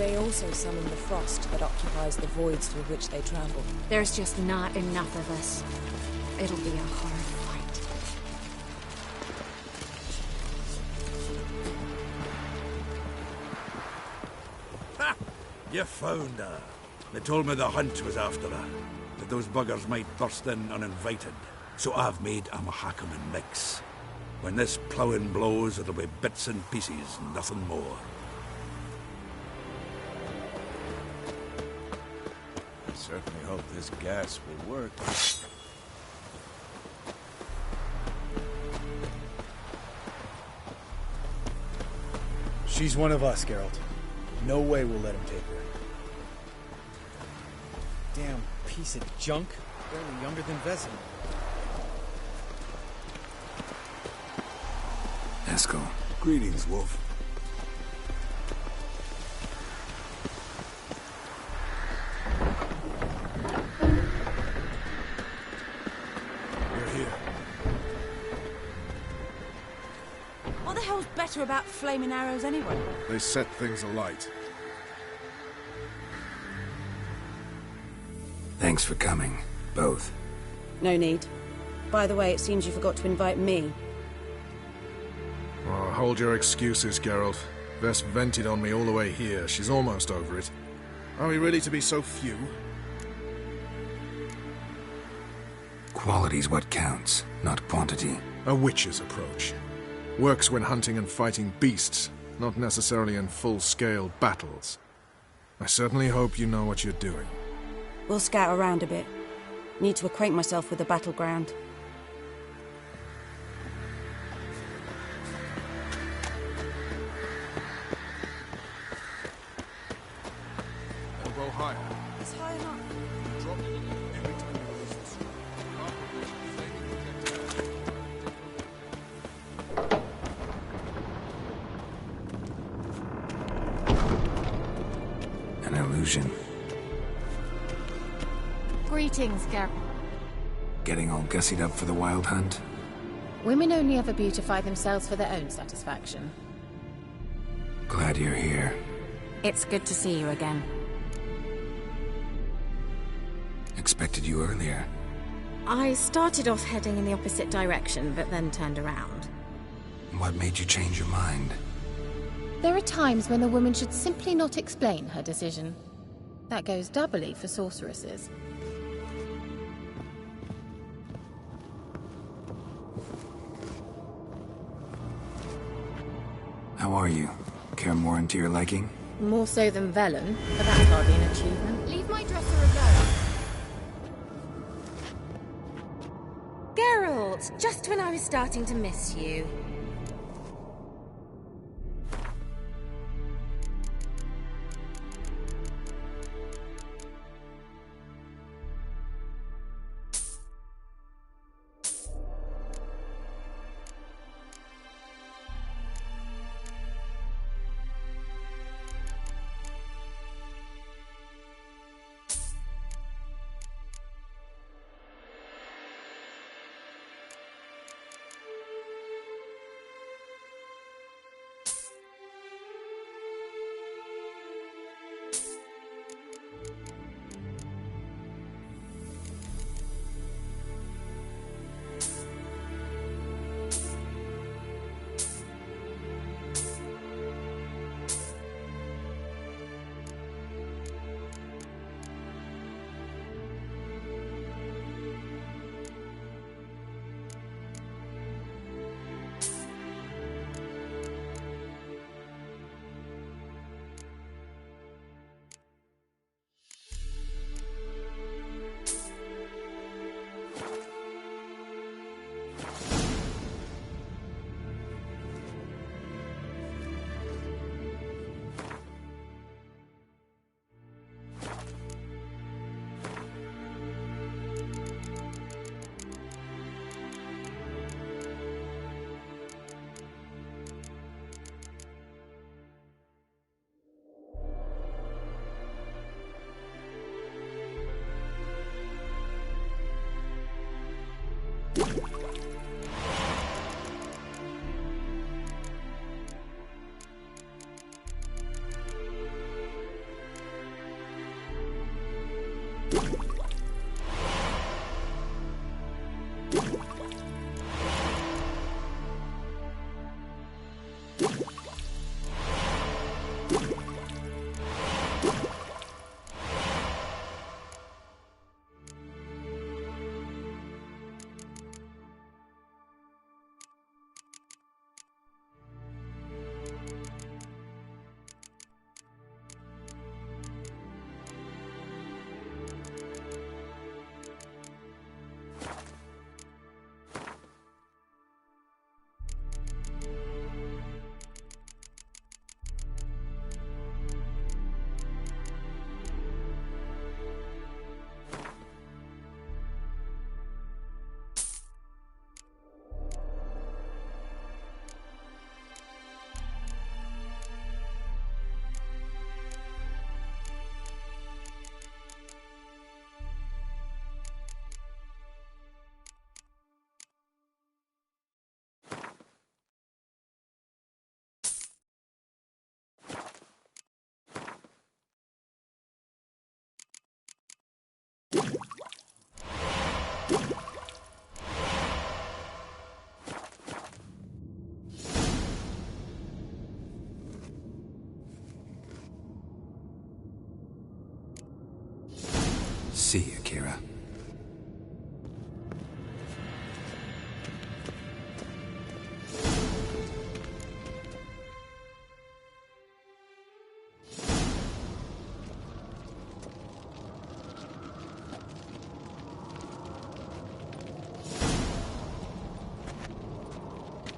they also summon the frost that occupies the voids through which they travel? There's just not enough of us. It'll be a hard fight. Ha! You found her. They told me the hunt was after her, that those buggers might burst in uninvited. So I've made a Mahakaman mix. When this ploughing blows, it'll be bits and pieces, nothing more. I certainly hope this gas will work. She's one of us, Geralt. No way we'll let him take her. Damn piece of junk. Barely younger than Vesemir. Eskel. Greetings, Wolf. You're here. What the hell's better about flaming arrows anyway? They set things alight. Thanks for coming, both. No need. By the way, it seems you forgot to invite me. Oh, hold your excuses, Geralt. Vess vented on me all the way here. She's almost over it. Are we really to be so few? Quality's what counts, not quantity. A witch's approach. Works when hunting and fighting beasts, not necessarily in full-scale battles. I certainly hope you know what you're doing. We'll scout around a bit. Need to acquaint myself with the battleground. Elbow higher. It's high enough. Drop it every time you release the sword. An illusion. Greetings, Geralt. Getting all gussied up for the wild hunt? Women only ever beautify themselves for their own satisfaction. Glad you're here. It's good to see you again. Expected you earlier. I started off heading in the opposite direction, but then turned around. What made you change your mind? There are times when a woman should simply not explain her decision. That goes doubly for sorceresses. How are you? Kaer to your liking? More so than Velen, but that's hardly an achievement. Leave my dresser alone. Geralt, just when I was starting to miss you. see you, Kira.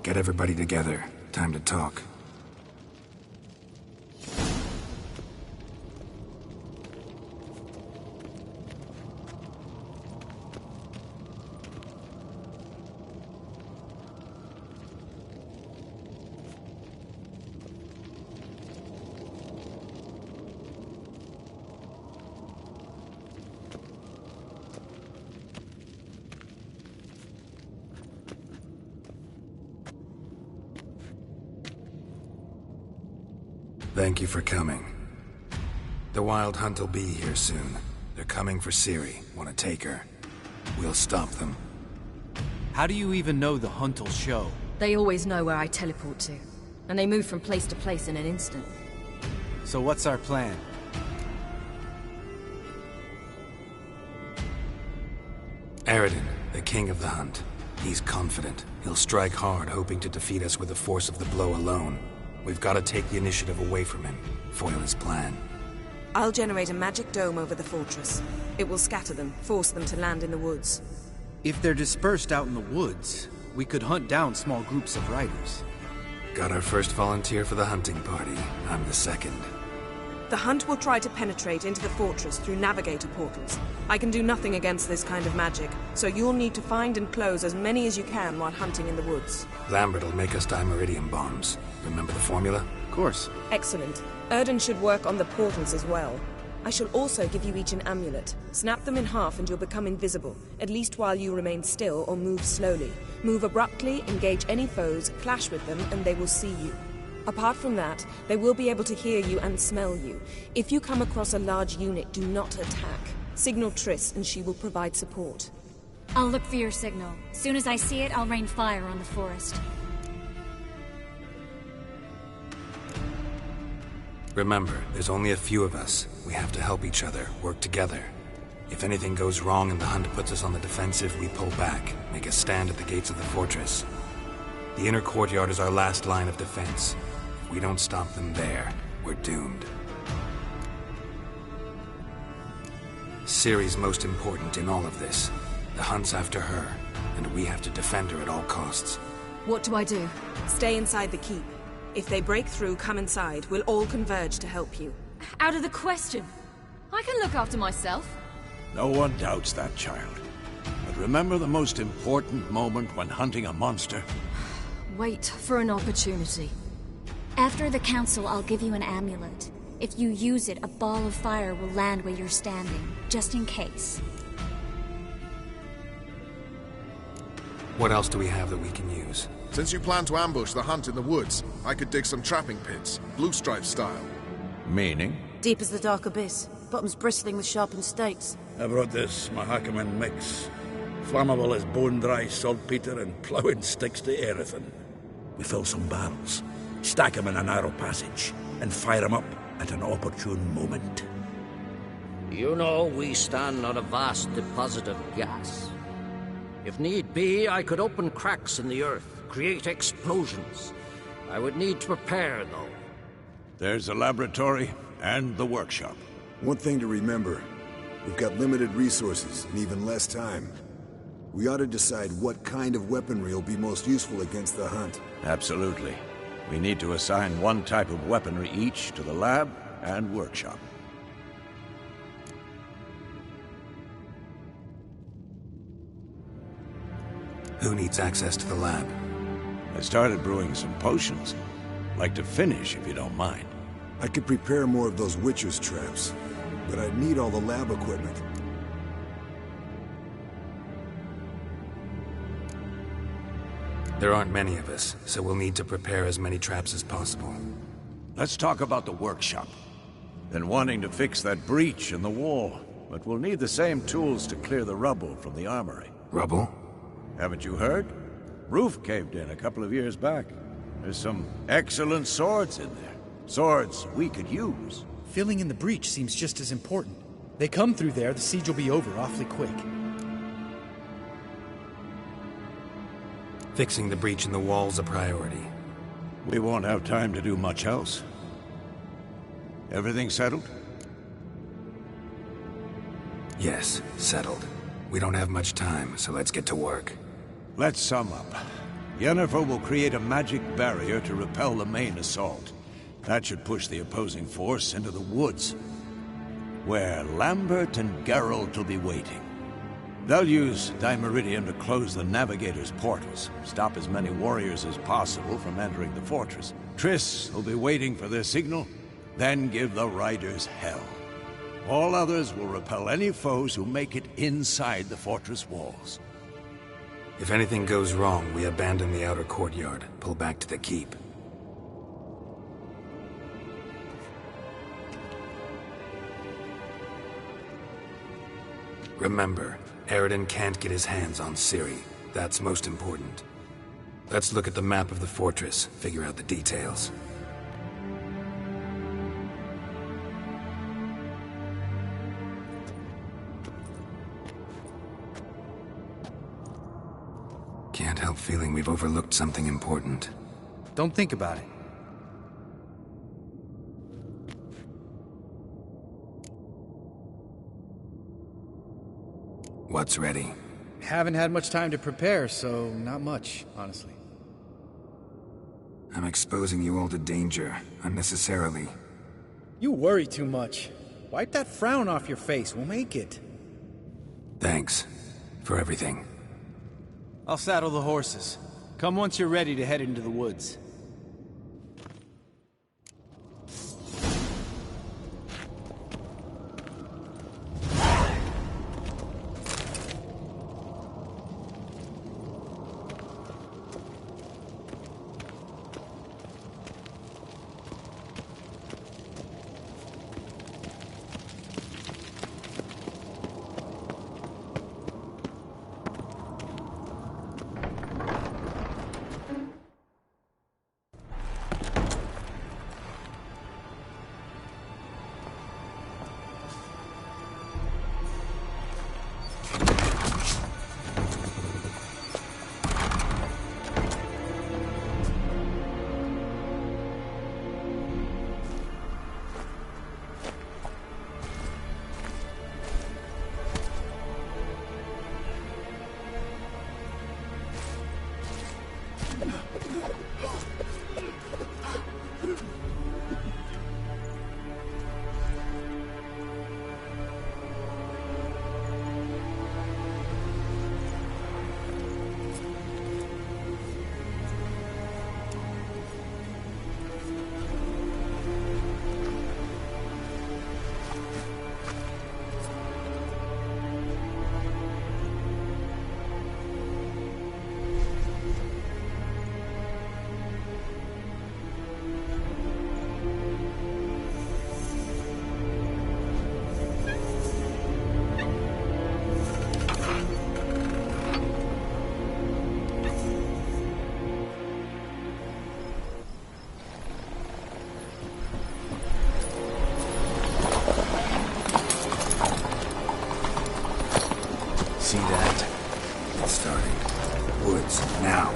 Get everybody together. Time to talk. Thank you for coming. The Wild Hunt will be here soon. They're coming for Ciri. Want to take her? We'll stop them. How do you even know the Hunt will show? They always know where I teleport to. And they move from place to place in an instant. So what's our plan? Aradin, the king of the Hunt. He's confident. He'll strike hard, hoping to defeat us with the force of the blow alone. We've got to take the initiative away from him, foil his plan. I'll generate a magic dome over the fortress. It will scatter them, force them to land in the woods. If they're dispersed out in the woods, we could hunt down small groups of riders. Got our first volunteer for the hunting party. I'm the second. The Hunt will try to penetrate into the fortress through navigator portals. I can do nothing against this kind of magic, so you'll need to find and close as many as you can while hunting in the woods. Lambert'll make us dimeridium bombs. Remember the formula? Of course. Excellent. Erden should work on the portals as well. I shall also give you each an amulet. Snap them in half and you'll become invisible, at least while you remain still or move slowly. Move abruptly, engage any foes, clash with them, and they will see you. Apart from that, they will be able to hear you and smell you. If you come across a large unit, do not attack. Signal Triss and she will provide support. I'll look for your signal. Soon as I see it, I'll rain fire on the forest. Remember, there's only a few of us. We have to help each other, work together. If anything goes wrong and the Hunt puts us on the defensive, we pull back, make a stand at the gates of the fortress. The inner courtyard is our last line of defense. If we don't stop them there, we're doomed. Ciri's most important in all of this. The Hunt's after her, and we have to defend her at all costs. What do I do? Stay inside the keep. If they break through, come inside. We'll all converge to help you. Out of the question. I can look after myself. No one doubts that, child. But remember the most important moment when hunting a monster? Wait for an opportunity. After the council, I'll give you an amulet. If you use it, a ball of fire will land where you're standing, just in case. What else do we have that we can use? Since you plan to ambush the Hunt in the woods, I could dig some trapping pits, blue stripe style. Meaning? Deep as the dark abyss, bottoms bristling with sharpened stakes. I brought this Mahakaman mix. Flammable as bone-dry saltpeter and ploughing sticks to everything. We fill some barrels, stack them in a narrow passage, and fire them up at an opportune moment. You know, we stand on a vast deposit of gas. If need be, I could open cracks in the earth, create explosions. I would need to prepare, though. There's the laboratory and the workshop. One thing to remember, we've got limited resources and even less time. We ought to decide what kind of weaponry will be most useful against the Hunt. Absolutely. We need to assign one type of weaponry each to the lab and workshop. Who needs access to the lab? I started brewing some potions. Like to finish, if you don't mind. I could prepare more of those Witcher's traps, but I'd need all the lab equipment. There aren't many of us, so we'll need to prepare as many traps as possible. Let's talk about the workshop. Been wanting to fix that breach in the wall, but we'll need the same tools to clear the rubble from the armory. Rubble? Haven't you heard? Roof caved in a couple of years back. There's some excellent swords in there. Swords we could use. Filling in the breach seems just as important. They come through there, the siege will be over awfully quick. Fixing the breach in the wall's a priority. We won't have time to do much else. Everything settled? Yes, settled. We don't have much time, so let's get to work. Let's sum up. Yennefer will create a magic barrier to repel the main assault. That should push the opposing force into the woods, where Lambert and Geralt will be waiting. They'll use Dimeridium to close the Navigator's portals, stop as many warriors as possible from entering the fortress. Triss will be waiting for their signal, then give the riders hell. All others will repel any foes who make it inside the fortress walls. If anything goes wrong, we abandon the outer courtyard, pull back to the keep. Remember, Eridan can't get his hands on Ciri. That's most important. Let's look at the map of the fortress, figure out the details. Can't help feeling we've overlooked something important. Don't think about it. What's ready? Haven't had much time to prepare, so not much, honestly. I'm exposing you all to danger, unnecessarily. You worry too much. Wipe that frown off your face, we'll make it. Thanks. For everything. I'll saddle the horses. Come once you're ready to head into the woods. See that? It's starting. Woods, now.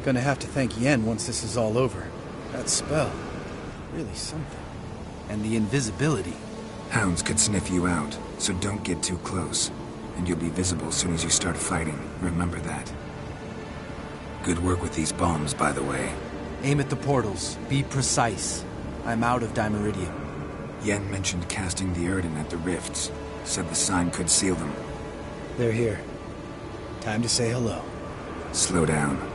Gonna have to thank Yen once this is all over. That spell, really something. And the invisibility. Hounds could sniff you out, so don't get too close. And you'll be visible as soon as you start fighting. Remember that. Good work with these bombs, by the way. Aim at the portals. Be precise. I'm out of Dimeridium. Yen mentioned casting the Erden at the rifts. Said the sign could seal them. They're here. Time to say hello. Slow down.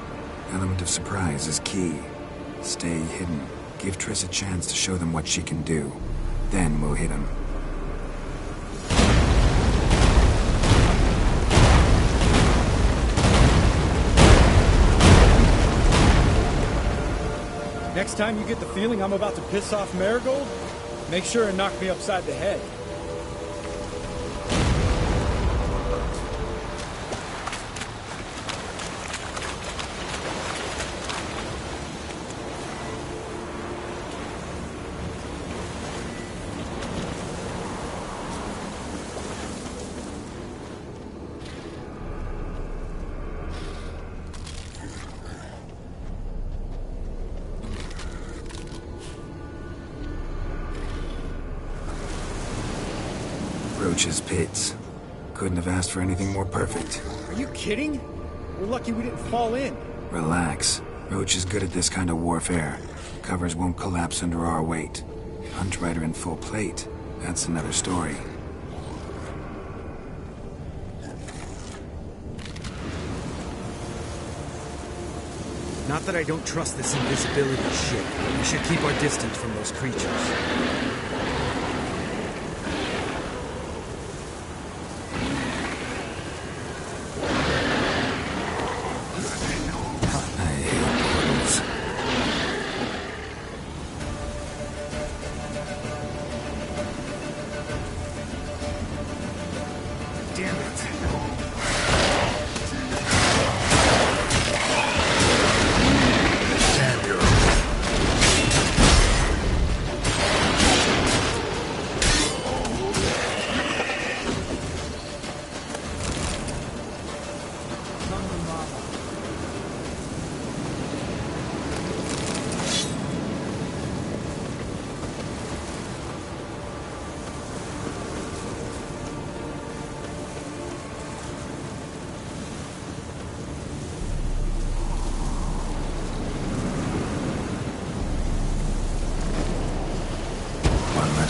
Element of surprise is key. Stay hidden. Give Triss a chance to show them what she can do. Then we'll hit them. Next time you get the feeling I'm about to piss off Marigold, make sure and knock me upside the head. Roach's pits. Couldn't have asked for anything more perfect. Are you kidding? We're lucky we didn't fall in. Relax. Roach is good at this kind of warfare. Covers won't collapse under our weight. Hunt Rider in full plate. That's another story. Not that I don't trust this invisibility shit. We should keep our distance from those creatures.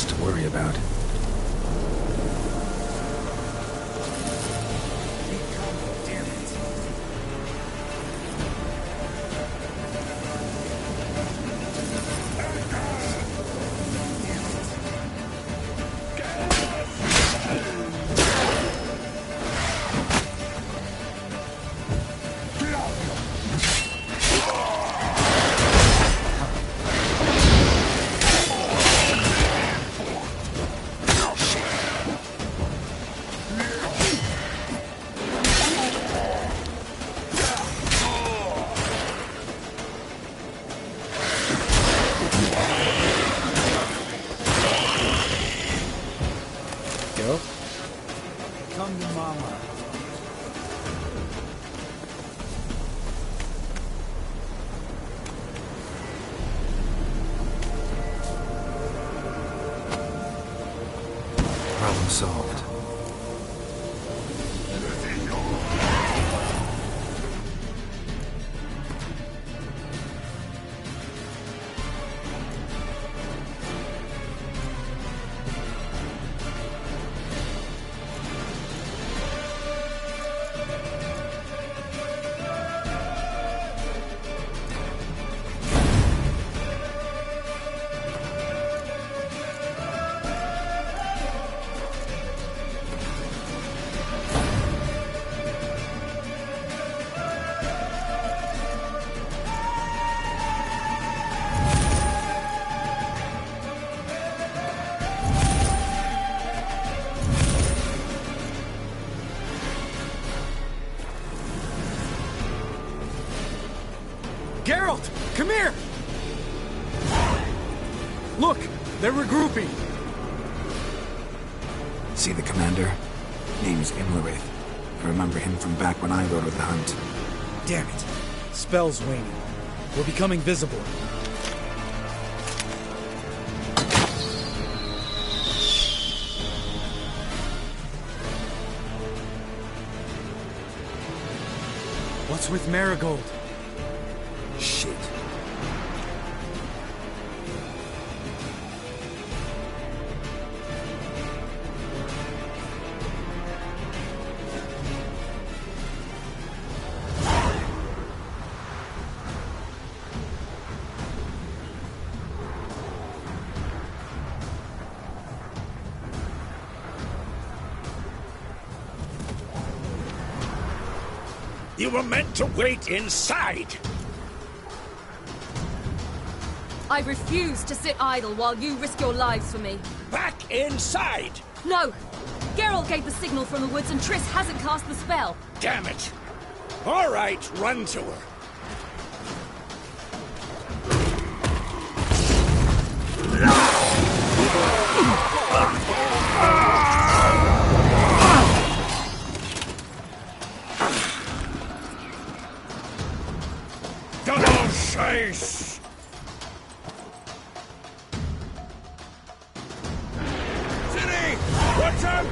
To worry about. Come to mama. Problem solved. Geralt! Come here! Look! They're regrouping! See the commander? Name's Imlerith. I remember him from back when I rode with the hunt. Damn it. spell's waning. We're becoming visible. What's with Marigold? Shit. You were meant to wait inside! I refuse to sit idle while you risk your lives for me. Back inside! No! Geralt gave the signal from the woods and Triss hasn't cast the spell. Damn it! All right, run to her. Double chase! Ciri! Watch out!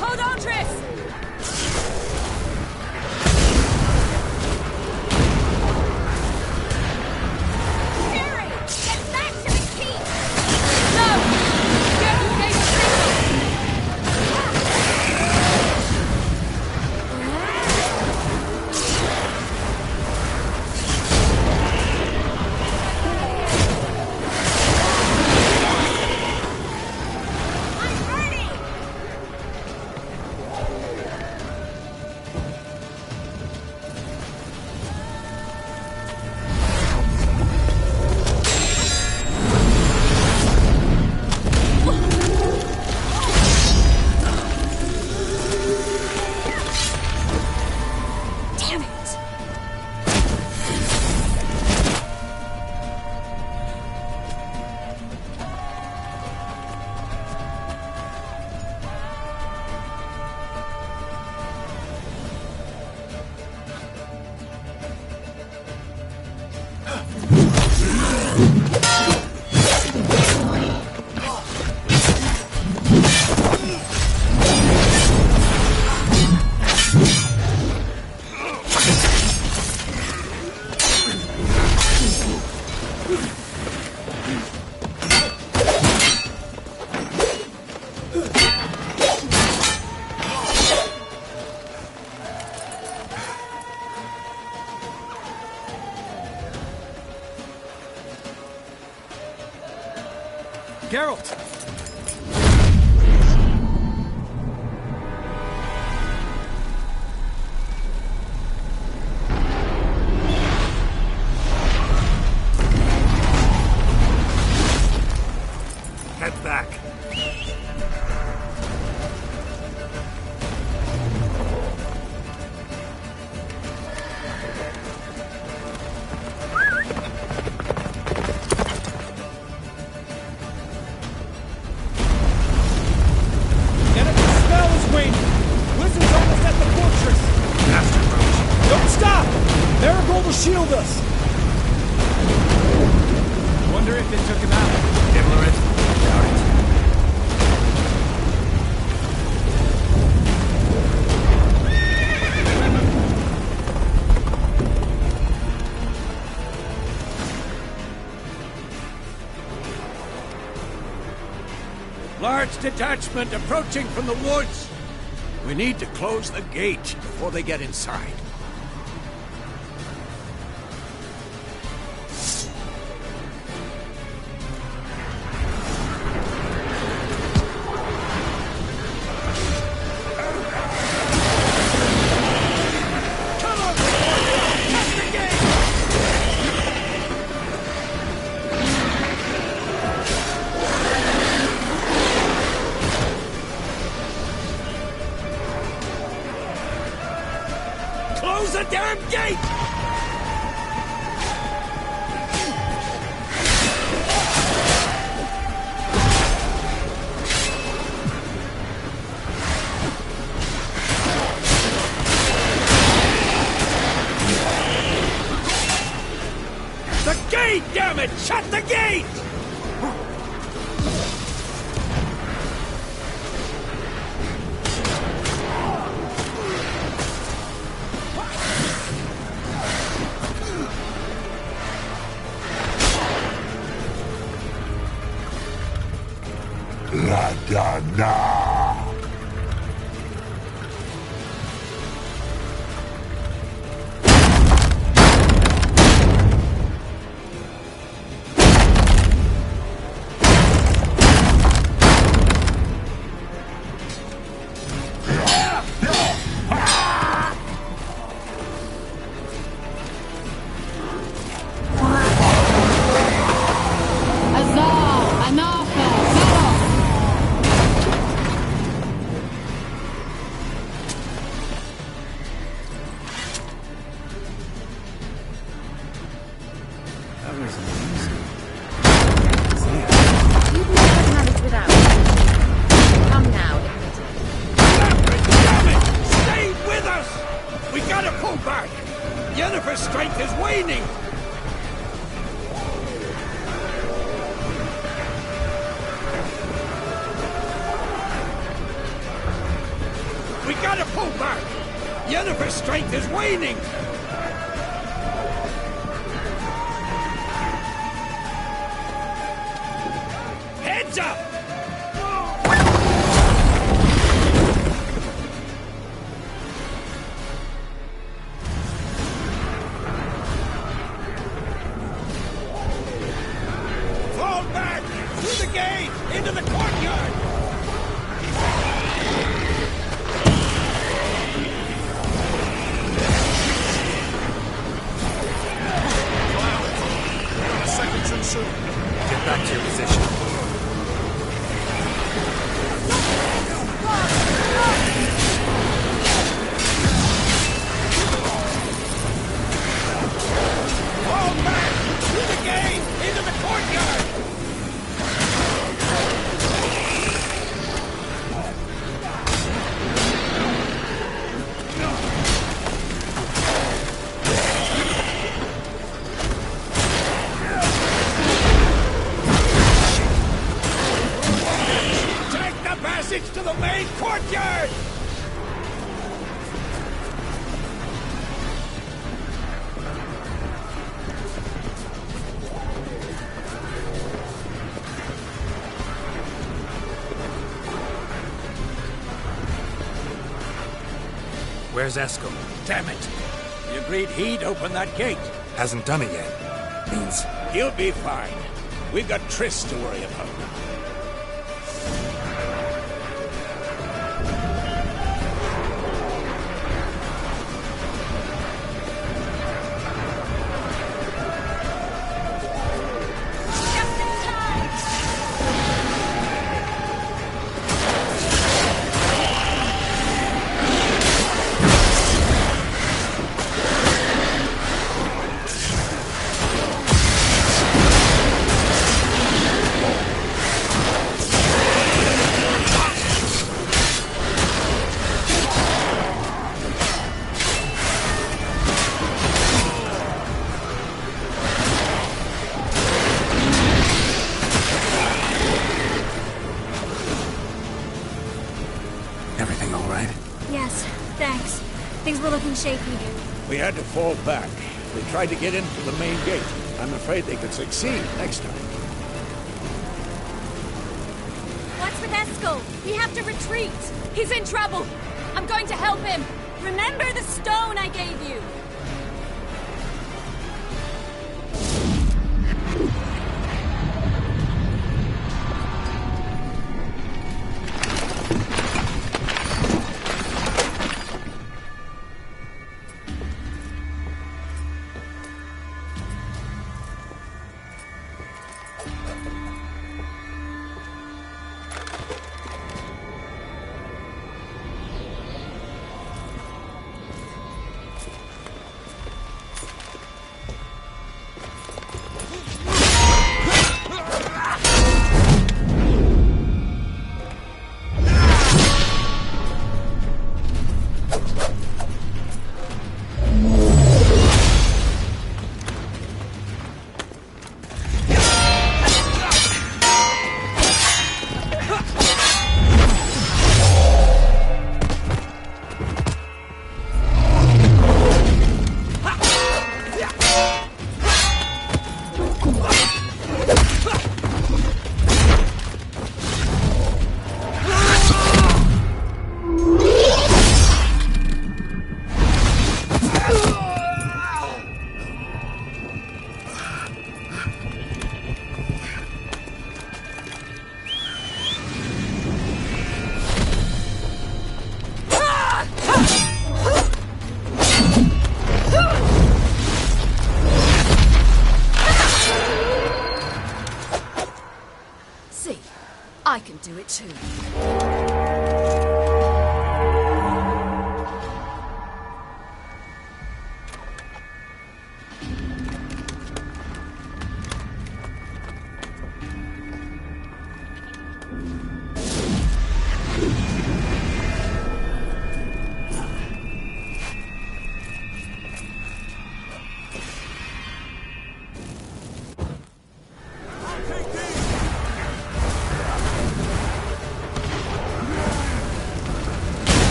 Hold on, Triss! Ciri! Get back to the keep! No! Geralt gave the signal! I'm ready! Damn it! Geralt! Head back. Shield us! Wonder if it took him out. Dibbler it. Doubt it. Large detachment approaching from the woods. We need to close the gate before they get inside. Close the damn gate! The gate, damn it! Shut the gate! La Dana! Yennefer's strength is waning! We gotta pull back! Yennefer's strength is waning! Heads up! Into the courtyard! Seconds and soon. Get back to your position. Fall back! Through the gate! Into the courtyard! To the main courtyard! Where's Eskel? Damn it! He agreed he'd open that gate. Hasn't done it yet. Means... He'll be fine. We've got Triss to worry about. Everything all right? Yes, thanks. Things were looking shaky. We had to fall back. They tried to get into the main gate. I'm afraid they could succeed next time. What's with Eskel? We have to retreat. He's in trouble. I'm going to help him. Remember the stone I gave you.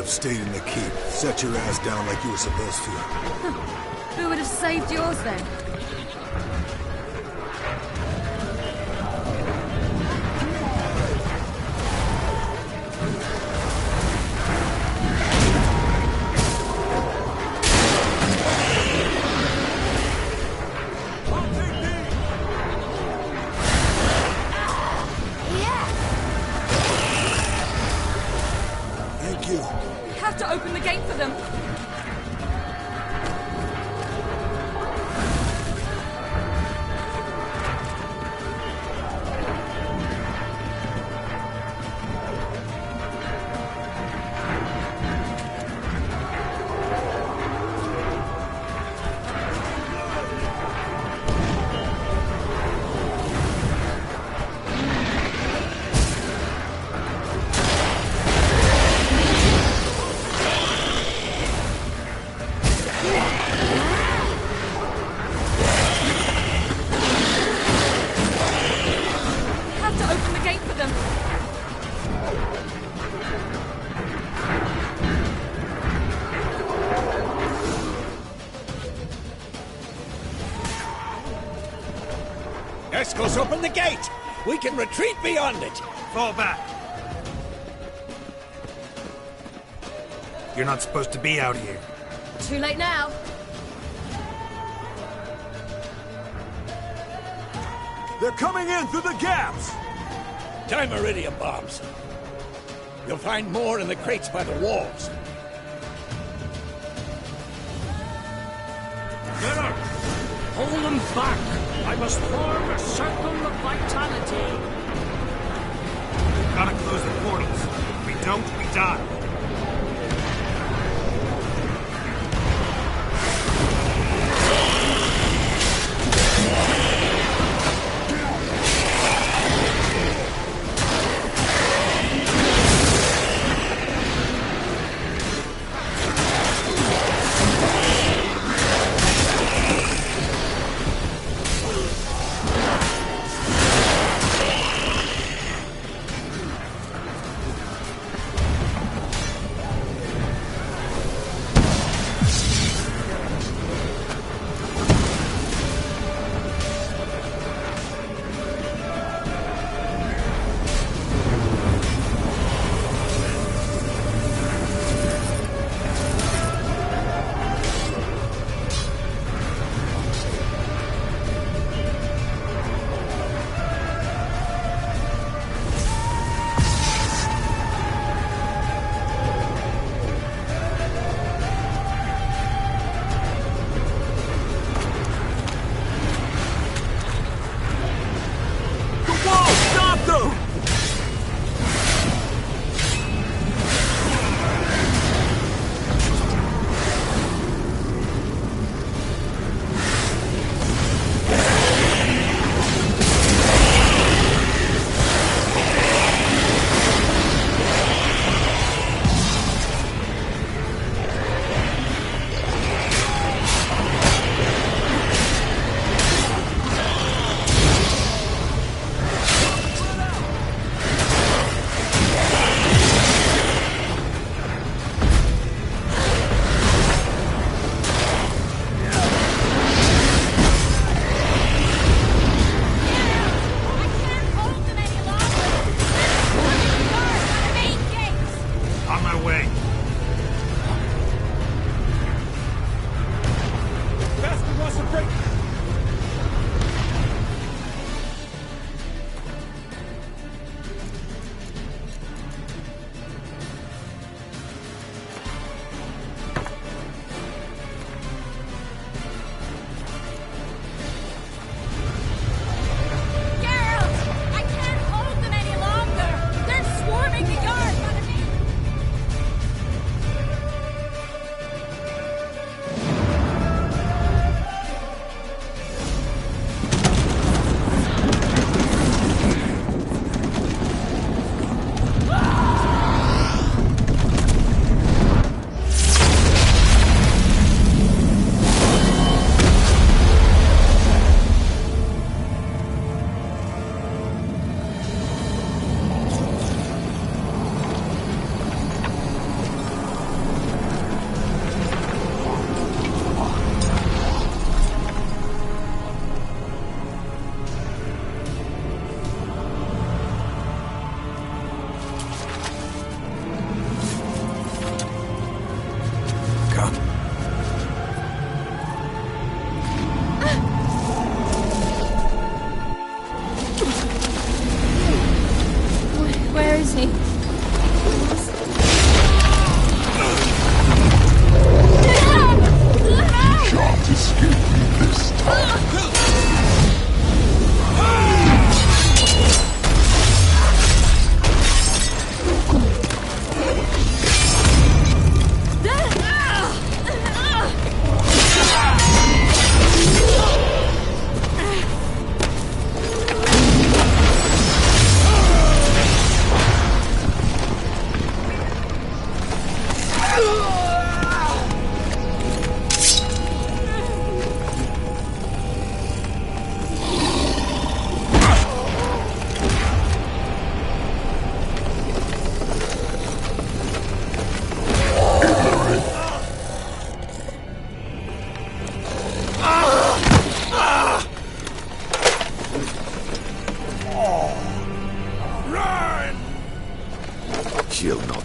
have stayed in the keep. Set your ass down like you were supposed to. Who would have saved yours then? Thank you. We have to open the gate for them. Escos, open the gate! We can retreat beyond it! Fall back! You're not supposed to be out here. Too late now. They're coming in through the gaps! Time iridium bombs. You'll find more in the crates by the walls. Geralt! Hold them back! I must form a circle of vitality. We've gotta close the portals. If we don't, we die.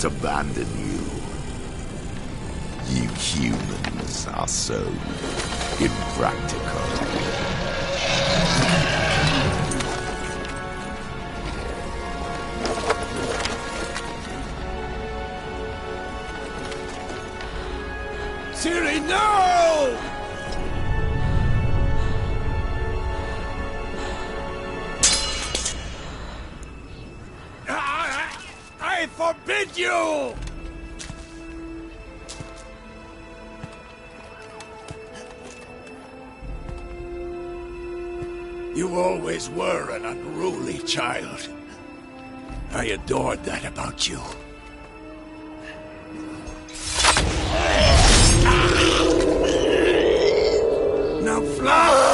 not abandon you. You humans are so impractical. Ciri, no! I forbid you! You always were an unruly child. I adored that about you. Now fly!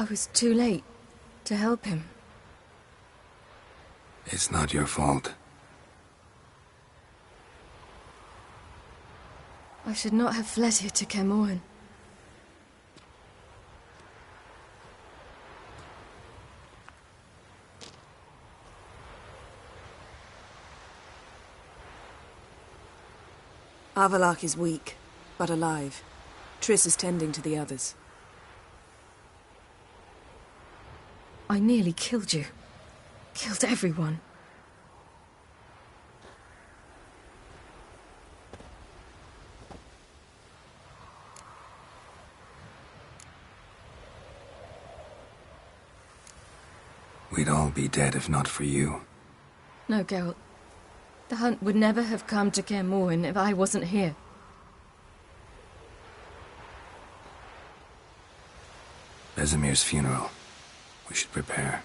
I was too late to help him. It's not your fault. I should not have fled here to Kaer. Avallac'h is weak, but alive. Triss is tending to the others. I nearly killed you. Killed everyone. We'd all be dead if not for you. No, Geralt. The hunt would never have come to Kaer if I wasn't here. Vesemir's funeral. We should prepare.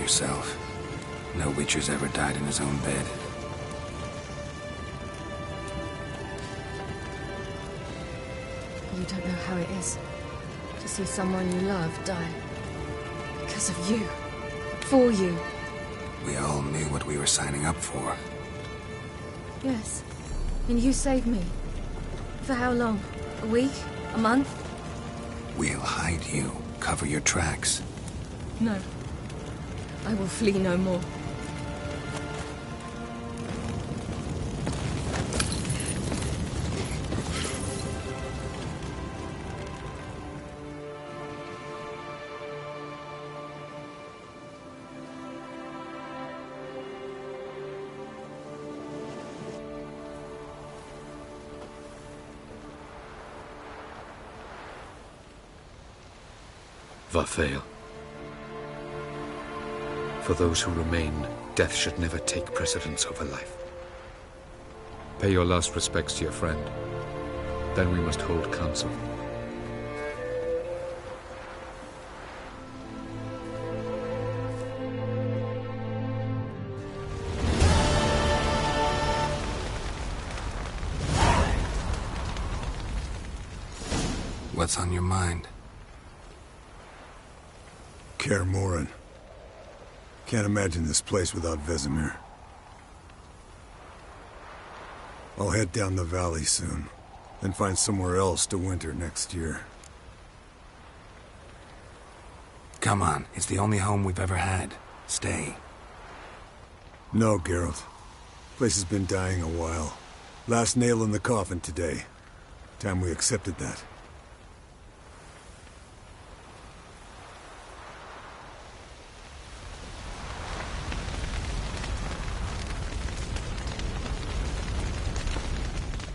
Yourself. No Witcher's ever died in his own bed. You don't know how it is to see someone you love die. Because of you. For you. We all knew what we were signing up for. Yes. And you saved me. For how long? A week? A month? We'll hide you. Cover your tracks. No. I will flee no more. Vathael. For those who remain, death should never take precedence over life. Pay your last respects to your friend. Then we must hold council. What's on your mind? Kaer. Can't imagine this place without Vesemir. I'll head down the valley soon, then find somewhere else to winter next year. Come on, it's the only home we've ever had. Stay. No, Geralt. Place has been dying a while. Last nail in the coffin today. Time we accepted that.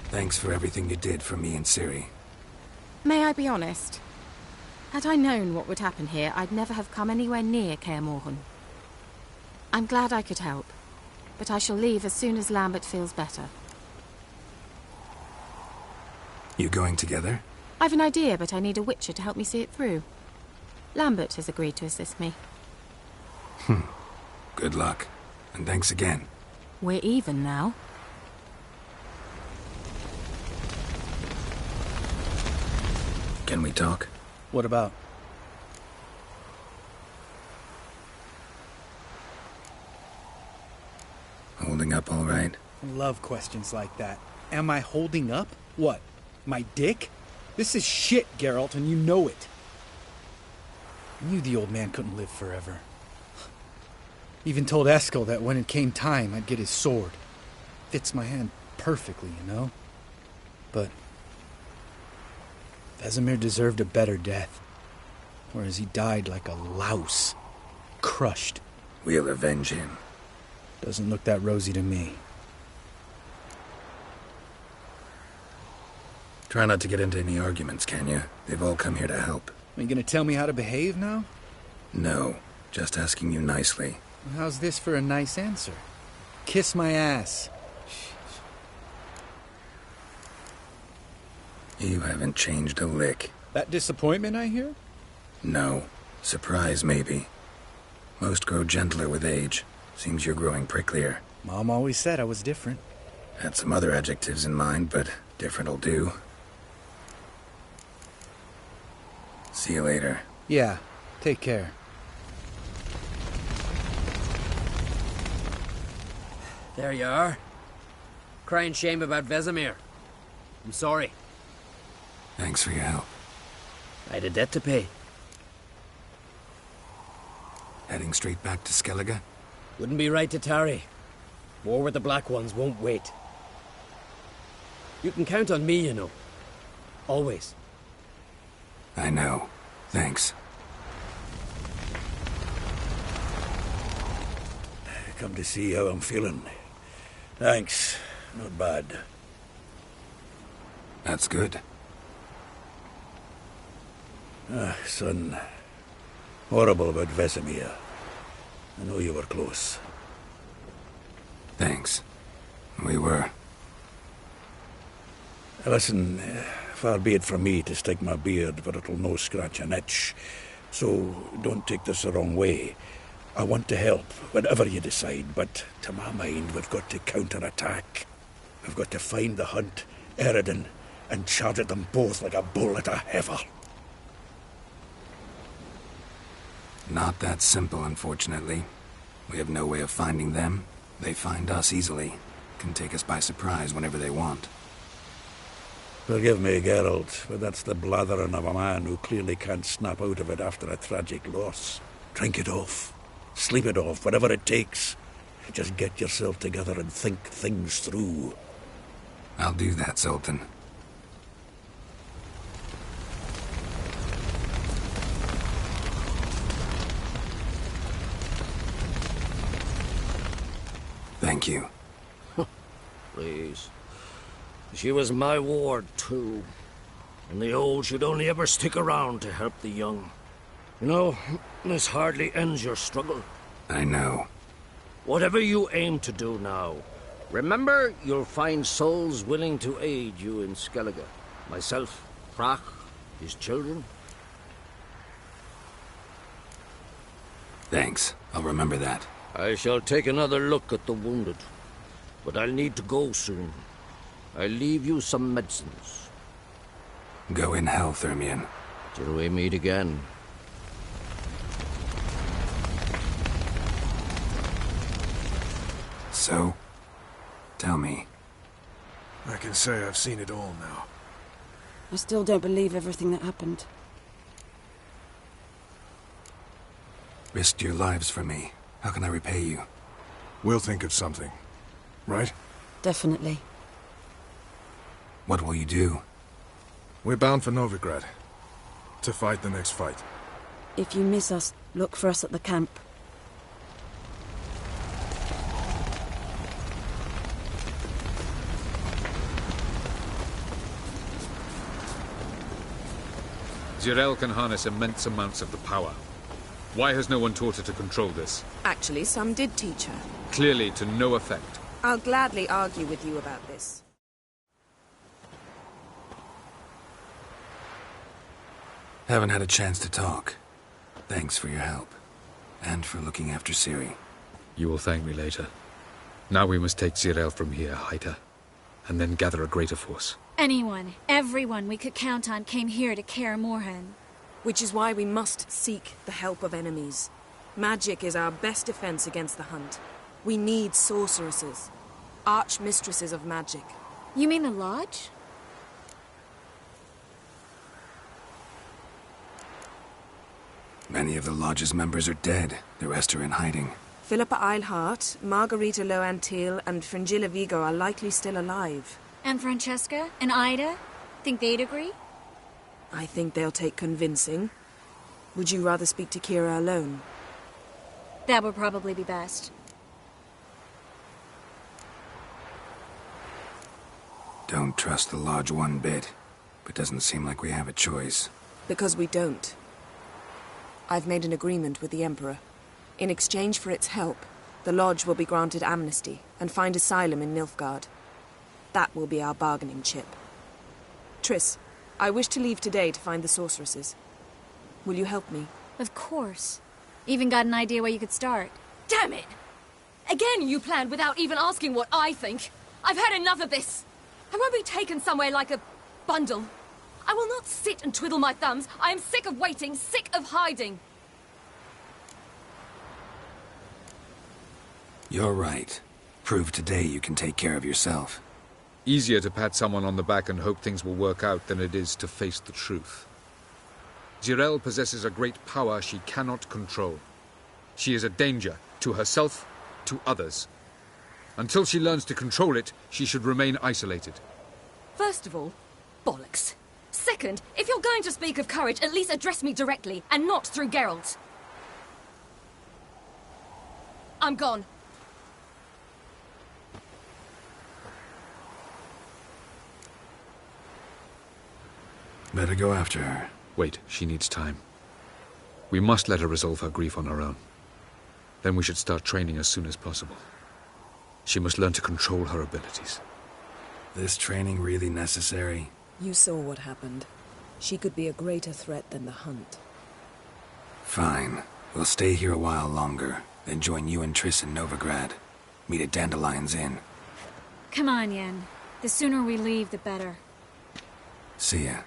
Thanks for everything you did for me and Ciri. May I be honest? Had I known what would happen here, I'd never have come anywhere near Kaer Morhen. I'm glad I could help, but I shall leave as soon as Lambert feels better. You going together? I've an idea, but I need a witcher to help me see it through. Lambert has agreed to assist me. Good luck, and thanks again. We're even now. Can we talk? What about? Holding up all right? I love questions like that. Am I holding up? What? My dick? This is shit, Geralt, and you know it. I knew the old man couldn't live forever. Even told Eskel that when it came time, I'd get his sword. Fits my hand perfectly, you know? But Vesemir deserved a better death. Whereas he died like a louse. Crushed. We'll avenge him. Doesn't look that rosy to me. Try not to get into any arguments, can you? They've all come here to help. Are you gonna tell me how to behave now? No, just asking you nicely. How's this for a nice answer? Kiss my ass. You haven't changed a lick. That disappointment I hear? No. Surprise, maybe. Most grow gentler with age. Seems you're growing pricklier. Mom always said I was different. Had some other adjectives in mind, but different'll do. See you later. Yeah, take care. There you are. Crying shame about Vesemir. I'm sorry. Thanks for your help. I had a debt to pay. Heading straight back to Skellige? Wouldn't be right to tarry. War with the Black Ones won't wait. You can count on me, you know. Always. I know. Thanks. Come to see how I'm feeling. Thanks. Not bad. That's good. Son. Horrible about Vesemir. I know you were close. Thanks. We were. Listen, far be it from me to stick my beard, but it'll no scratch an itch. So don't take this the wrong way. I want to help, whatever you decide, but to my mind, we've got to counterattack. We've got to find the Hunt, Eredin, and charge at them both like a bull at a heifer. Not that simple, unfortunately. We have no way of finding them. They find us easily. Can take us by surprise whenever they want. Forgive me, Geralt, but that's the blathering of a man who clearly can't snap out of it after a tragic loss. Drink it off. Sleep it off, whatever it takes. Just get yourself together and think things through. I'll do that, Sultan. Thank you. Please. She was my ward, too. And the old should only ever stick around to help the young. You know, this hardly ends your struggle. I know. Whatever you aim to do now, remember you'll find souls willing to aid you in Skellige. Myself, Prach, his children. Thanks. I'll remember that. I shall take another look at the wounded. But I'll need to go soon. I'll leave you some medicines. Go in health, Ermion. Till we meet again. So, tell me. I can say I've seen it all now. I still don't believe everything that happened. Risked your lives for me. How can I repay you? We'll think of something. Right? Definitely. What will you do? We're bound for Novigrad. To fight the next fight. If you miss us, look for us at the camp. Geralt can harness immense amounts of the power. Why has no one taught her to control this? Actually, some did teach her. Clearly to no effect. I'll gladly argue with you about this. Haven't had a chance to talk. Thanks for your help. And for looking after Ciri. You will thank me later. Now we must take Geralt from here, hide her, and then gather a greater force. Anyone, everyone we could count on came here to Kaer Morhen. Which is why we must seek the help of enemies. Magic is our best defense against the hunt. We need sorceresses. Archmistresses of magic. You mean the Lodge? Many of the Lodge's members are dead. The rest are in hiding. Philippa Eilhart, Margarita Loantil, and Fringilla Vigo are likely still alive. And Francesca? And Ida? Think they'd agree? I think they'll take convincing. Would you rather speak to Kira alone? That would probably be best. Don't trust the Lodge one bit, but doesn't seem like we have a choice. Because we don't. I've made an agreement with the Emperor. In exchange for its help, the Lodge will be granted amnesty and find asylum in Nilfgaard. That will be our bargaining chip. Triss, I wish to leave today to find the sorceresses. Will you help me? Of course. Even got an idea where you could start. Damn it! Again you planned without even asking what I think. I've had enough of this. I won't be taken somewhere like a bundle. I will not sit and twiddle my thumbs. I am sick of waiting, sick of hiding. You're right. Prove today you can take care of yourself. Easier to pat someone on the back and hope things will work out than it is to face the truth. Jirel possesses a great power she cannot control. She is a danger to herself, to others. Until she learns to control it, she should remain isolated. First of all, bollocks. Second, if you're going to speak of courage, at least address me directly, and not through Geralt. I'm gone. Better go after her. Wait, she needs time. We must let her resolve her grief on her own. Then we should start training as soon as possible. She must learn to control her abilities. This training really necessary? You saw what happened. She could be a greater threat than the hunt. Fine. We'll stay here a while longer, then join you and Triss in Novigrad. Meet at Dandelion's Inn. Come on, Yen. The sooner we leave, the better. See ya.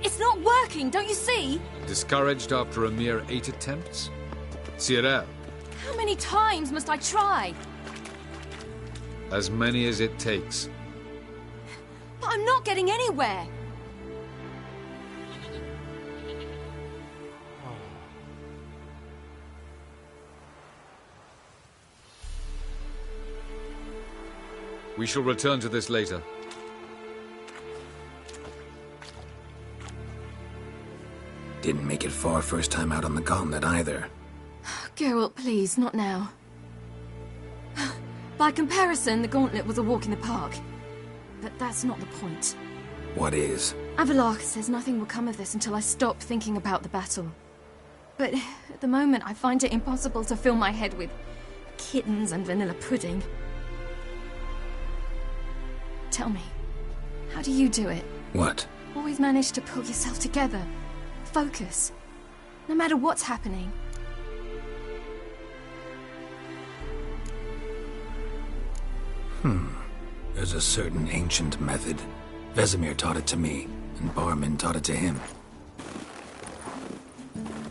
It's not working, don't you see? Discouraged after a mere 8 attempts? Cyril, How many times must I try? as many as it takes. But I'm not getting anywhere. We shall return to this later. Didn't make it far first time out on the gauntlet either. Geralt, please, not now. By comparison, the gauntlet was a walk in the park. But that's not the point. What is? Avallac'h says nothing will come of this until I stop thinking about the battle. But at the moment, I find it impossible to fill my head with kittens and vanilla pudding. Tell me, how do you do it? What? Always manage to pull yourself together. Focus. No matter what's happening. There's a certain ancient method. Vesemir taught it to me, and Barman taught it to him.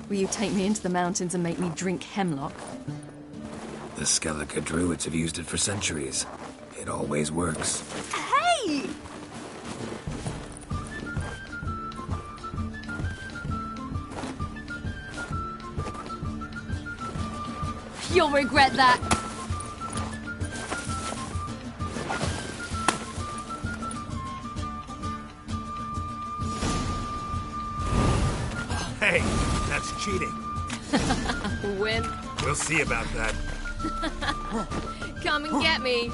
Will you take me into the mountains and make me drink hemlock? The Skellige druids have used it for centuries. It always works. Hey! You'll regret that. Hey, that's cheating. Wimp. We'll see about that. Come and get me.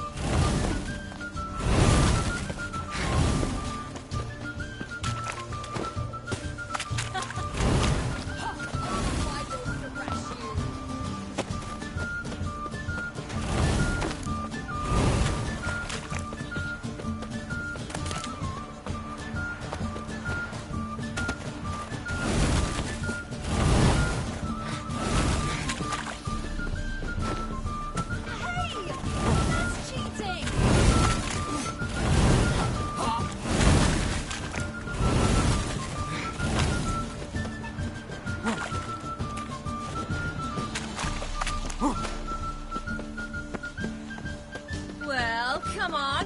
Well, come on.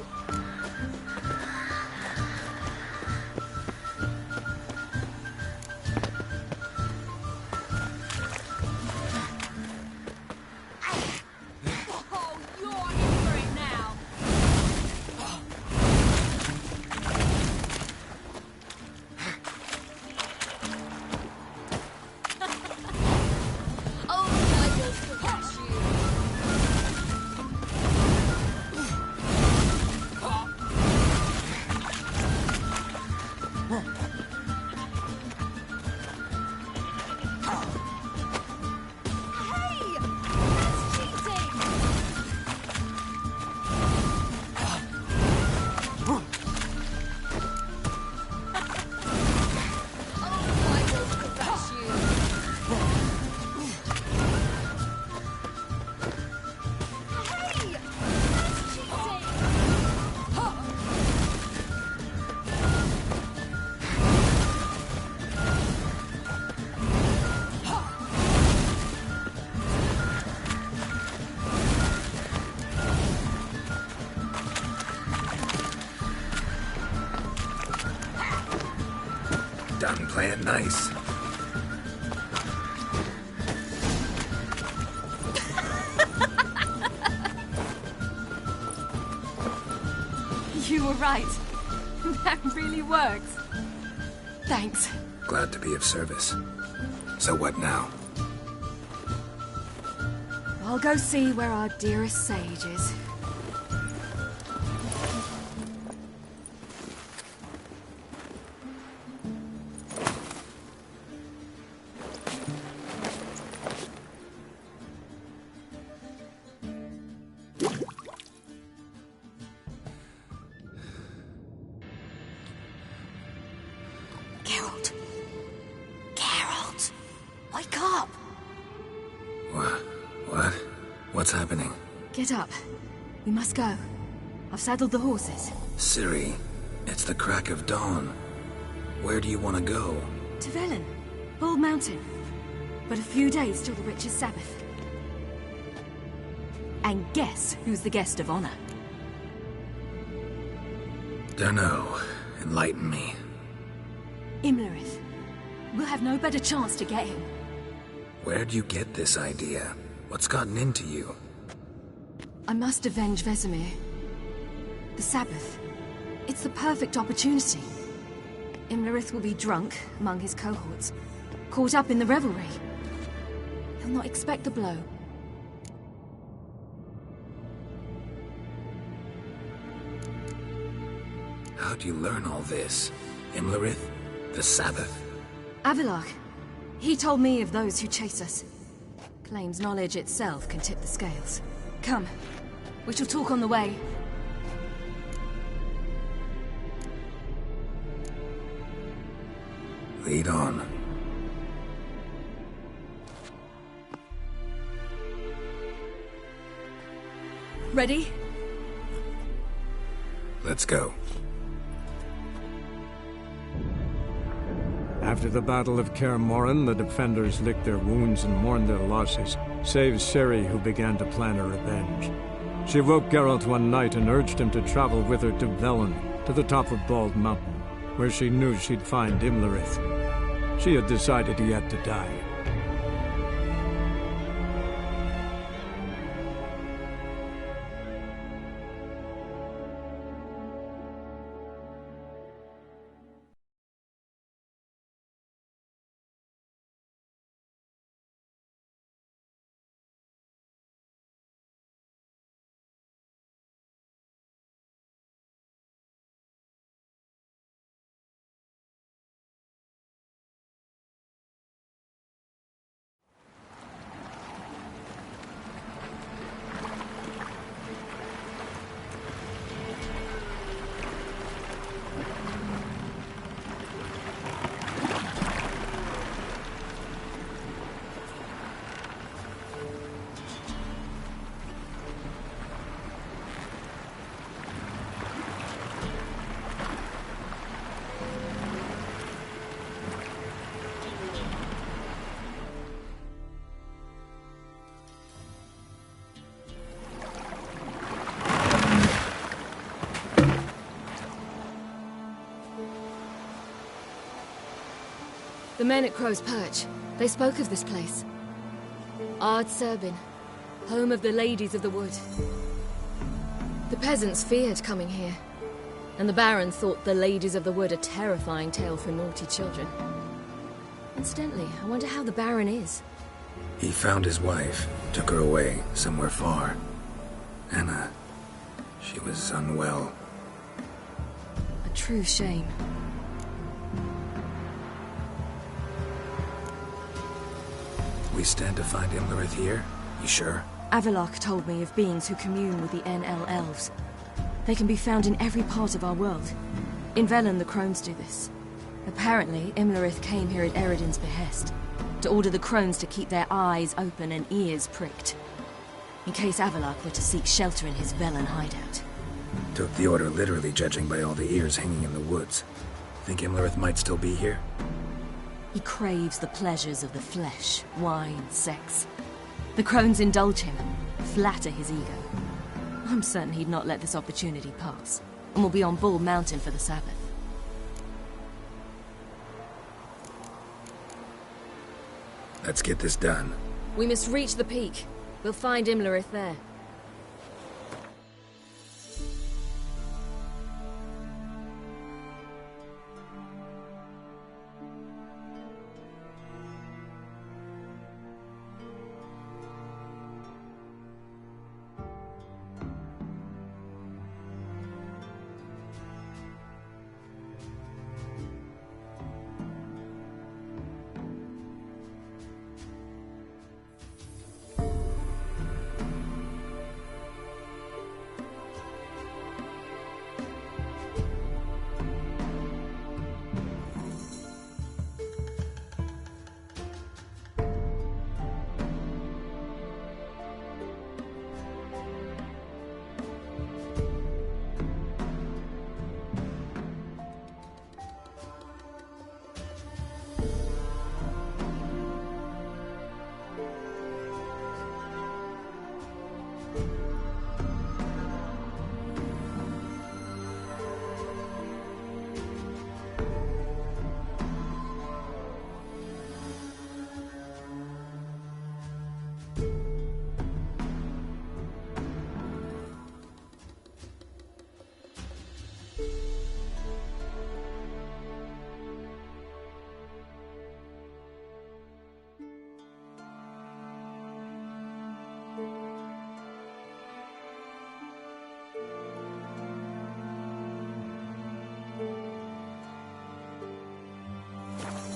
Oh, you're in for it now. Oh, I will crush you. Done playing nice. You were right. That really works. Thanks. Glad to be of service. So what now? I'll go see where our dearest sage is. Geralt. Geralt! Wake up! What? What's happening? Get up. We must go. I've saddled the horses. Ciri, it's the crack of dawn. Where do you want to go? To Velen. Bald Mountain. But a few days till the Witch's Sabbath. And guess who's the guest of honor? Dunno. Enlighten me. Imlerith. We'll have no better chance to get him. Where'd you get this idea? What's gotten into you? I must avenge Vesemir. The Sabbath. It's the perfect opportunity. Imlerith will be drunk among his cohorts, caught up in the revelry. He'll not expect the blow. How'd you learn all this? Imlerith? The Sabbath? Avilark. He told me of those who chase us. Claims knowledge itself can tip the scales. Come. We shall talk on the way. Lead on. Ready? Let's go. After the Battle of Kaer Morhen, the defenders licked their wounds and mourned their losses, save Ciri, who began to plan her revenge. She woke Geralt one night and urged him to travel with her to Velen, to the top of Bald Mountain, where she knew she'd find Imlerith. She had decided he had to die. The men at Crow's Perch, they spoke of this place. Ard Serbin, home of the Ladies of the Wood. The peasants feared coming here, and the Baron thought the Ladies of the Wood a terrifying tale for naughty children. Incidentally, I wonder how the Baron is. He found his wife, took her away, somewhere far. Anna, she was unwell. A true shame. We stand to find Imlerith here? You sure? Avalok told me of beings who commune with the NL elves. They can be found in every part of our world. In Velen, the crones do this. Apparently, Imlerith came here at Eredin's behest, to order the crones to keep their eyes open and ears pricked, in case Avalok were to seek shelter in his Velen hideout. Took the order literally, judging by all the ears hanging in the woods. Think Imlerith might still be here? He craves the pleasures of the flesh, wine, sex. The crones indulge him, flatter his ego. I'm certain he'd not let this opportunity pass, and will be on Bull Mountain for the Sabbath. Let's get this done. We must reach the peak. We'll find Imlerith there.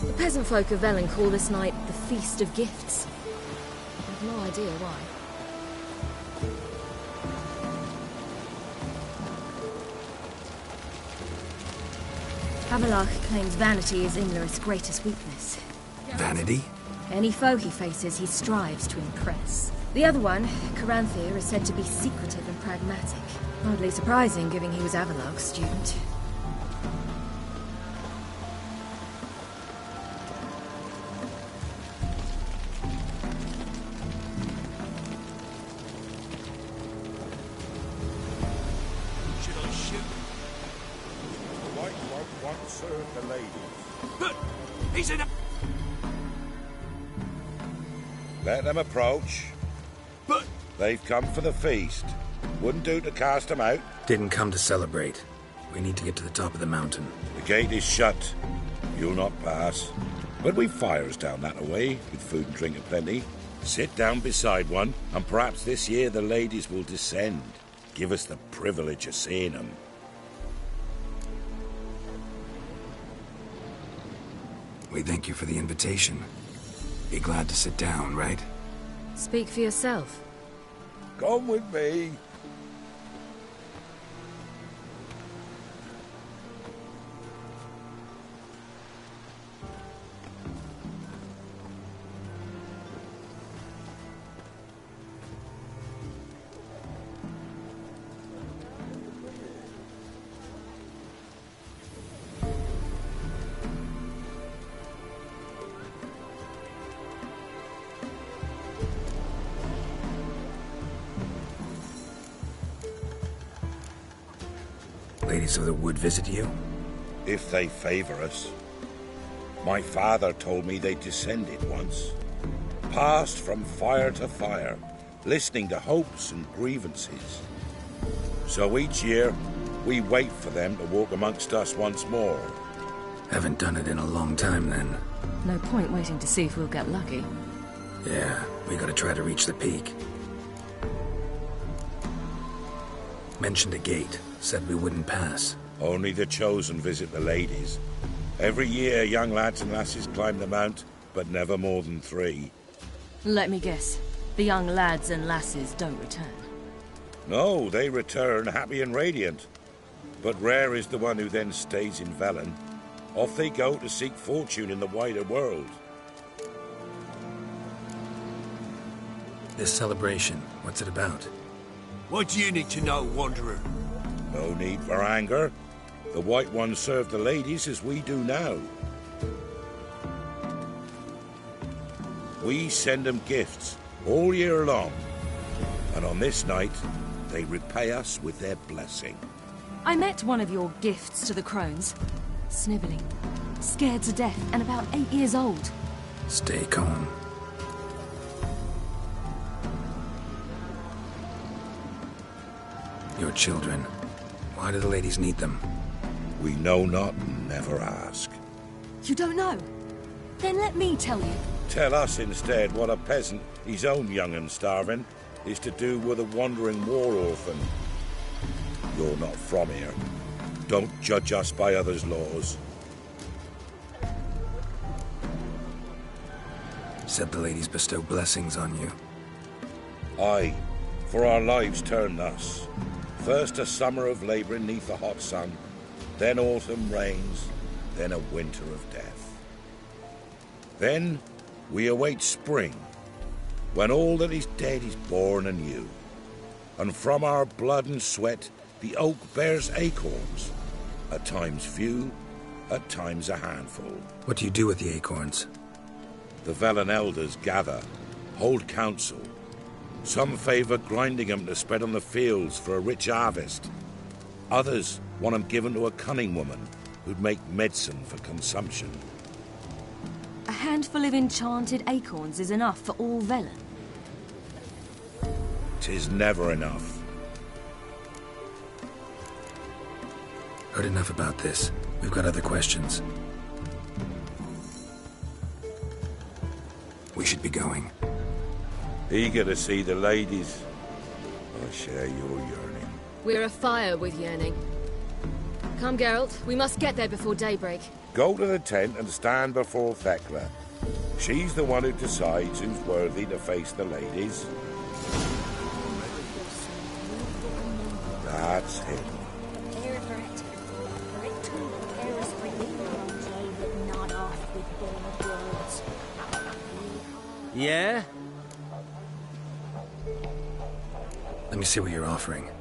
The peasant folk of Velen call this night the Feast of Gifts. I've no idea why. Havelock claims vanity is Imlerith's greatest weakness. Vanity? Any foe he faces, he strives to impress. The other one, Caranthir, is said to be secretive and pragmatic. Hardly surprising, given he was Havelock's student. He's in a... Let them approach. But... They've come for the feast. Wouldn't do to cast them out. Didn't come to celebrate. We need to get to the top of the mountain. The gate is shut. You'll not pass. But we've fires down that way, with food and drink aplenty. Sit down beside one, and perhaps this year the ladies will descend. Give us the privilege of seeing them. We thank you for the invitation. Be glad to sit down, right? Speak for yourself. Come with me. Ladies of the Wood visit you? If they favor us. My father told me they descended once. Passed from fire to fire, listening to hopes and grievances. So each year, we wait for them to walk amongst us once more. Haven't done it in a long time, then. No point waiting to see if we'll get lucky. Yeah, we gotta try to reach the peak. Mentioned a gate. Said we wouldn't pass. Only the chosen visit the ladies. Every year, young lads and lasses climb the mount, but never more than 3. Let me guess. The young lads and lasses don't return. No, they return happy and radiant. But rare is the one who then stays in Velen. Off they go to seek fortune in the wider world. This celebration, what's it about? What do you need to know, Wanderer? No need for anger. The White Ones serve the ladies as we do now. We send them gifts all year long. And on this night, they repay us with their blessing. I met one of your gifts to the crones. Snivelling, scared to death, and about 8 years old. Stay calm. Your children. Why do the ladies need them? We know not and never ask. You don't know? Then let me tell you. Tell us instead what a peasant, his own young and starving, is to do with a wandering war orphan. You're not from here. Don't judge us by others' laws. Said the ladies bestow blessings on you. Aye, for our lives turn thus. First a summer of labouring neath the hot sun, then autumn rains, then a winter of death. Then we await spring, when all that is dead is born anew. And from our blood and sweat the oak bears acorns, at times few, at times a handful. What do you do with the acorns? The Velen elders gather, hold council. Some favour grinding them to spread on the fields for a rich harvest. Others want them given to a cunning woman who'd make medicine for consumption. A handful of enchanted acorns is enough for all Velen. 'Tis never enough. Heard enough about this. We've got other questions. We should be going. Eager to see the ladies. I share your yearning. We're afire with yearning. Come, Geralt. We must get there before daybreak. Go to the tent and stand before Thekla. She's the one who decides who's worthy to face the ladies. That's him. Yeah? Let me see what you're offering.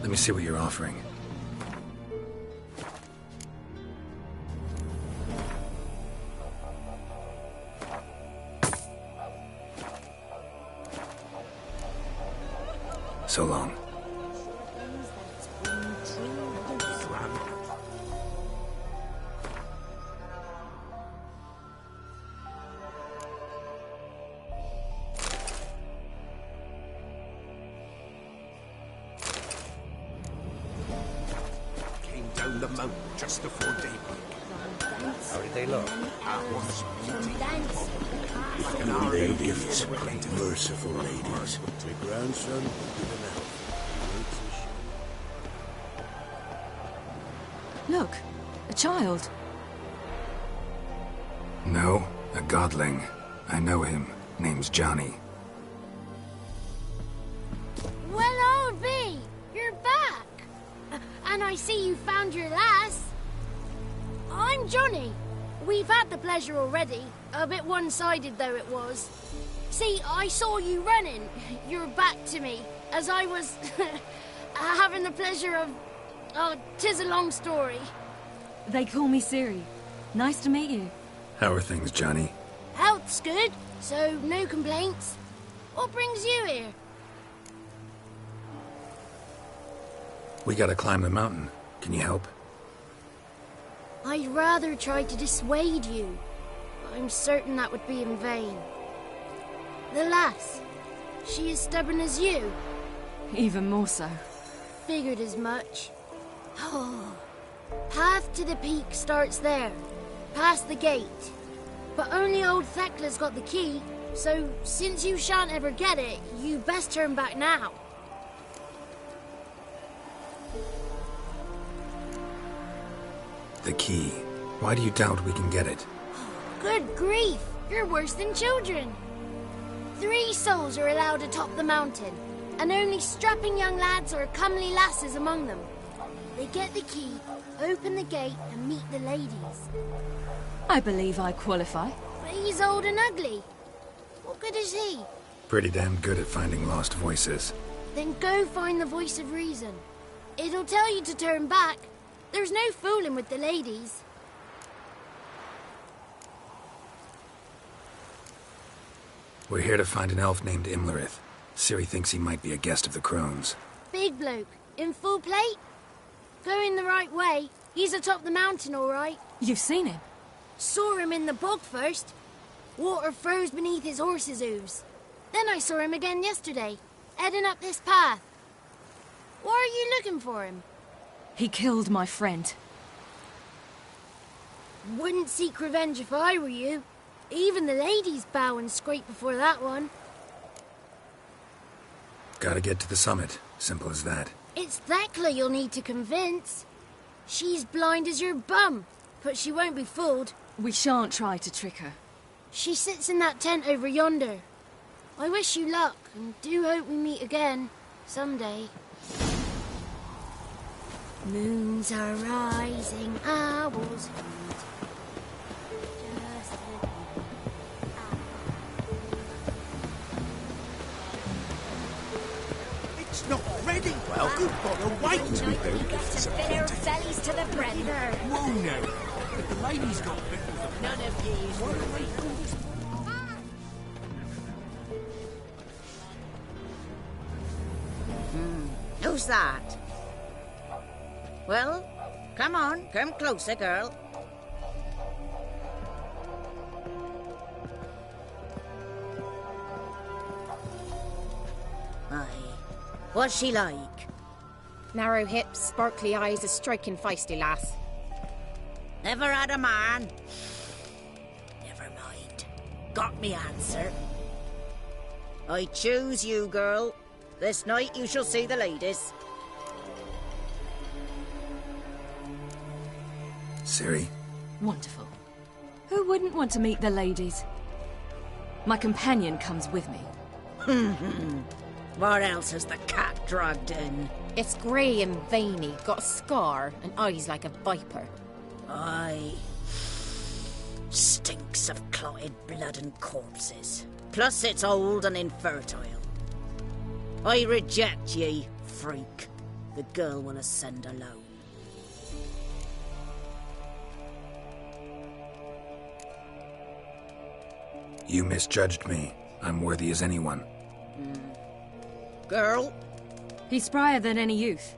Let me see what you're offering. So long. Down the mountain just before daybreak. How did they look? Like an hour Ladies, merciful ladies. The grandson of an elf. Look, a child. No, a godling. I know him. Name's Johnny. Well, old V, you're back. And I see you found your lass. I'm Johnny. We've had the pleasure already. A bit one-sided though it was. See, I saw you running. Your back to me. As I was having the pleasure of... Oh, 'tis a long story. They call me Ciri. Nice to meet you. How are things, Johnny? Health's good, so no complaints. What brings you here? We gotta climb the mountain. Can you help? I'd rather try to dissuade you, but I'm certain that would be in vain. The lass, she as stubborn as you? Even more so. Figured as much. Oh, path to the peak starts there, past the gate. But only old Thekla's got the key, so since you shan't ever get it, you best turn back now. The key. Why do you doubt we can get it? Good grief, you're worse than children. 3 souls are allowed atop the mountain, and only strapping young lads or comely lasses among them. They get the key, open the gate, and meet the ladies. I believe I qualify. But he's old and ugly. What good is he? Pretty damn good at finding lost voices. Then go find the voice of reason. It'll tell you to turn back. There's no fooling with the ladies. We're here to find an elf named Imlerith. Ciri thinks he might be a guest of the Crones. Big bloke, in full plate? Going the right way. He's atop the mountain, all right. You've seen him? Saw him in the bog first. Water froze beneath his horse's hooves. Then I saw him again yesterday, heading up this path. Why are you looking for him? He killed my friend. Wouldn't seek revenge if I were you. Even the ladies bow and scrape before that one. Gotta get to the summit. Simple as that. It's Thekla you'll need to convince. She's blind as your bum, but she won't be fooled. We shan't try to trick her. She sits in that tent over yonder. I wish you luck, and do hope we meet again, someday. Moons are rising, owls hoot. It's not ready. Well, good bother wait. To fit our bellies to the bread. Whoa now. But the lady's got bit of the... None of these What are they doing? Who's that? Well, come on, come closer, girl. Aye. What's she like? Narrow hips, sparkly eyes, a striking feisty lass. Never had a man. Never mind. Got me answer. I choose you, girl. This night you shall see the ladies. Ciri? Wonderful. Who wouldn't want to meet the ladies? My companion comes with me. What else has the cat dragged in? It's grey and veiny, got a scar, and eyes like a viper. Aye. Stinks of clotted blood and corpses. Plus it's old and infertile. I reject ye, freak. The girl will ascend alone. You misjudged me. I'm worthy as anyone. Girl? He's sprier than any youth.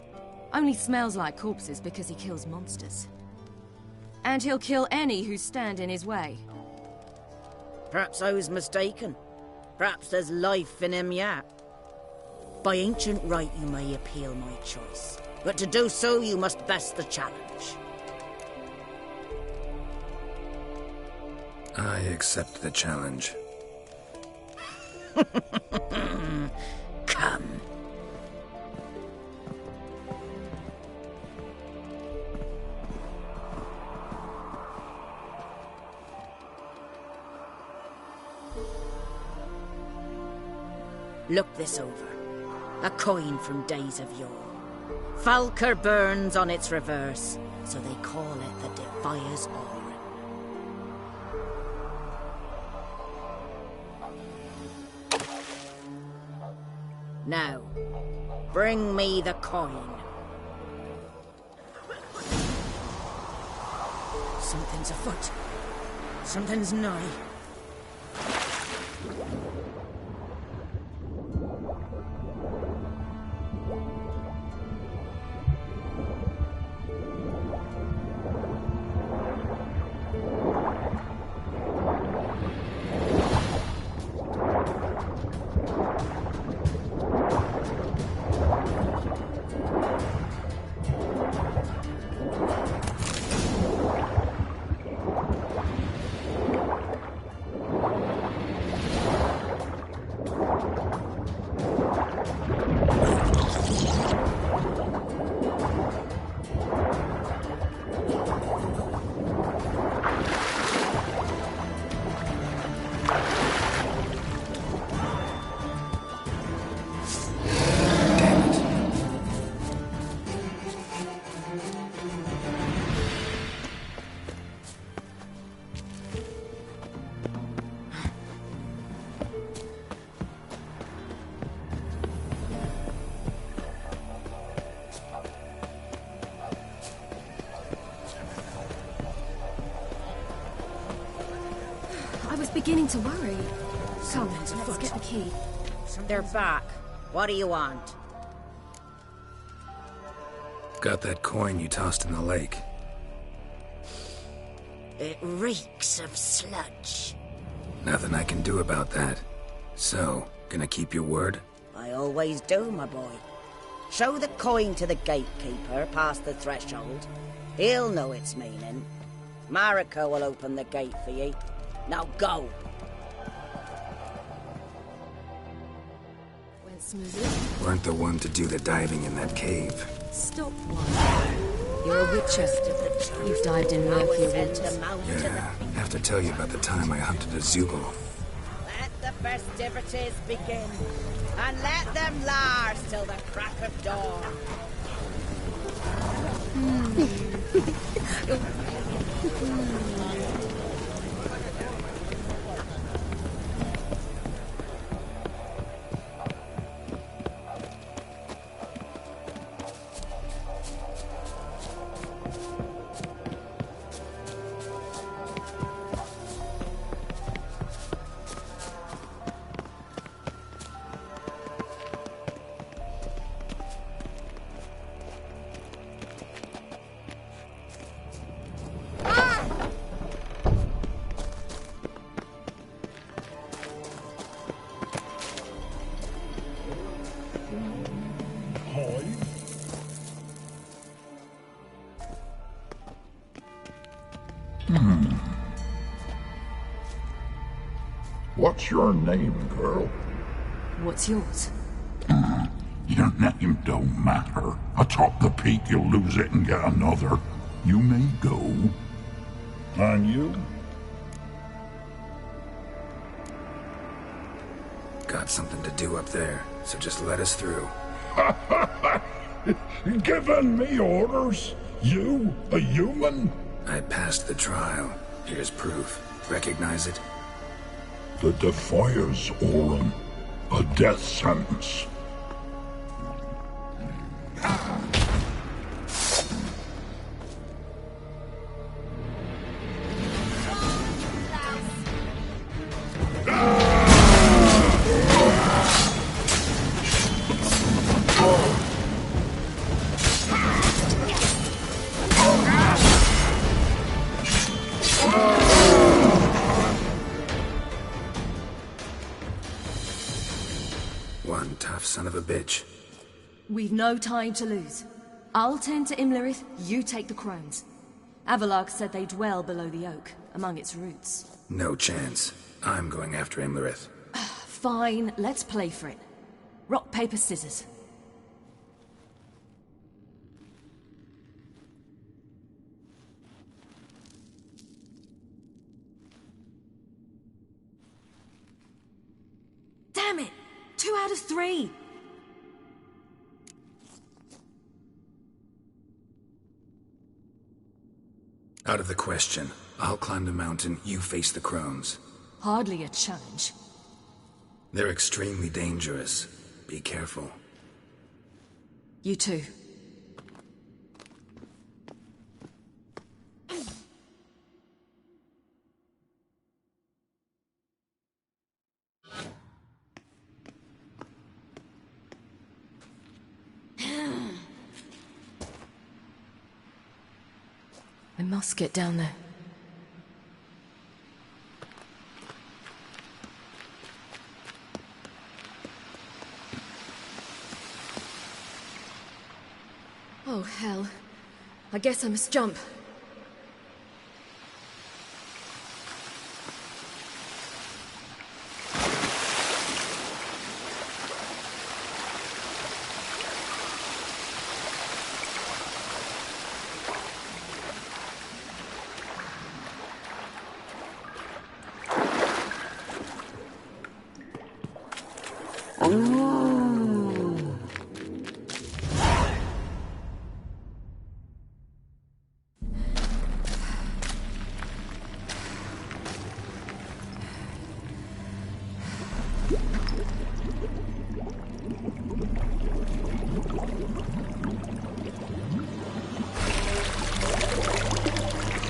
Only smells like corpses because he kills monsters. And he'll kill any who stand in his way. Perhaps I was mistaken. Perhaps there's life in him yet. By ancient right you may appeal my choice. But to do so you must best the challenge. I accept the challenge. Come. Look this over. A coin from days of yore. Falker burns on its reverse, so they call it the Defier's Aura. Now, bring me the coin. Something's afoot. Something's nigh. Beginning to worry. Come, let's get the key. They're back. What do you want? Got that coin you tossed in the lake. It reeks of sludge. Nothing I can do about that. So, gonna keep your word? I always do, my boy. Show the coin to the gatekeeper past the threshold. He'll know its meaning. Marika will open the gate for ye. Now go! Went smoothly. Weren't the one to do the diving in that cave. Stop one. You're a witcher. You've dived in murky waters. Yeah, have to tell you about the time I hunted a Zoogle. Let the festivities begin, and let them last till the crack of dawn. What's your name, girl? What's yours? Your name don't matter. Atop the peak, you'll lose it and get another. You may go. And you? Got something to do up there, so just let us through. Giving me orders? You, a human? I passed the trial. Here's proof. Recognize it? The Defier's Orin. A death sentence. One tough son of a bitch. We've no time to lose. I'll tend to Imlerith, you take the crones. Avalark said they dwell below the oak, among its roots. No chance. I'm going after Imlerith. Fine, let's play for it. Rock, paper, scissors. Damn it! 2 out of 3! Out of the question. I'll climb the mountain, you face the crones. Hardly a challenge. They're extremely dangerous. Be careful. You too. I must get down there. Oh, hell. I guess I must jump.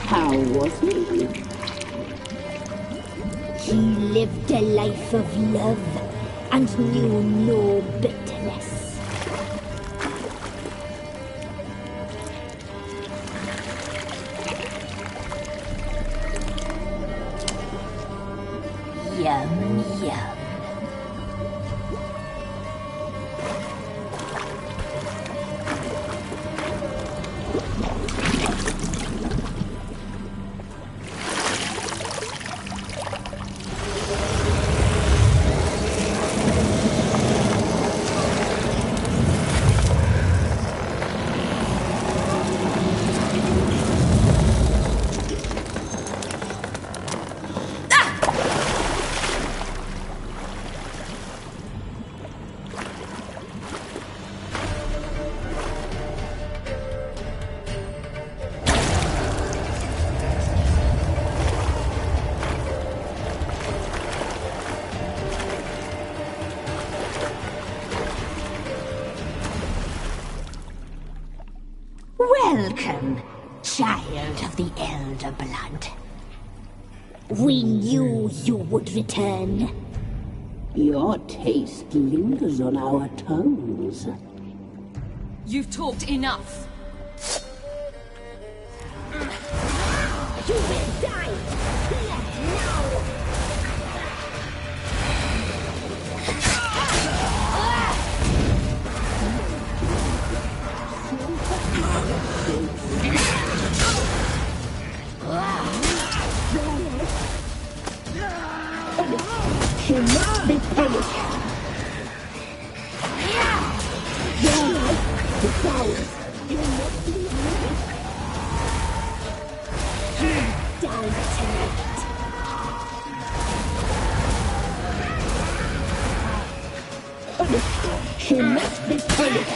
How was he? He lived a life of love and knew no bitterness. Yum, yum. Welcome, child of the Elder Blood. We knew you would return. Your taste lingers on our tongues. You've talked enough. You will die! Let now! She must be punished. She must be punished.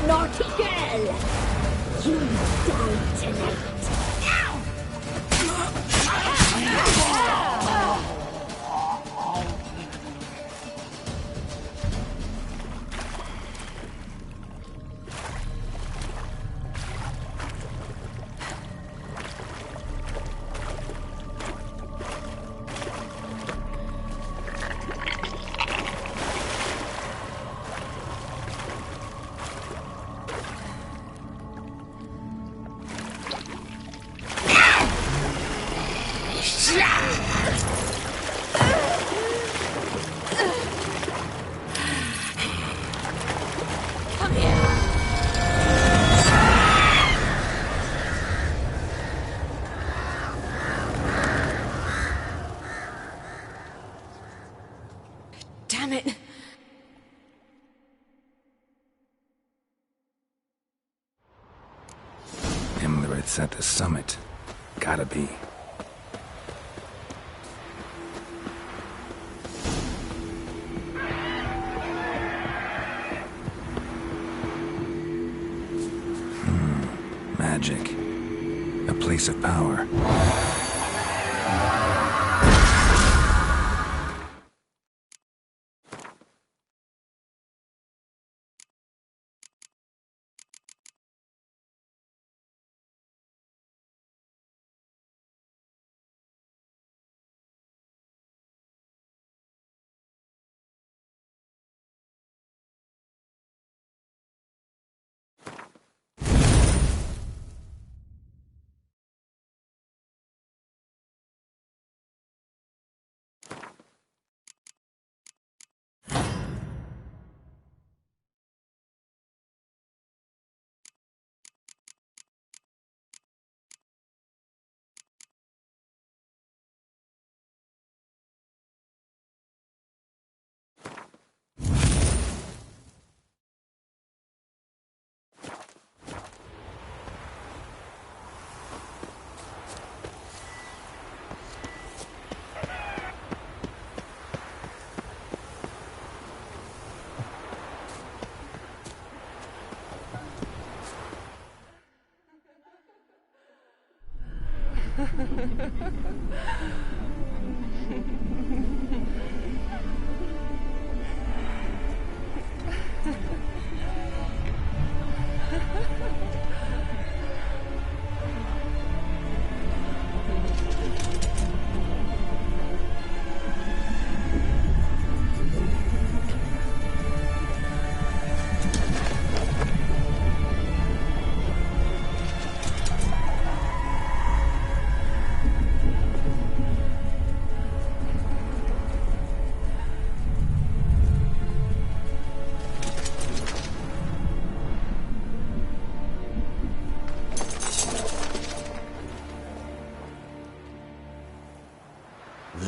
Naughty girl! You die tonight! Damn it! Imlerith's at the summit. Gotta be. Magic. A place of power.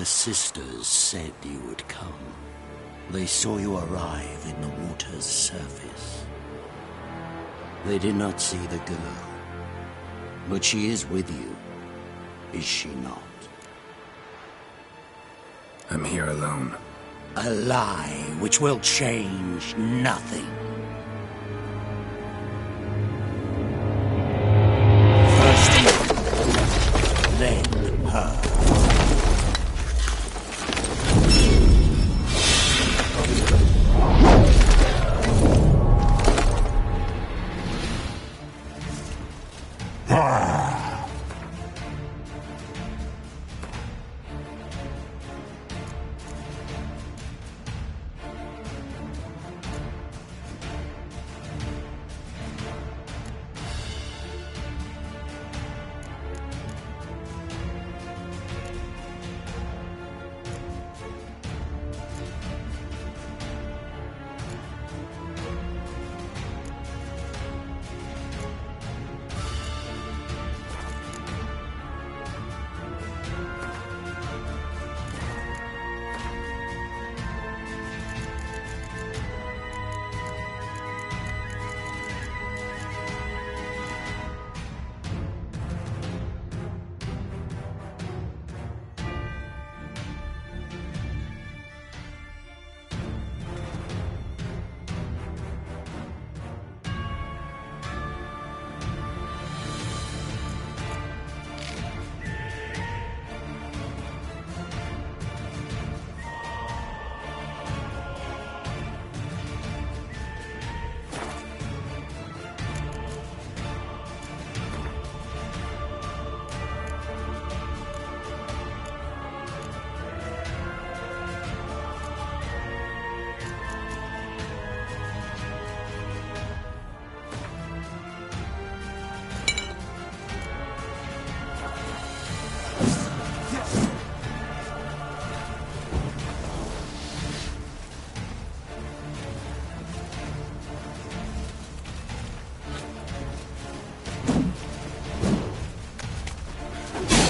The sisters said you would come. They saw you arrive in the water's surface. They did not see the girl. But she is with you, is she not? I'm here alone. A lie which will change nothing. First you, then her.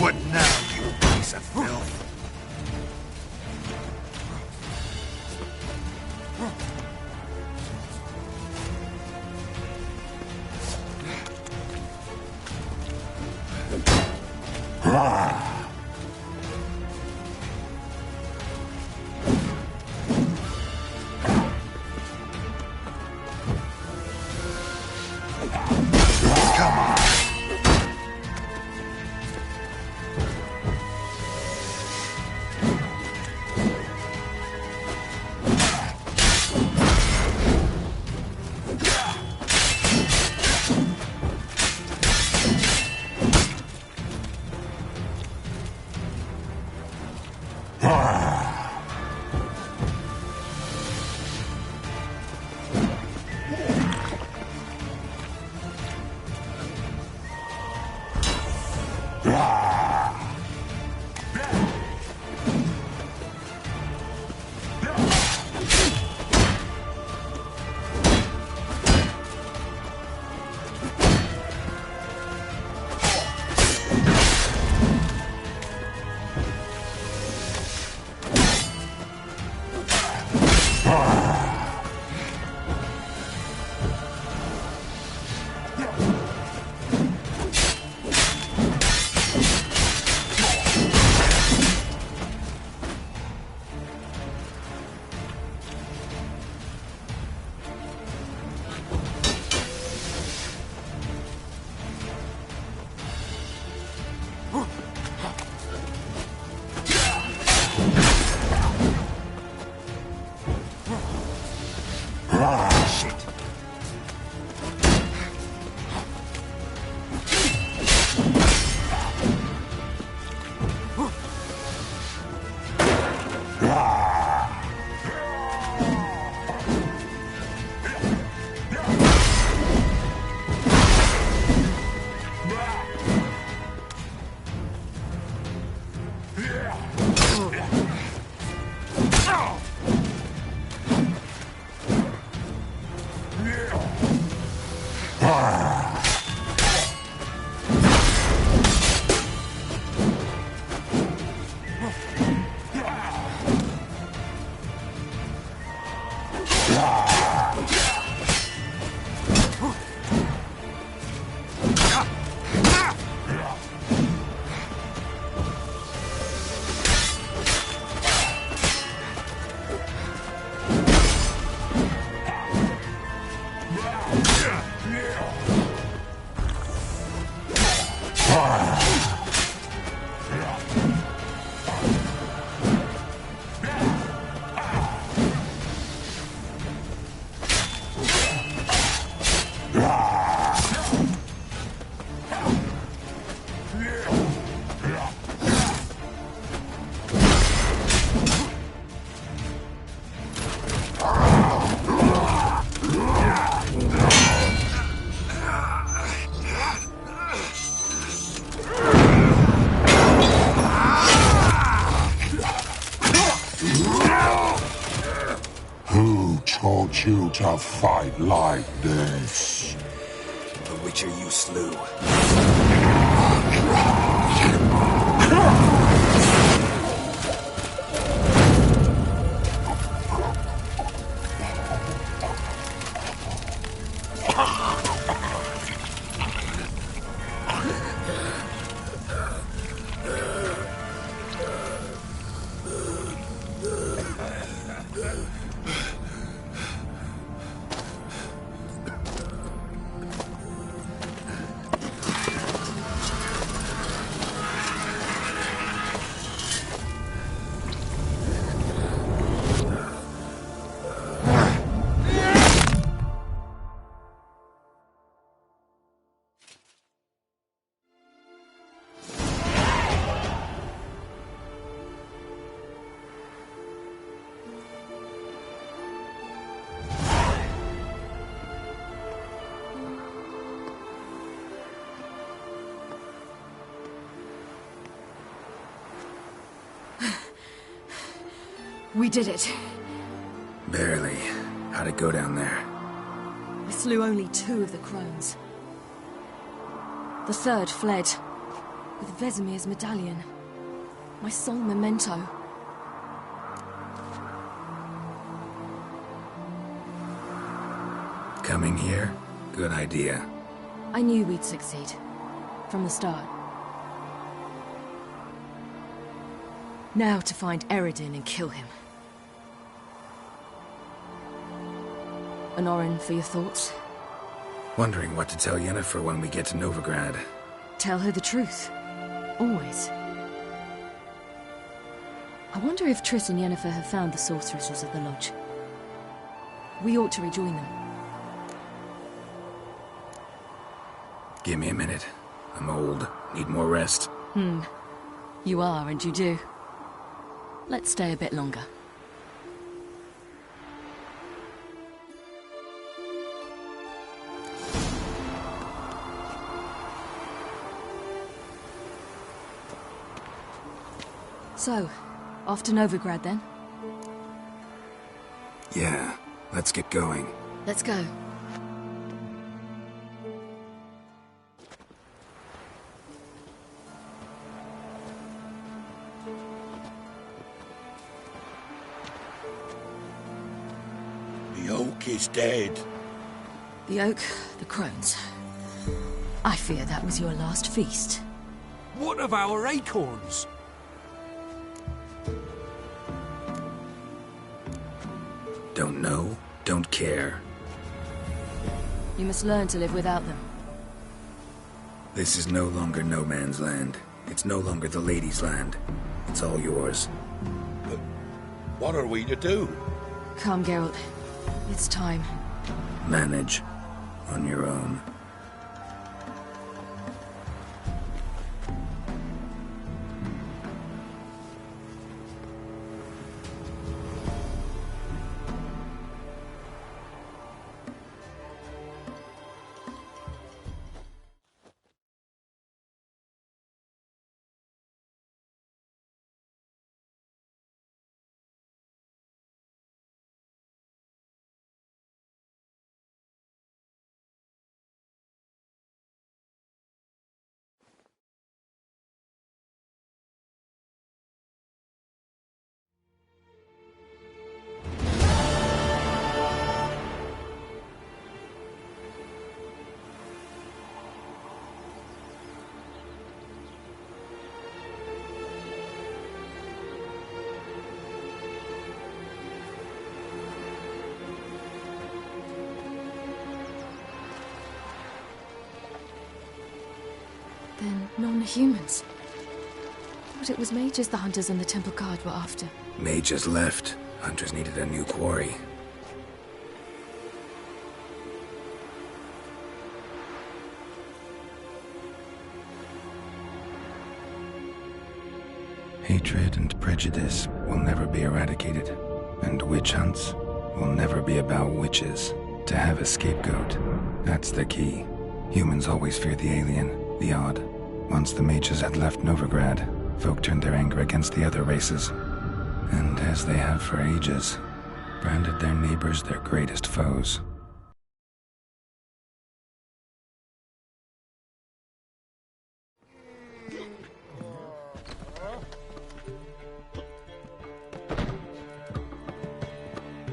What now, you piece of filth? Come on. Who taught you to fight like this? The Witcher you slew. We did it. Barely. How'd it go down there? We slew only 2 of the crones. The third fled, with Vesemir's medallion. My sole memento. Coming here? Good idea. I knew we'd succeed. From the start. Now to find Eredin and kill him. Honorin, for your thoughts? Wondering what to tell Yennefer when we get to Novigrad. Tell her the truth. Always. I wonder if Triss and Yennefer have found the sorceresses of the Lodge. We ought to rejoin them. Give me a minute. I'm old. Need more rest. You are, and you do. Let's stay a bit longer. So, off to Novigrad then? Yeah, let's get going. Let's go. The oak is dead. The oak, the crones. I fear that was your last feast. What of our acorns? Don't know, don't care. You must learn to live without them. This is no longer no man's land. It's no longer the lady's land. It's all yours. But what are we to do? Come, Geralt. It's time. Manage. On your own. Then non-humans. Thought it was mages the hunters and the temple guard were after. Mages left. Hunters needed a new quarry. Hatred and prejudice will never be eradicated, and witch hunts will never be about witches. To have a scapegoat, that's the key. Humans always fear the alien, the odd. Once the mages had left Novigrad, folk turned their anger against the other races, and as they have for ages, branded their neighbors their greatest foes.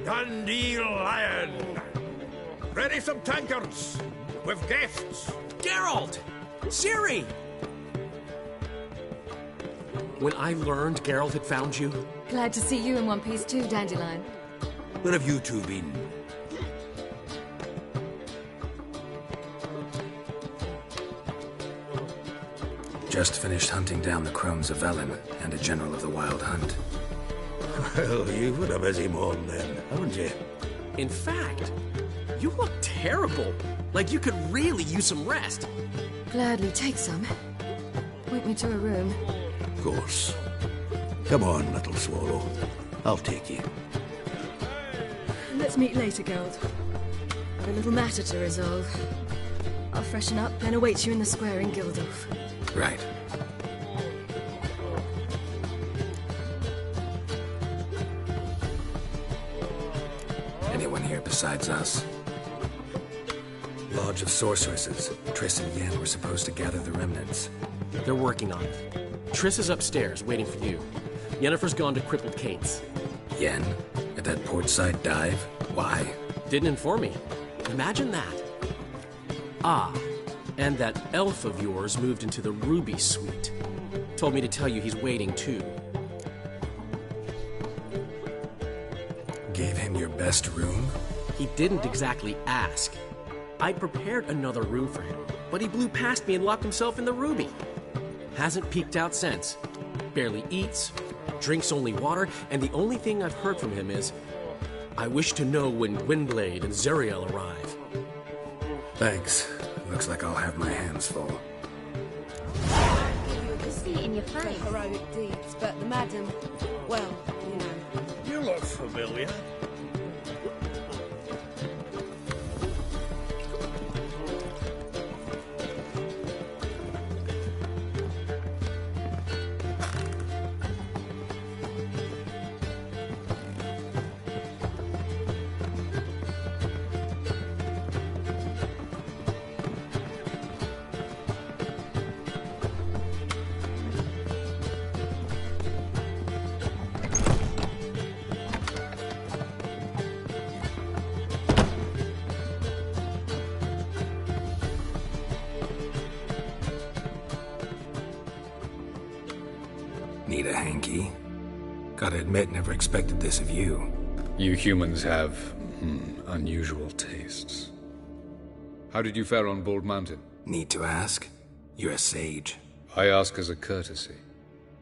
Dandelion! Ready some tankards! With guests! Geralt! Ciri! When I learned Geralt had found you... Glad to see you in one piece too, Dandelion. Where have you two been? Just finished hunting down the crones of Velen and a general of the Wild Hunt. Well, you've had a busy morning then, haven't you? In fact, you look terrible. Like you could really use some rest. Gladly take some. Point me to a room. Of course. Come on, little swallow. I'll take you. Let's meet later, Geralt. I've a little matter to resolve. I'll freshen up, then await you in the square in Gildorf. Right. Anyone here besides us? Lodge of Sorceresses. Triss and Yen were supposed to gather the remnants. They're working on it. Triss is upstairs, waiting for you. Yennefer's gone to Crippled Kate's. Yen? At that portside dive? Why? Didn't inform me. Imagine that. Ah, and that elf of yours moved into the Ruby Suite. Told me to tell you he's waiting, too. Gave him your best room? He didn't exactly ask. I prepared another room for him, but he blew past me and locked himself in the Ruby. Hasn't peeked out since. Barely eats, drinks only water, and the only thing I've heard from him is, I wish to know when Gwynblade and Zariel arrive. Thanks. Looks like I'll have my hands full. You see it in your face. Heroic deeds, but the madam, well, you know. You look familiar. Need a hanky? Gotta admit, never expected this of you. You humans have, unusual tastes. How did you fare on Bald Mountain? Need to ask? You're a sage. I ask as a courtesy.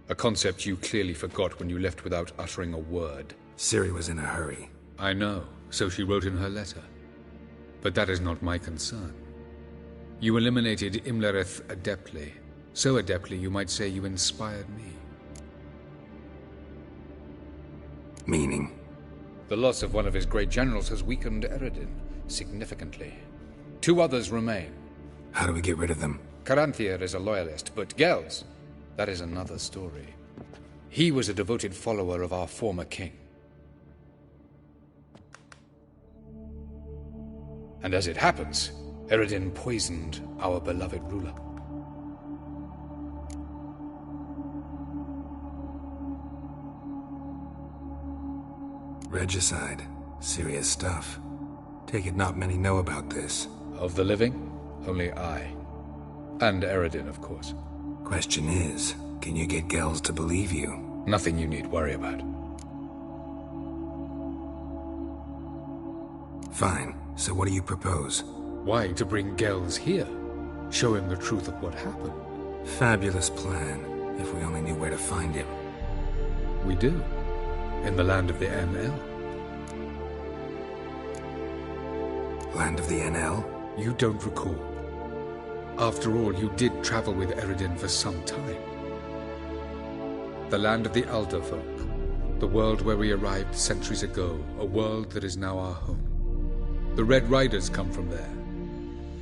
A concept you clearly forgot when you left without uttering a word. Ciri was in a hurry. I know, so she wrote in her letter. But that is not my concern. You eliminated Imlerith adeptly. So adeptly, you might say you inspired me. Meaning? The loss of one of his great generals has weakened Eredin significantly. 2 others remain. How do we get rid of them? Caranthier is a loyalist, but Gels, that is another story. He was a devoted follower of our former king. And as it happens, Eredin poisoned our beloved ruler. Regicide. Serious stuff. Take it not many know about this. Of the living, only I. And Eredin, of course. Question is, can you get Gels to believe you? Nothing you need worry about. Fine. So what do you propose? Why, to bring Gels here. Show him the truth of what happened. Fabulous plan, if we only knew where to find him. We do. In the land of the NL. Land of the NL? You don't recall. After all, you did travel with Eredin for some time. The land of the Alder folk. The world where we arrived centuries ago. A world that is now our home. The Red Riders come from there.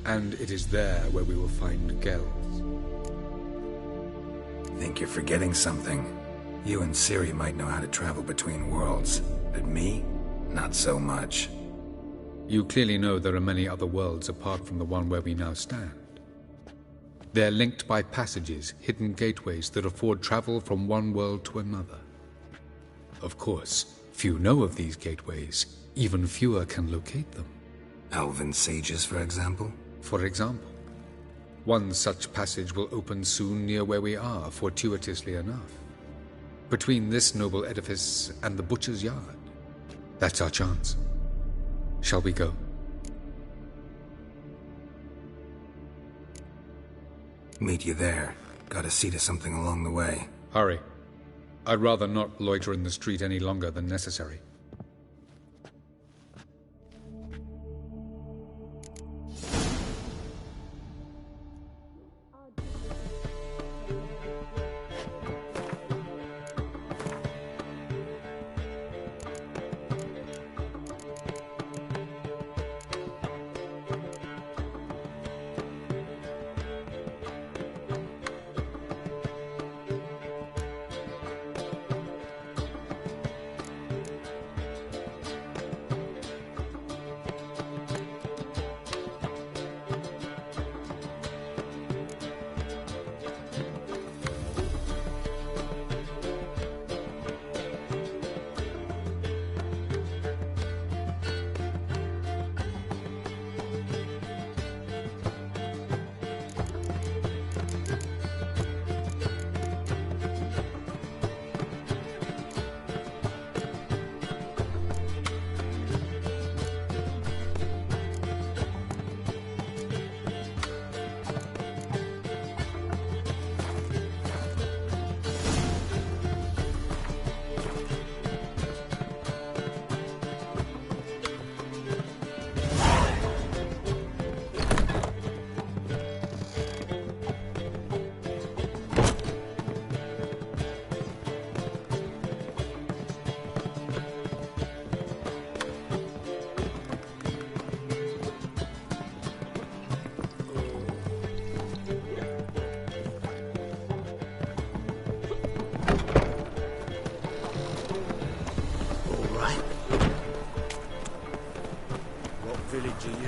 And it is there where we will find Geralt. Think you're forgetting something. You and Ciri might know how to travel between worlds, but me? Not so much. You clearly know there are many other worlds apart from the one where we now stand. They're linked by passages, hidden gateways that afford travel from one world to another. Of course, few know of these gateways. Even fewer can locate them. Elven sages, for example? For example. One such passage will open soon near where we are, fortuitously enough. Between this noble edifice and the butcher's yard. That's our chance. Shall we go? Meet you there. Gotta see to something along the way. Hurry. I'd rather not loiter in the street any longer than necessary.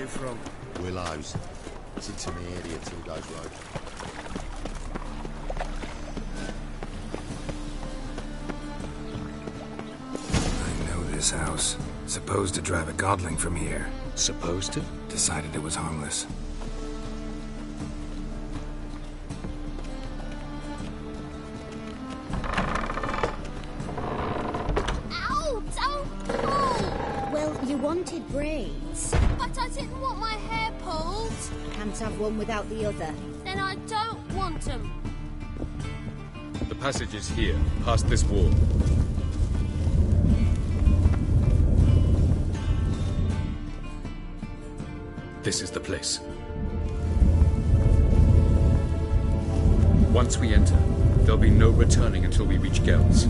From Willows. It's into the area till goes road. I know this house. Supposed to drive a godling from here. Supposed to? Decided it was harmless. Ow! Don't pull! Well, you wanted braids. But I didn't want my hair pulled. Can't have one without the other. Then I don't want them. The passage is here, past this wall. This is the place. Once we enter, there'll be no returning until we reach Geralt's.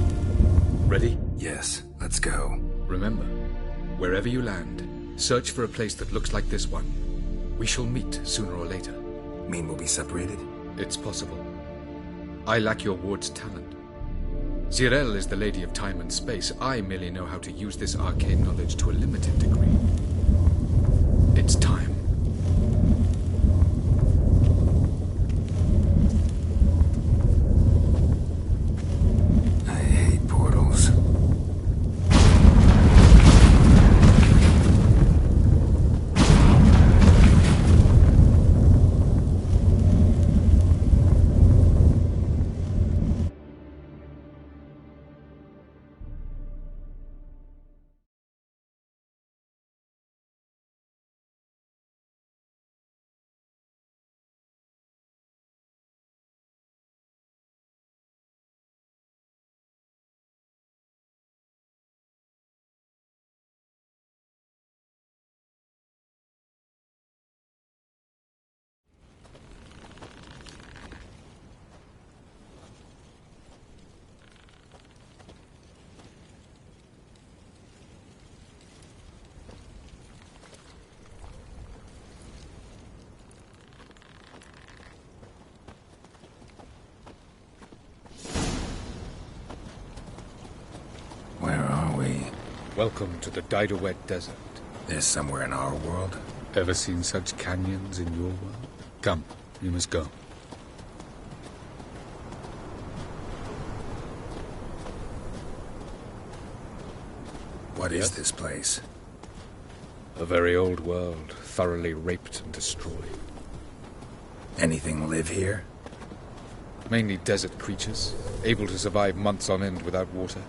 Ready? Yes, let's go. Remember, wherever you land, search for a place that looks like this one. We shall meet sooner or later. Mean we'll be separated? It's possible. I lack your ward's talent. Zirel is the lady of time and space. I merely know how to use this arcane knowledge to a limited degree. It's time. Welcome to the Diderwet Desert. There's somewhere in our world? Ever seen such canyons in your world? Come, you must go. What is this place? A very old world, thoroughly raped and destroyed. Anything live here? Mainly desert creatures, able to survive months on end without water.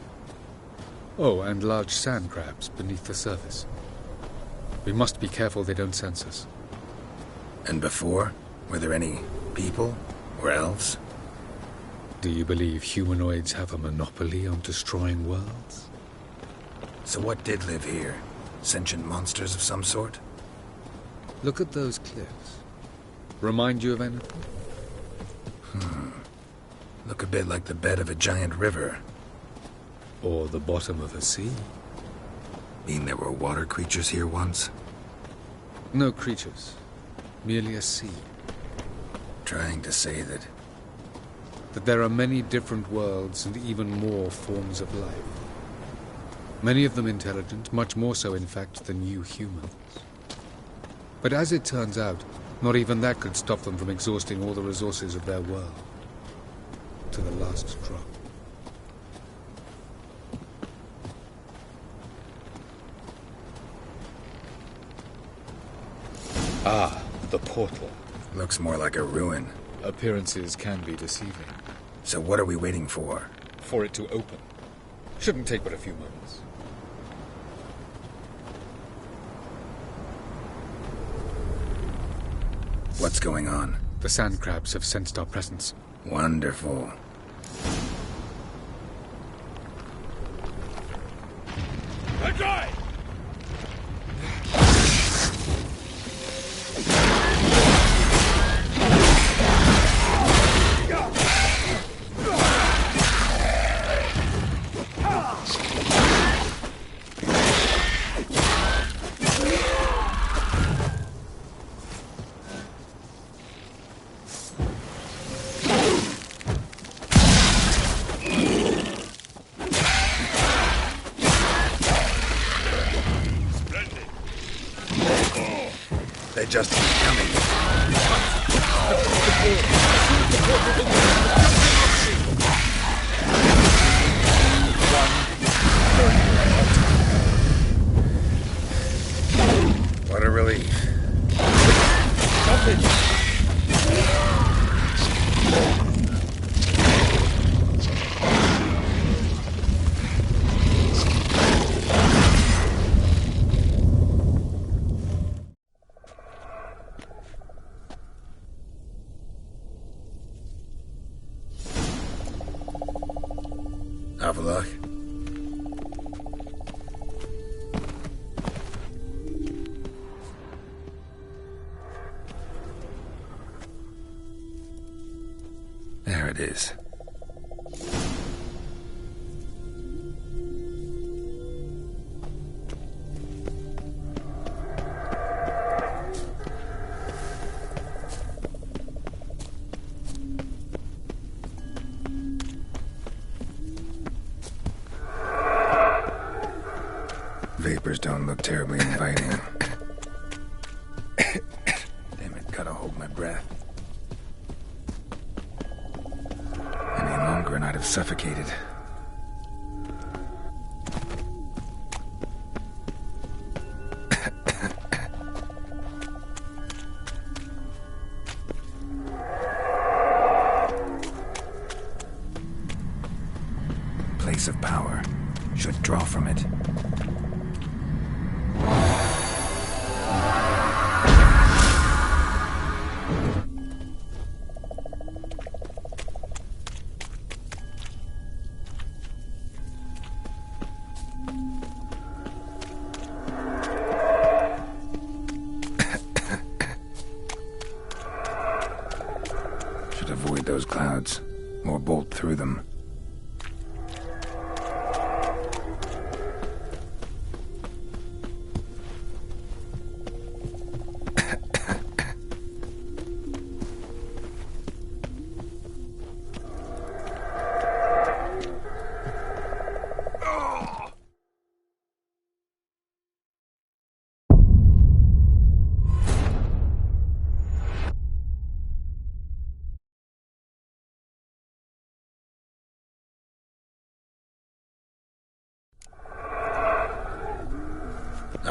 Oh, and large sand crabs beneath the surface. We must be careful they don't sense us. And before? Were there any people? Or elves? Do you believe humanoids have a monopoly on destroying worlds? So what did live here? Sentient monsters of some sort? Look at those cliffs. Remind you of anything? Look a bit like the bed of a giant river. Or the bottom of a sea. Mean there were water creatures here once? No creatures. Merely a sea. Trying to say that there are many different worlds and even more forms of life. Many of them intelligent, much more so in fact than you humans. But as it turns out, not even that could stop them from exhausting all the resources of their world. To the last drop. Ah, the portal. Looks more like a ruin. Appearances can be deceiving. So what are we waiting for? For it to open. Shouldn't take but a few moments. What's going on? The sand crabs have sensed our presence. Wonderful. Enjoy! They just keep coming. What a relief. Have a look. There it is. Vapors don't look terribly inviting. Damn it, gotta hold my breath. Any longer and I'd have suffocated. Place of power. Should draw from it. Should avoid those clouds, or bolt through them.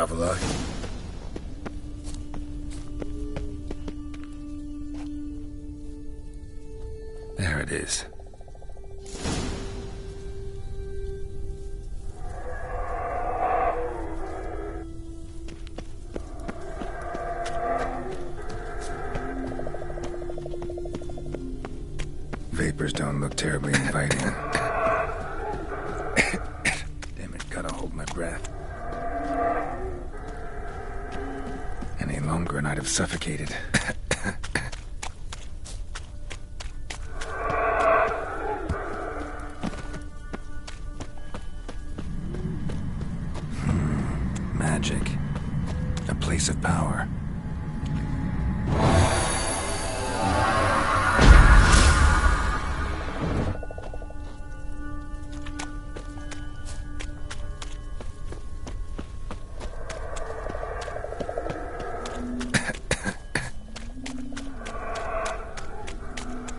traveler. There it is. Vapors don't look terribly inviting. Damn it, gotta hold my breath. Any longer and I'd have suffocated. Magic. A place of power.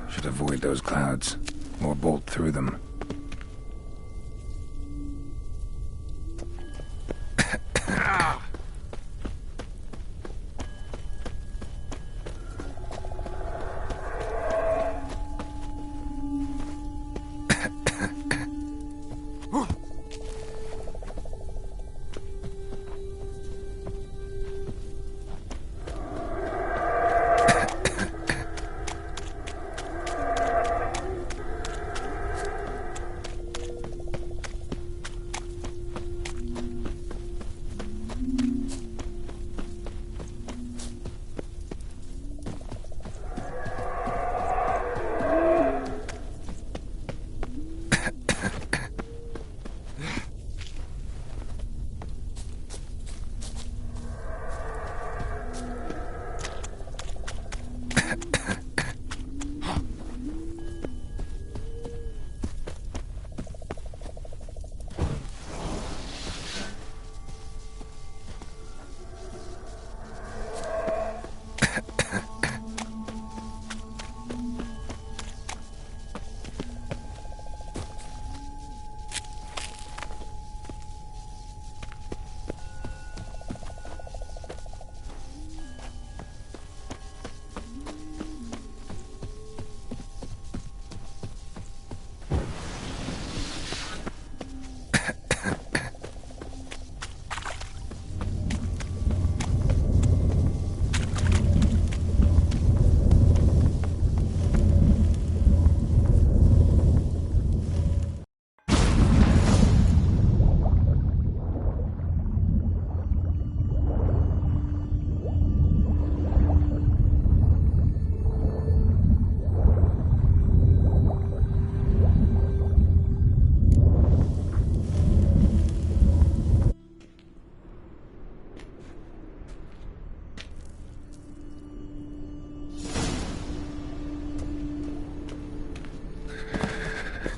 Should avoid those clouds, or bolt through them.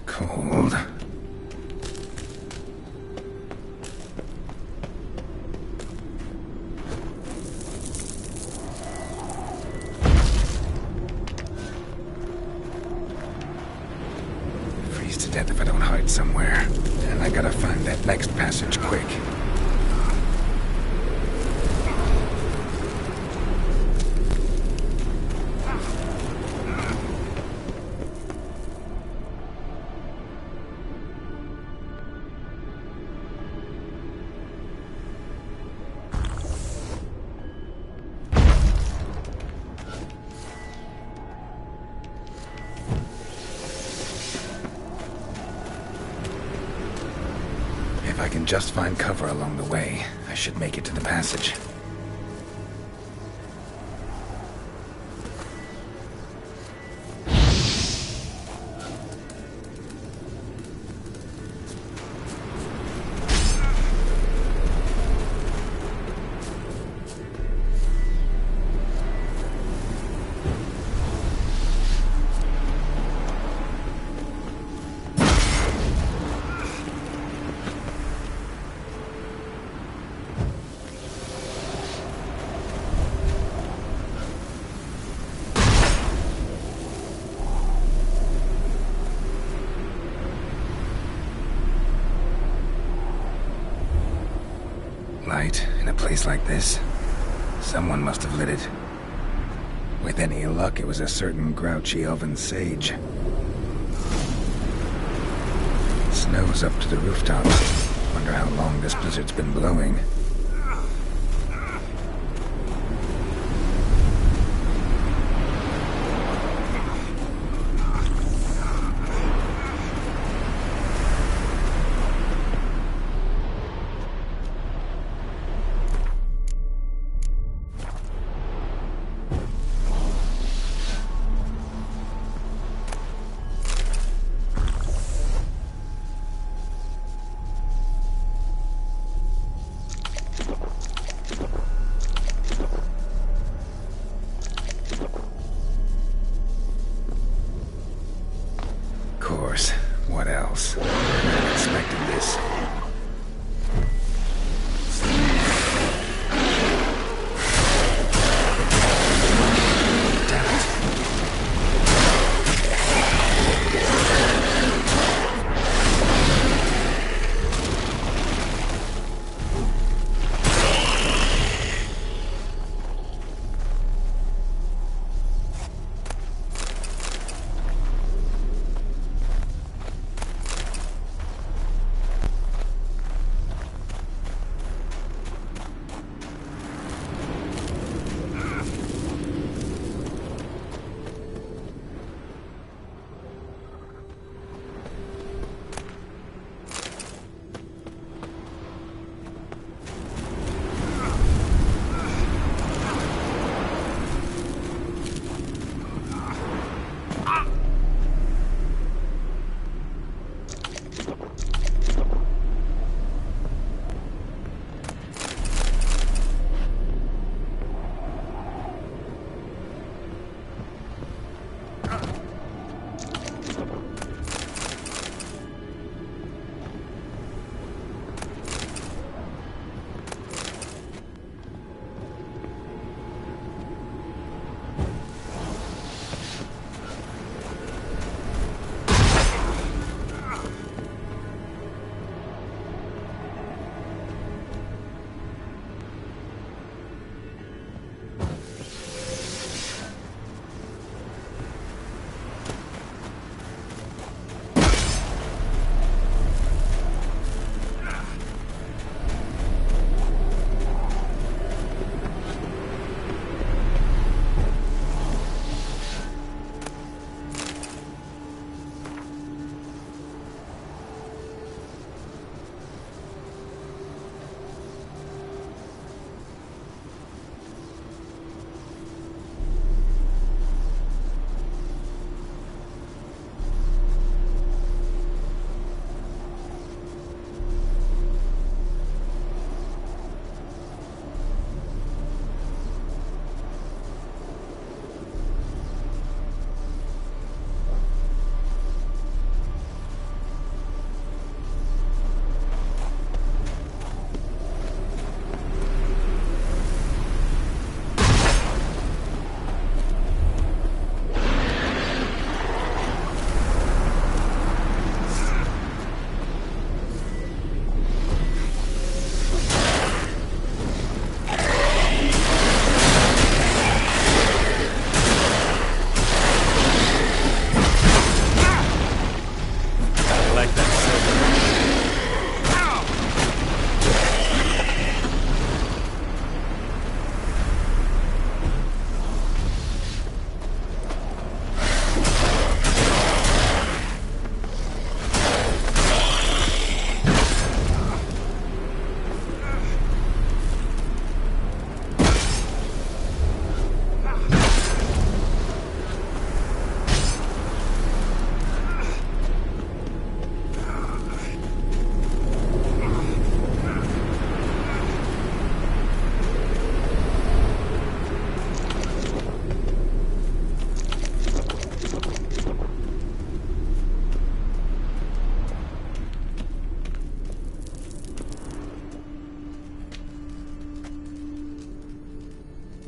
Cold. Freeze to death if I don't hide somewhere. And I gotta find that next passage quick. If I can just find cover along the way, I should make it to the passage. light in a place like this? Someone must have lit it. With any luck, it was a certain grouchy elven sage. Snow's up to the rooftops. Wonder how long this blizzard's been blowing. What else? I never expected this.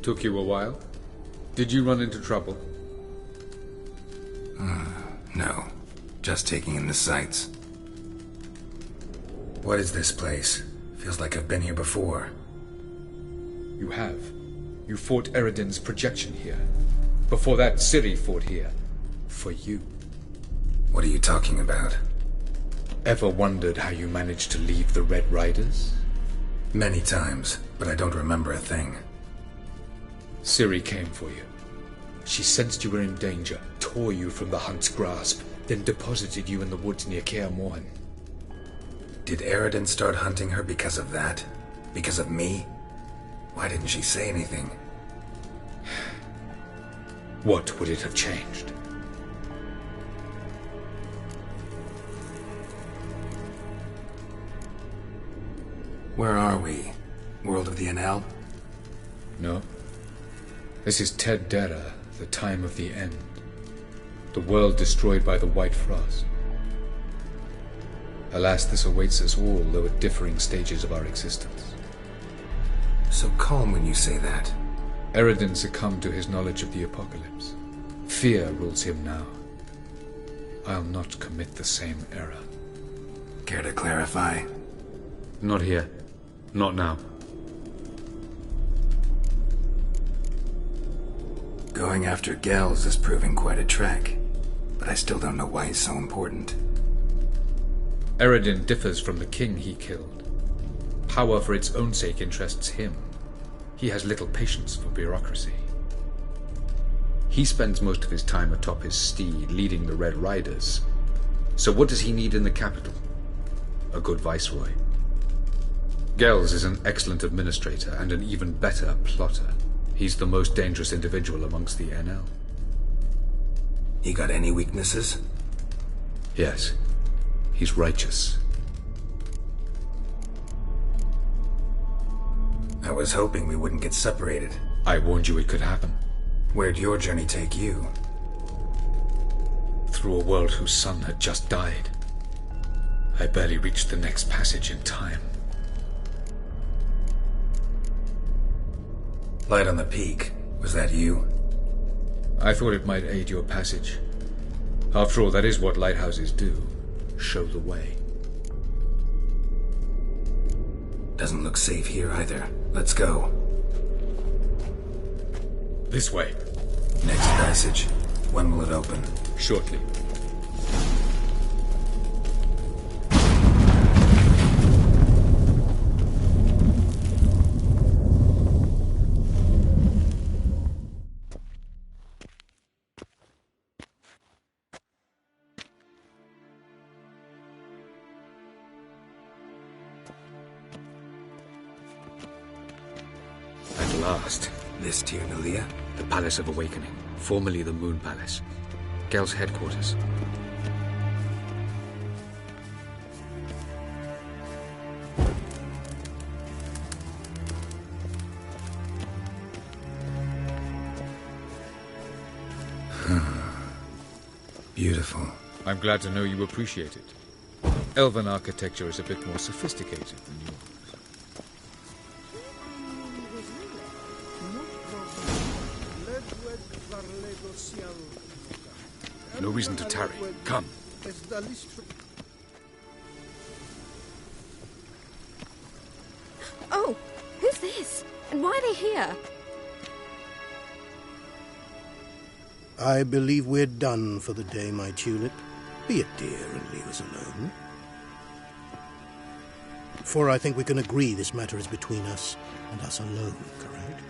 Took you a while? Did you run into trouble? No. Just taking in the sights. What is this place? Feels like I've been here before. You have. You fought Eredin's projection here. Before that, Ciri fought here. For you. What are you talking about? Ever wondered how you managed to leave the Red Riders? Many times, but I don't remember a thing. Ciri came for you. She sensed you were in danger, tore you from the Hunt's grasp, then deposited you in the woods near Kaer Morhen. Did Eredin start hunting her because of that? Because of me? Why didn't she say anything? What would it have changed? Where are we? World of the Enel? No. This is Ted Dera, the time of the end. The world destroyed by the White Frost. Alas, this awaits us all, though at differing stages of our existence. So calm when you say that. Eredin succumbed to his knowledge of the apocalypse. Fear rules him now. I'll not commit the same error. Care to clarify? Not here. Not now. Going after Gels is proving quite a trek, but I still don't know why he's so important. Eredin differs from the king he killed. Power for its own sake interests him. He has little patience for bureaucracy. He spends most of his time atop his steed, leading the Red Riders. So what does he need in the capital? A good viceroy. Gels is an excellent administrator and an even better plotter. He's the most dangerous individual amongst the Enel. He got any weaknesses? Yes. He's righteous. I was hoping we wouldn't get separated. I warned you it could happen. Where'd your journey take you? Through a world whose sun had just died. I barely reached the next passage in time. Light on the peak. Was that you? I thought it might aid your passage. After all, that is what lighthouses do. Show the way. Doesn't look safe here either. Let's go. This way. Next passage. When will it open? Shortly. At last. This Tyr Nalia? The Palace of Awakening, formerly the Moon Palace. Gel's headquarters. Beautiful. I'm glad to know you appreciate it. Elven architecture is a bit more sophisticated than yours. No reason to tarry. Come. Oh, who's this? And why are they here? I believe we're done for the day, my tulip. Be a dear and leave us alone. For I think we can agree this matter is between us and us alone, correct?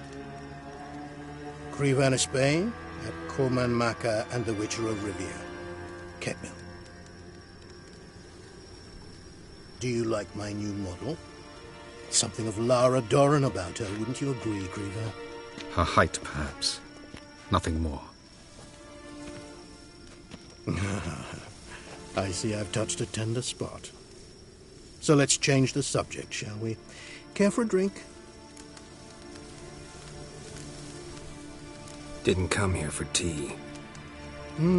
Crivan Spain, at Corman Maca and the Witcher of Rivia. Ketmil. Do you like my new model? Something of Lara Doran about her, wouldn't you agree, Crivan? Her height, perhaps. Nothing more. I see I've touched a tender spot. So let's change the subject, shall we? Care for a drink? Didn't come here for tea. I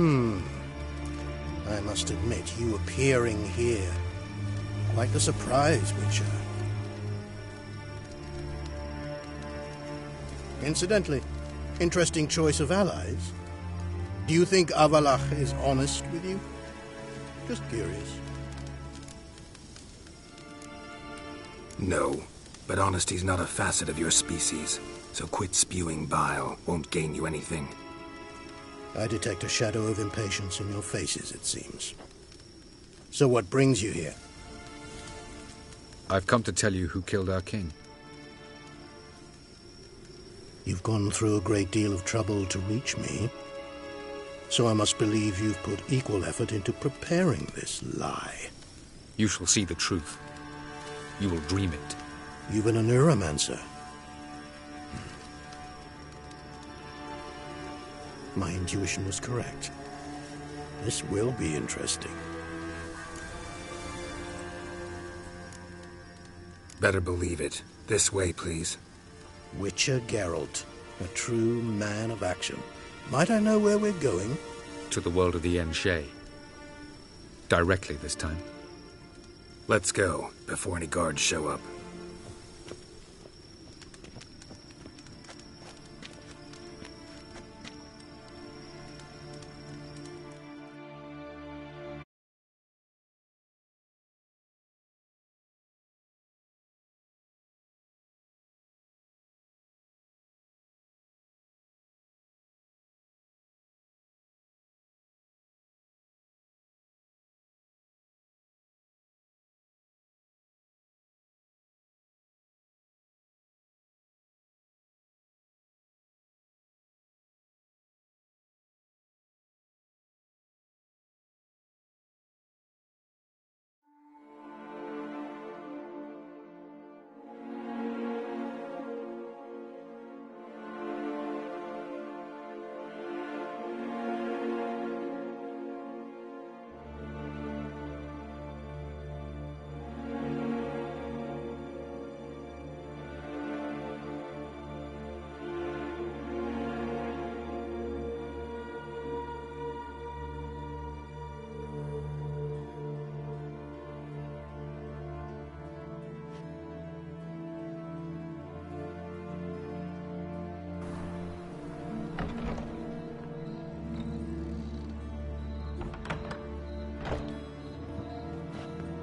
must admit, you appearing here. Quite the surprise, Witcher. Incidentally, interesting choice of allies. Do you think Avalach is honest with you? Just curious. No. But honesty's not a facet of your species, so quit spewing bile. Won't gain you anything. I detect a shadow of impatience in your faces, it seems. So what brings you here? I've come to tell you who killed our king. You've gone through a great deal of trouble to reach me, so I must believe you've put equal effort into preparing this lie. You shall see the truth. You will dream it. You've been a neuromancer. My intuition was correct. This will be interesting. Better believe it. This way, please. Witcher Geralt, a true man of action. Might I know where we're going? To the world of the Enshe. Directly this time. Let's go, before any guards show up.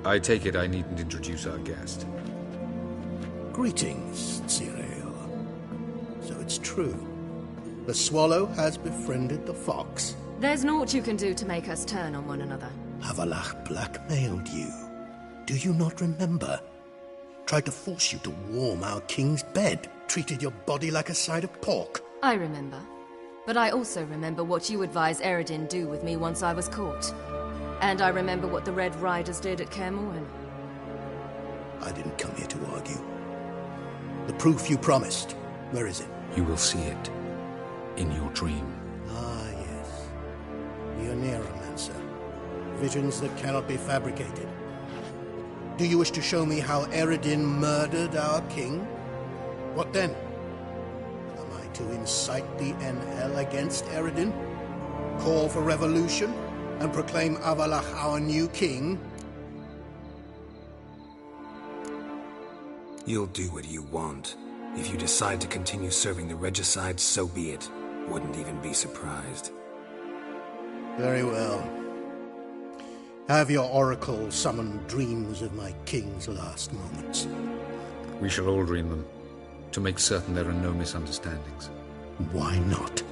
I take it I needn't introduce our guest. Greetings, Cyril. So it's true. The swallow has befriended the fox. There's naught you can do to make us turn on one another. Havalach blackmailed you. Do you not remember? Tried to force you to warm our king's bed. Treated your body like a side of pork. I remember. But I also remember what you advised Eredin do with me once I was caught. And I remember what the Red Riders did at Kaer Morhen. I didn't come here to argue. The proof you promised, where is it? You will see it in your dream. Ah, yes. The Neuromancer. Visions that cannot be fabricated. Do you wish to show me how Eredin murdered our king? What then? Am I to incite the NL against Eredin? Call for revolution? And proclaim Avalach our new king? You'll do what you want. If you decide to continue serving the regicide, so be it. Wouldn't even be surprised. Very well. Have your oracle summon dreams of my king's last moments. We shall all dream them, to make certain there are no misunderstandings. Why not?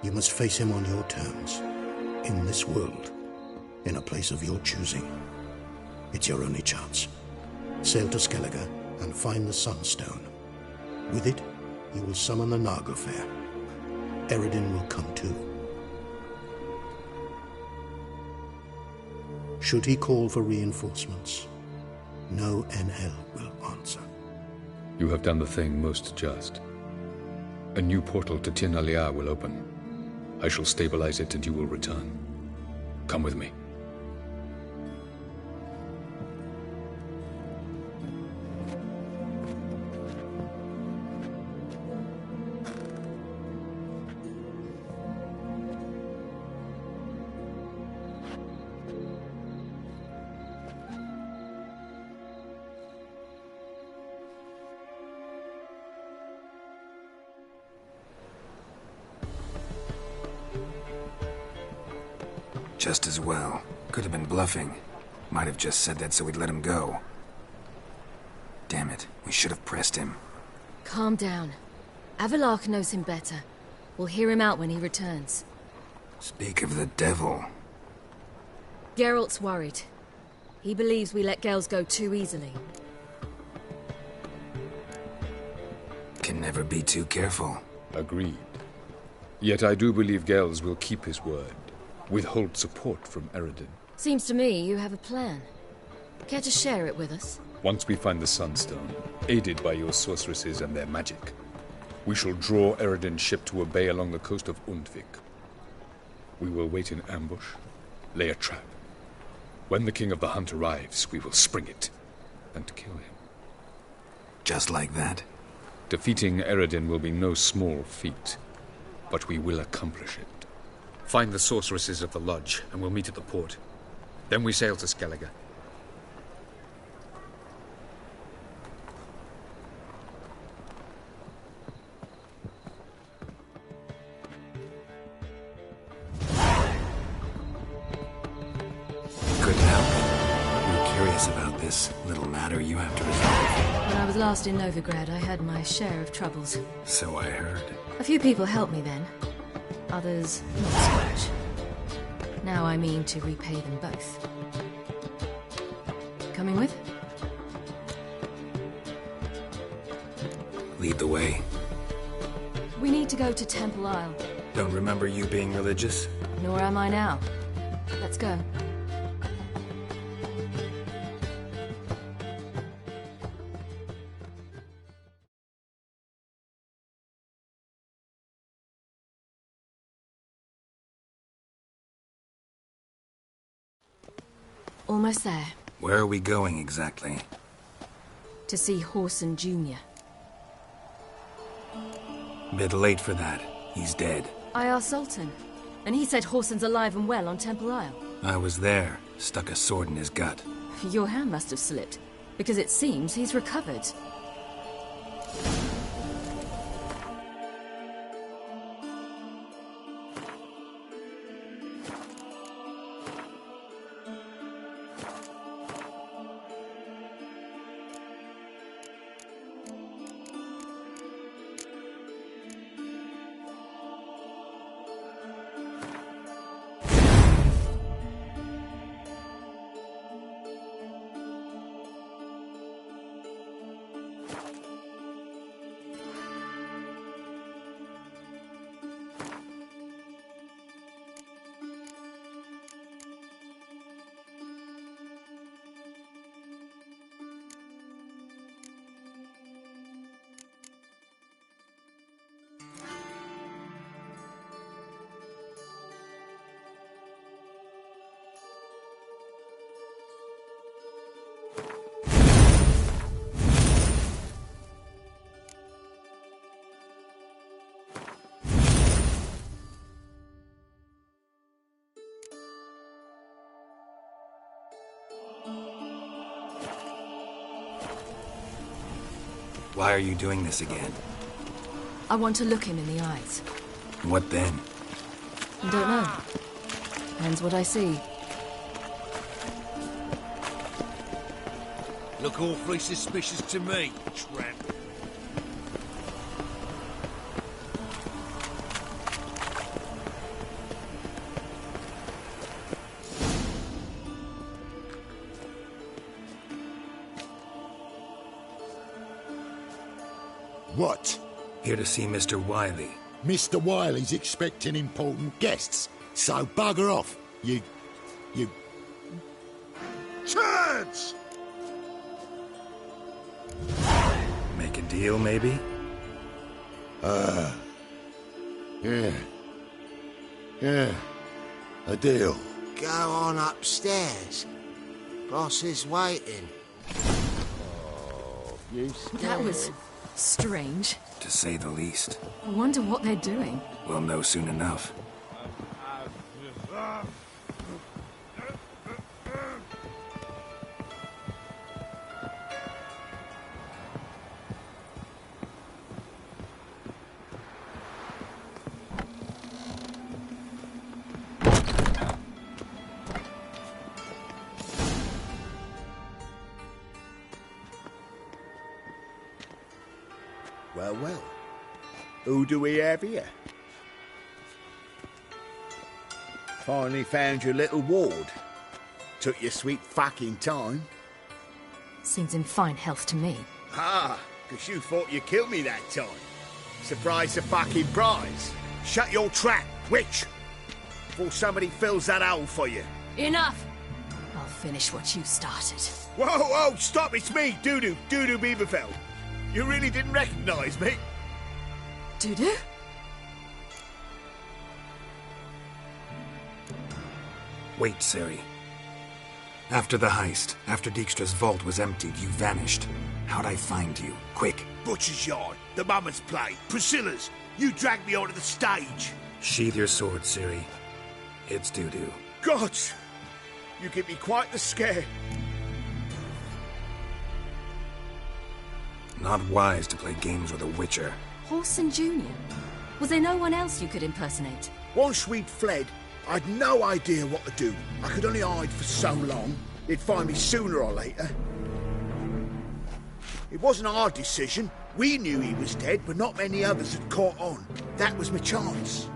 You must face him on your terms, in this world. in a place of your choosing. It's your only chance. Sail to Skellige and find the Sunstone. With it, you will summon the Naga Fair. Eredin will come too. Should he call for reinforcements, no NL will answer. You have done the thing most just. A new portal to Tir Nalia will open. I shall stabilize it and you will return. Come with me. Just as well. Could have been bluffing. Might have just said that so we'd let him go. Damn it, we should have pressed him. Calm down. Avalok knows him better. We'll hear him out when he returns. Speak of the devil. Geralt's worried. He believes we let girls go too easily. Can never be too careful. Agreed. Yet I do believe Gels will keep his word. Withhold support from Eredin. Seems to me you have a plan. Care to share it with us? Once we find the Sunstone, aided by your sorceresses and their magic, we shall draw Eredin's ship to a bay along the coast of Undvik. We will wait in ambush, lay a trap. When the King of the Hunt arrives, we will spring it and kill him. Just like that? Defeating Eredin will be no small feat, but we will accomplish it. Find the sorceresses of the lodge, and we'll meet at the port. Then we sail to Skellige. Couldn't help. We were curious about this little matter you have to resolve. When I was last in Novigrad, I had my share of troubles. So I heard. A few people helped me then. Others, not so much. Now I mean to repay them both. Coming with? Lead the way. We need to go to Temple Isle. Don't remember you being religious? Nor am I now. Let's go. Almost there. Where are we going exactly? To see Horson Jr. Bit late for that. He's dead. I asked Sultan, and he said Horson's alive and well on Temple Isle. I was there. Stuck a sword in his gut. Your hand must have slipped, because it seems he's recovered. Why are you doing this again? I want to look him in the eyes. What then? I don't know. Depends what I see. Look awfully suspicious to me, tramp. What? Here to see Mr. Wiley. Mr. Wiley's expecting important guests, so bugger off, you... Turds! Make a deal, maybe? Yeah, a deal. Go on upstairs. Boss is waiting. That was strange. To say the least. I wonder what they're doing. We'll know soon enough. Well. Who do we have here? Finally found your little ward. Took your sweet fucking time. Seems in fine health to me. Ah, because you thought you killed me that time. Surprise the fucking prize. Shut your trap, witch! Before somebody fills that hole for you. Enough! I'll finish what you started. Whoa, stop, it's me, Dudu Beaverfell. You really didn't recognize me? Dudu? Wait, Ciri. After the heist, after Dijkstra's vault was emptied, you vanished. How'd I find you? Quick. Butcher's Yard, the Mummer's Play, Priscilla's. You dragged me onto the stage. Sheathe your sword, Ciri. It's Dudu. Gods! You give me quite the scare. Not wise to play games with a witcher. Horson Jr.? Was there no one else you could impersonate? Once we'd fled, I'd no idea what to do. I could only hide for so long. They'd find me sooner or later. It wasn't our decision. We knew he was dead, but not many others had caught on. That was my chance.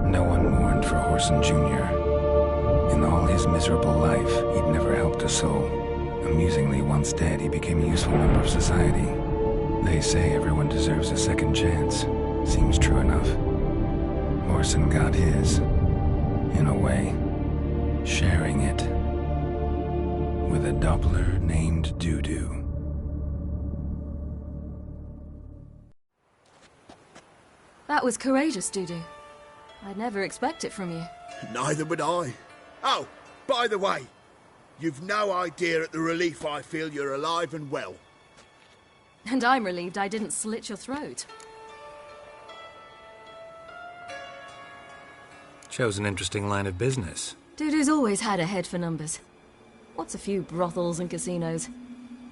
No one mourned for Horson Jr. In all his miserable life, he'd never helped a soul. Amusingly, once dead, he became a useful member of society. They say everyone deserves a second chance. Seems true enough. Horson got his, in a way, sharing it with a Doppler named Dudu. That was courageous, Dudu. I'd never expect it from you. Neither would I. Oh, by the way, you've no idea at the relief I feel you're alive and well. And I'm relieved I didn't slit your throat. Chose an interesting line of business. Dudu's always had a head for numbers. What's a few brothels and casinos?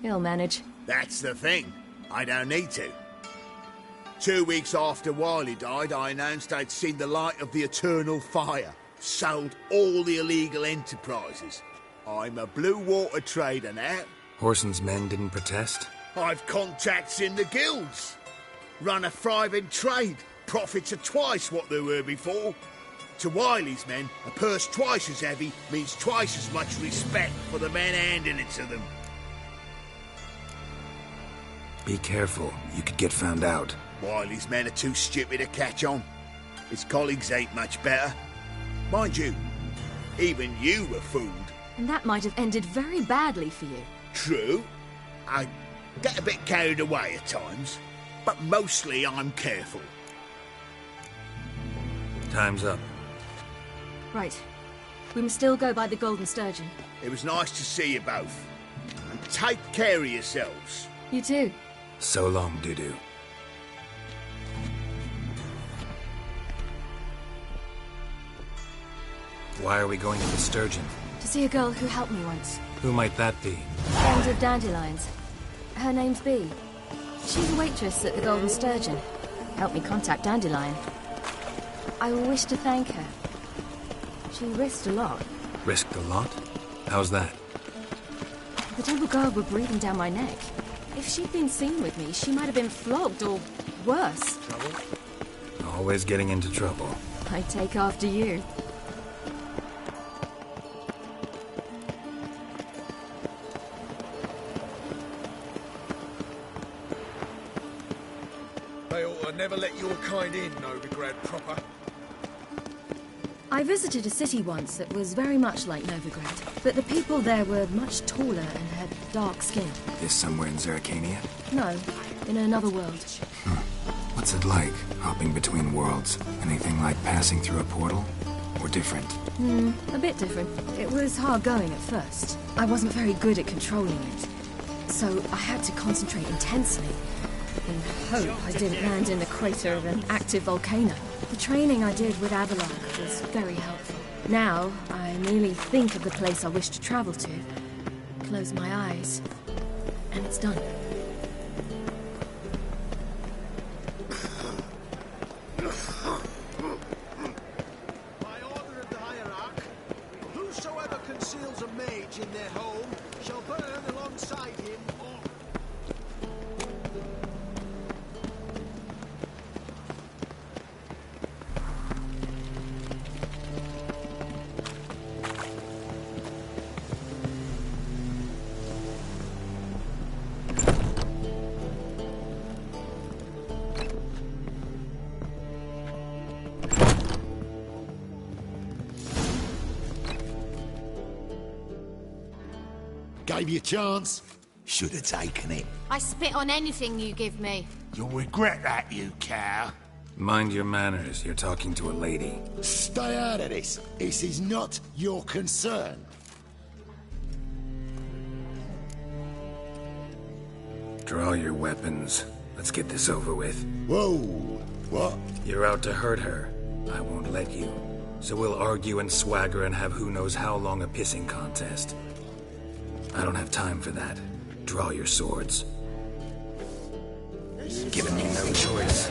He'll manage. That's the thing. I don't need to. 2 weeks after Wiley died, I announced I'd seen the light of the eternal fire. Sold all the illegal enterprises. I'm a blue water trader now. Horson's men didn't protest? I've contacts in the guilds. Run a thriving trade. Profits are twice what they were before. To Wiley's men, a purse twice as heavy means twice as much respect for the men handing it to them. Be careful. You could get found out. Wiley's men are too stupid to catch on. His colleagues ain't much better. Mind you, even you were fooled. And that might have ended very badly for you. True. I get a bit carried away at times, but mostly I'm careful. Time's up. Right. We must still go by the Golden Sturgeon. It was nice to see you both. And take care of yourselves. You too. So long, Dudu. Why are we going to the Sturgeon? To see a girl who helped me once. Who might that be? Friend of Dandelion's. Her name's Bee. She's a waitress at the Golden Sturgeon. Helped me contact Dandelion. I wish to thank her. She risked a lot. Risked a lot? How's that? The Temple Guard were breathing down my neck. If she'd been seen with me, she might have been flogged or worse. Trouble? Always getting into trouble. I take after you. I'd never let your kind in, Novigrad proper. I visited a city once that was very much like Novigrad, but the people there were much taller and had dark skin. This somewhere in Zeracania? No, in another world. What's it like, hopping between worlds? Anything like passing through a portal? Or different? A bit different. It was hard going at first. I wasn't very good at controlling it. So I had to concentrate intensely and hope I didn't land in the crater of an active volcano. The training I did with Avalok was very helpful. Now, I merely think of the place I wish to travel to, close my eyes, and it's done. By order of the Hierarch, whosoever conceals a mage in their home shall burn alongside him or... Gave you a chance. Should have taken it. I spit on anything you give me. You'll regret that, you cow. Mind your manners, you're talking to a lady. Stay out of this. This is not your concern. Draw your weapons. Let's get this over with. Whoa! What? You're out to hurt her. I won't let you. So we'll argue and swagger and have who knows how long a pissing contest. I don't have time for that. Draw your swords. Giving me no choice.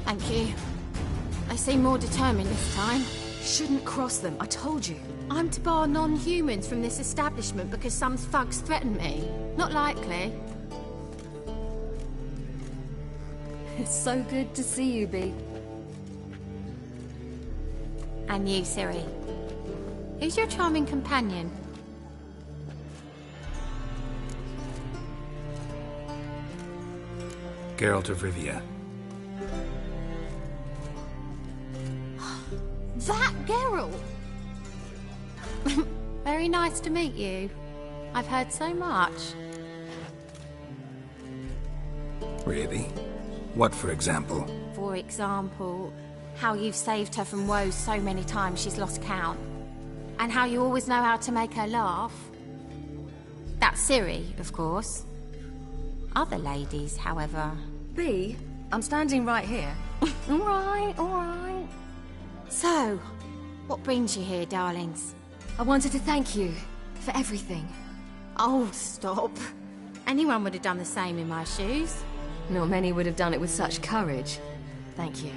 Thank you. They seem more determined this time. Shouldn't cross them, I told you. I'm to bar non-humans from this establishment because some thugs threaten me. Not likely. It's so good to see you, Bee. And you, Ciri. Who's your charming companion? Geralt of Rivia. That Geralt! Very nice to meet you. I've heard so much. Really? What, for example? For example, how you've saved her from woes so many times she's lost count. And how you always know how to make her laugh. That's Ciri, of course. Other ladies, however... Bee, I'm standing right here. All right. So, what brings you here, darlings? I wanted to thank you for everything. Oh, stop. Anyone would have done the same in my shoes. Not many would have done it with such courage. Thank you.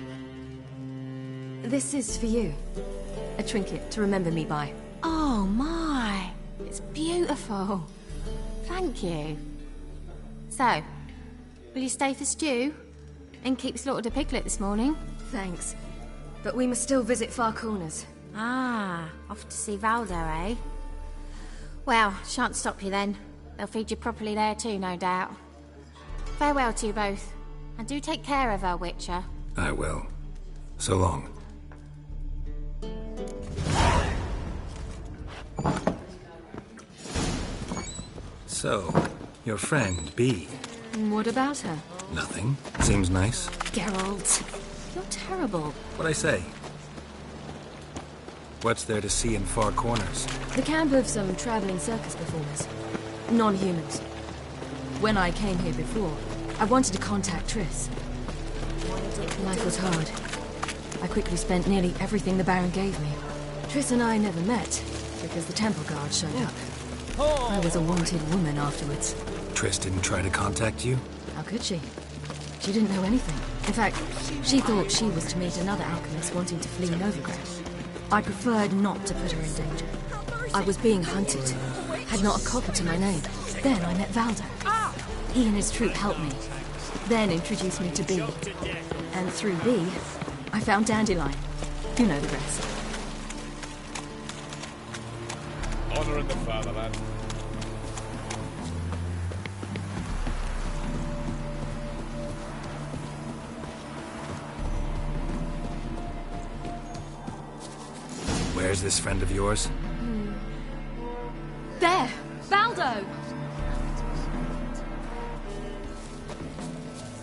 This is for you. A trinket to remember me by. Oh, my. It's beautiful. Thank you. So, will you stay for stew? And keep slaughtered a piglet this morning? Thanks. But we must still visit Far Corners. Ah, off to see Valdo, eh? Well, shan't stop you then. They'll feed you properly there too, no doubt. Farewell to you both. And do take care of her, Witcher. I will. So long. So, your friend, Bee. What about her? Nothing. Seems nice. Geralt, you're terrible. What'd I say? What's there to see in Far Corners? The camp of some traveling circus performers. Non-humans. When I came here before, I wanted to contact Triss. Life was hard. I quickly spent nearly everything the Baron gave me. Triss and I never met, because the temple guard showed up. I was a wanted woman afterwards. Triss didn't try to contact you? How could she? She didn't know anything. In fact, she thought she was to meet another alchemist wanting to flee Novigrad. I preferred not to put her in danger. I was being hunted. Had not a copper to my name. Then I met Valdo. He and his troop helped me. then introduced me to Bee. And through Bee, I found Dandelion. You know the rest. Honor in the fatherland. Where's this friend of yours? There! Baldo!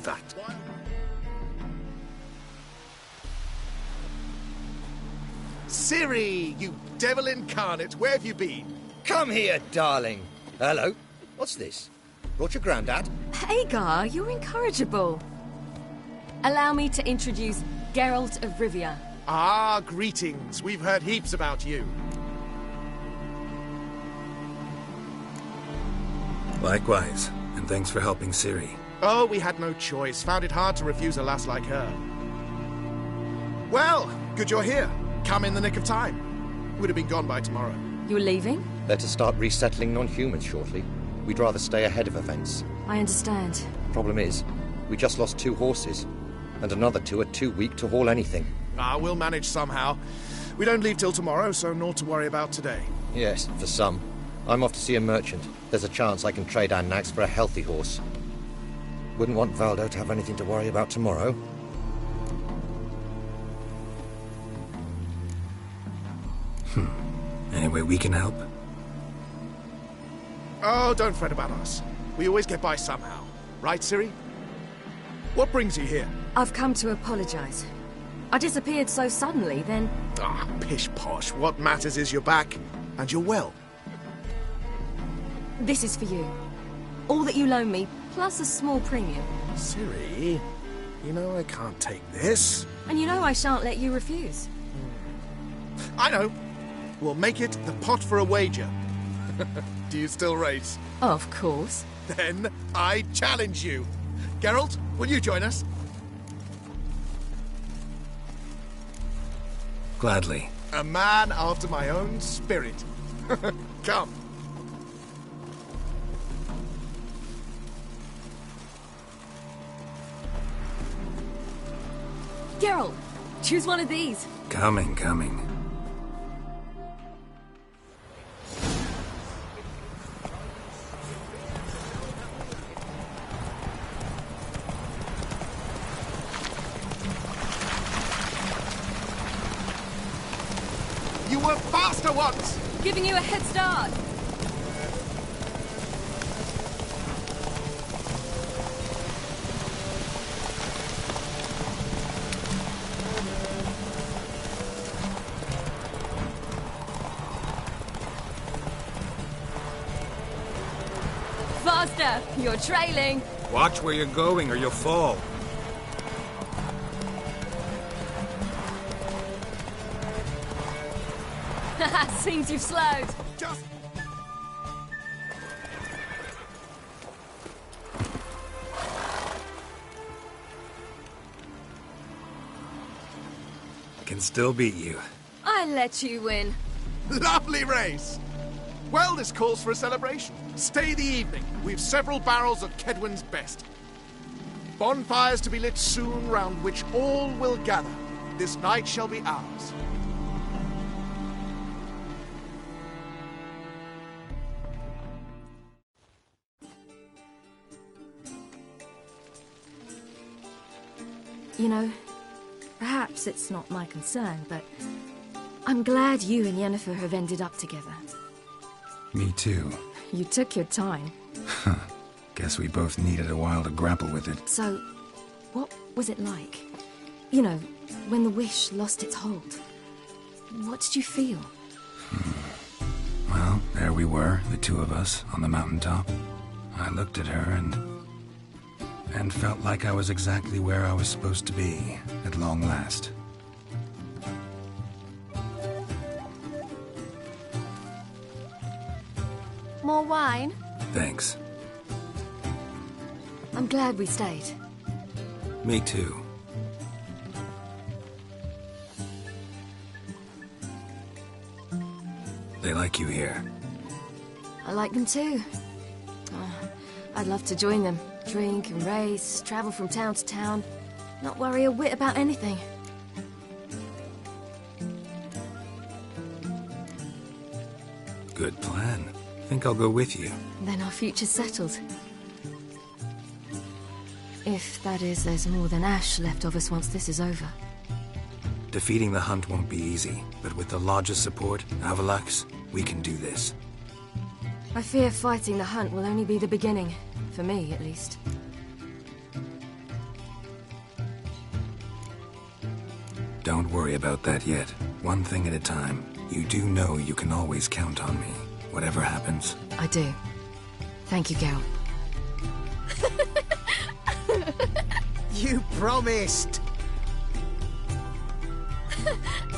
That. Ciri, you devil incarnate, where have you been? Come here, darling. Hello. What's this? Brought your granddad? Hagar, you're incorrigible. Allow me to introduce Geralt of Rivia. Ah, greetings. We've heard heaps about you. Likewise, and thanks for helping Ciri. Oh, we had no choice. Found it hard to refuse a lass like her. Well, good you're here. Come in the nick of time. Would have been gone by tomorrow. You're leaving? Better start resettling non-humans shortly. We'd rather stay ahead of events. I understand. Problem is, we just lost 2 horses, and another 2 are too weak to haul anything. Ah, we'll manage somehow. We don't leave till tomorrow, so naught to worry about today. Yes, for some. I'm off to see a merchant. There's a chance I can trade our nags for a healthy horse. Wouldn't want Valdo to have anything to worry about tomorrow. Any way we can help? Oh, don't fret about us. We always get by somehow. Right, Ciri? What brings you here? I've come to apologize. I disappeared so suddenly, then... Ah, pish-posh. What matters is you're back, and you're well. This is for you. All that you loan me, plus a small premium. Ciri, you know I can't take this. And you know I shan't let you refuse. I know. We'll make it the pot for a wager. Do you still race? Of course. Then I challenge you. Geralt, will you join us? Gladly. A man after my own spirit. Come. Geralt, choose one of these. Coming. You were faster once! Giving you a head start. Faster! You're trailing. Watch where you're going or you'll fall. Seems you've slowed. Just... Can still beat you. I let you win. Lovely race! Well, this calls for a celebration. Stay the evening. We've several barrels of Kedwen's best. Bonfires to be lit soon, round which all will gather. This night shall be ours. You know, perhaps it's not my concern, but I'm glad you and Yennefer have ended up together. Me too. You took your time. Guess we both needed a while to grapple with it. So, what was it like? You know, when the wish lost its hold. What did you feel? Well, there we were, the 2 of us, on the mountaintop. I looked at her and felt like I was exactly where I was supposed to be, at long last. More wine? Thanks. I'm glad we stayed. Me too. They like you here. I like them too. Oh, I'd love to join them. Drink and race, travel from town to town, not worry a whit about anything. Good plan. Think I'll go with you. Then our future's settled. If, that is, there's more than ash left of us once this is over. Defeating the hunt won't be easy, but with the Lodge's support, Avalax, we can do this. I fear fighting the hunt will only be the beginning. For me, at least. Don't worry about that yet. One thing at a time. You do know you can always count on me, whatever happens. I do. Thank you, Geralt. You promised!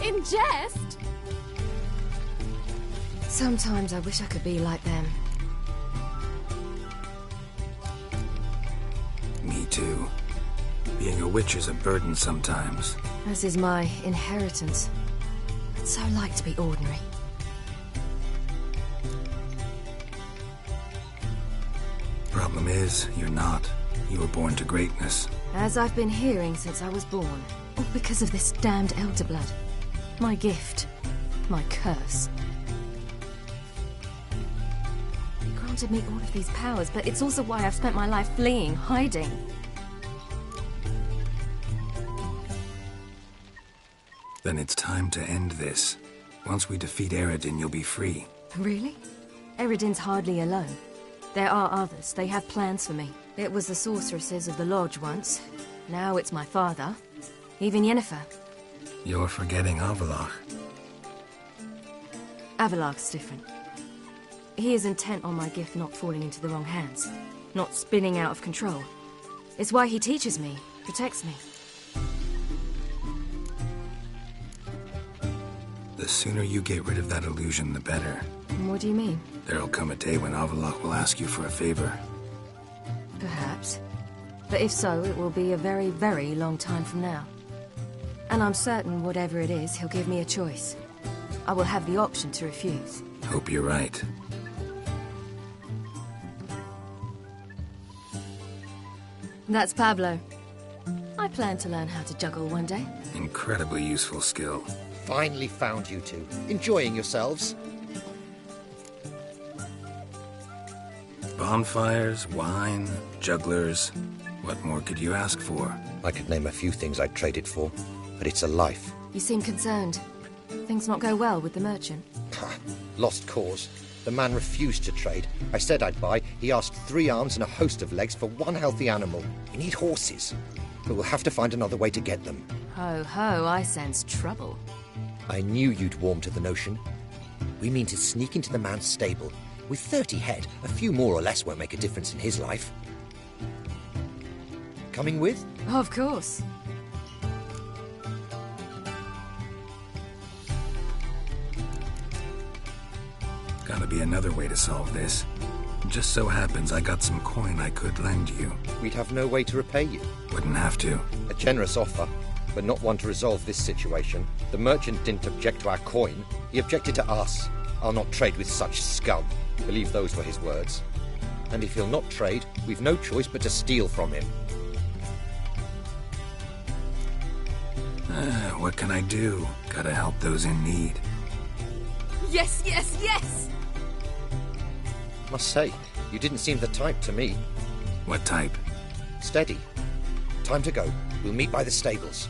In jest? Sometimes I wish I could be like them. Me too. Being a witch is a burden sometimes. As is my inheritance. I'd so like to be ordinary. Problem is, you're not. You were born to greatness. As I've been hearing since I was born. All because of this damned elder blood. My gift. My curse. It granted me all of these powers, but it's also why I've spent my life fleeing, hiding. Then it's time to end this. Once we defeat Eredin, you'll be free. Really? Eredin's hardly alone. There are others. They have plans for me. It was the sorceresses of the Lodge once. Now it's my father. Even Yennefer. You're forgetting Avalach. Avalach's different. He is intent on my gift not falling into the wrong hands. Not spinning out of control. It's why he teaches me, protects me. The sooner you get rid of that illusion, the better. What do you mean? There'll come a day when Avalach will ask you for a favor. Perhaps. But if so, it will be a very, very long time from now. And I'm certain whatever it is, he'll give me a choice. I will have the option to refuse. Hope you're right. That's Pablo. I plan to learn how to juggle one day. Incredibly useful skill. Finally found you two. Enjoying yourselves? Bonfires, wine, jugglers. What more could you ask for? I could name a few things I'd trade it for, but it's a life. You seem concerned. Things not go well with the merchant? Lost cause. The man refused to trade. I said I'd buy. He asked 3 arms and a host of legs for one healthy animal. We need horses. But we'll have to find another way to get them. Ho ho, I sense trouble. I knew you'd warm to the notion. We mean to sneak into the man's stable. With 30 head, a few more or less won't make a difference in his life. Coming with? Of course. Gotta be another way to solve this. Just so happens I got some coin I could lend you. We'd have no way to repay you. Wouldn't have to. A generous offer, but not one to resolve this situation. The merchant didn't object to our coin. He objected to us. I'll not trade with such scum. Believe those were his words. And if he'll not trade, we've no choice but to steal from him. What can I do? Gotta help those in need. Yes, yes, yes! Must say, you didn't seem the type to me. What type? Steady. Time to go. We'll meet by the stables.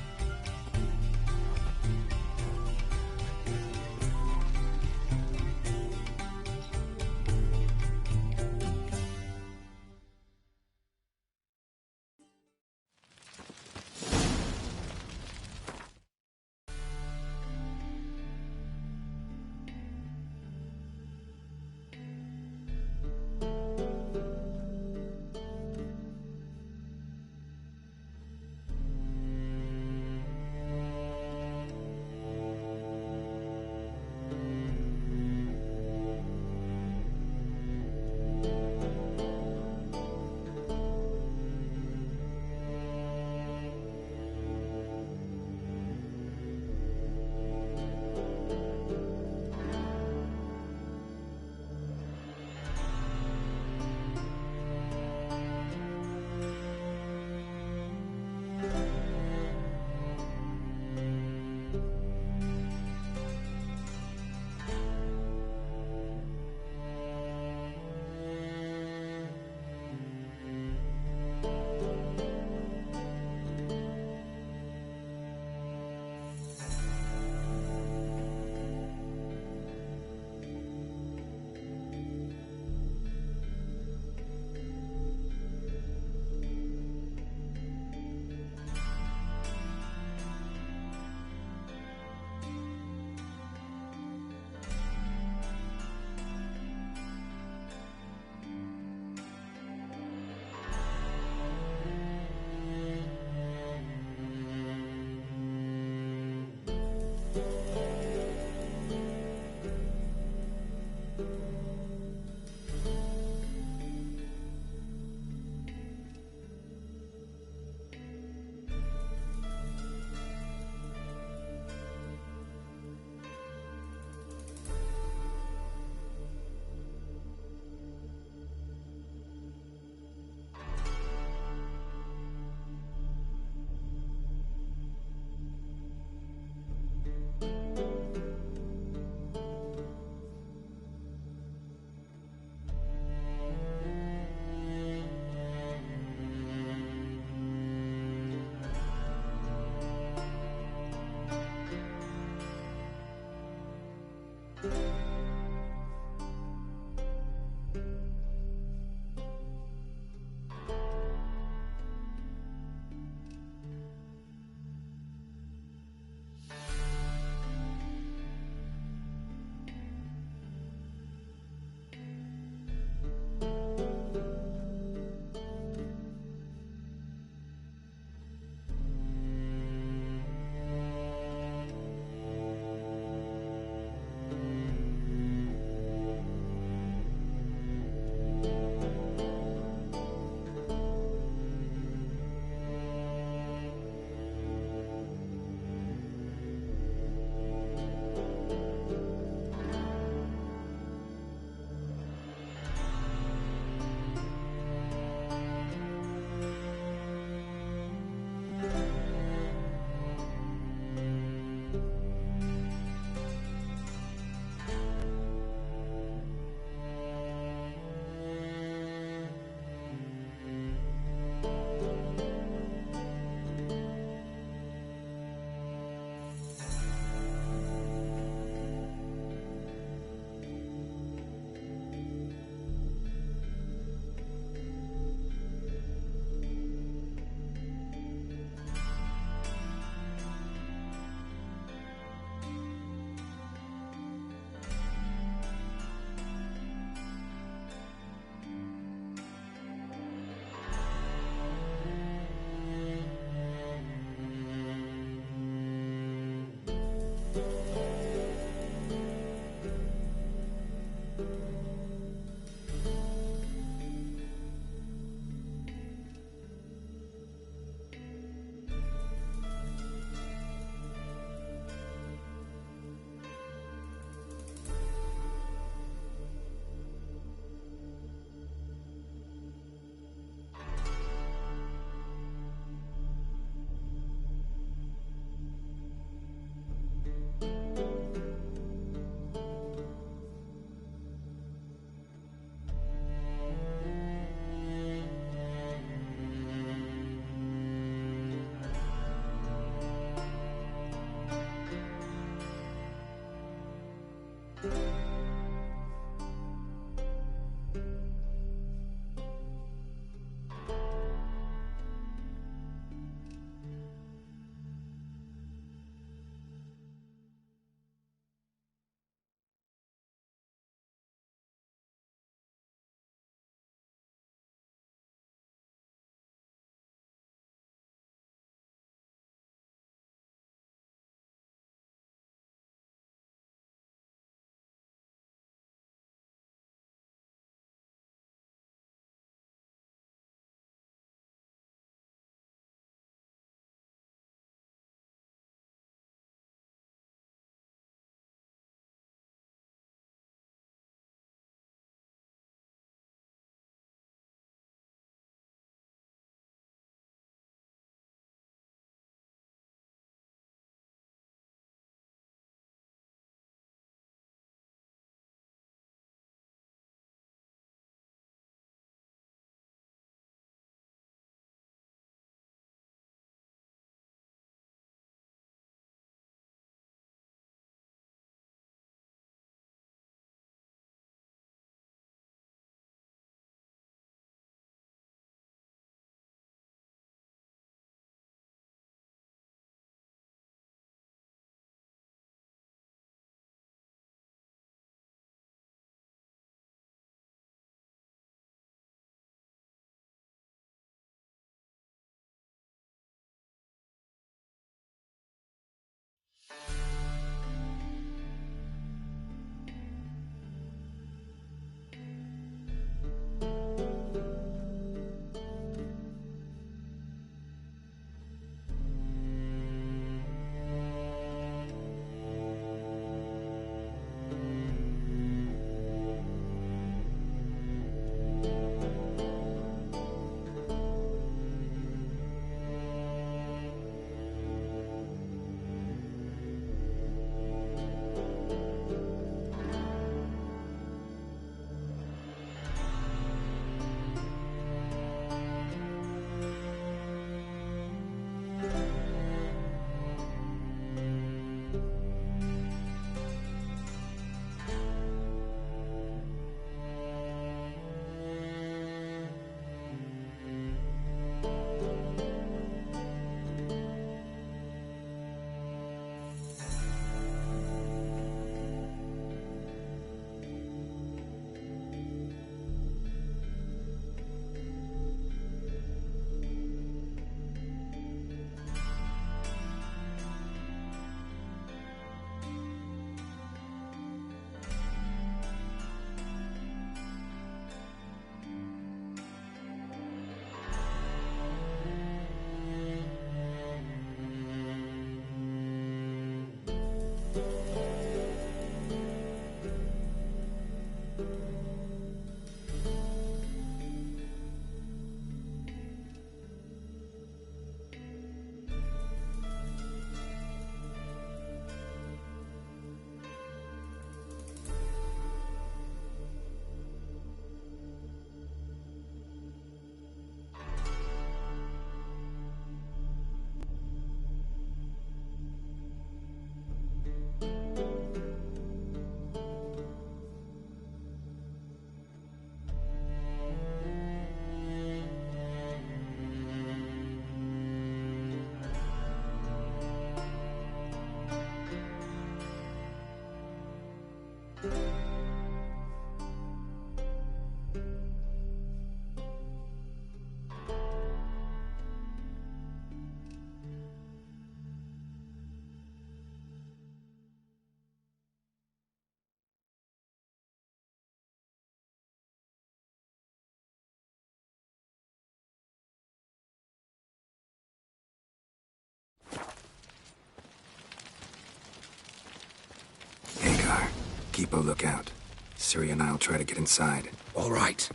keep a lookout. Ciri and I'll try to get inside. All right.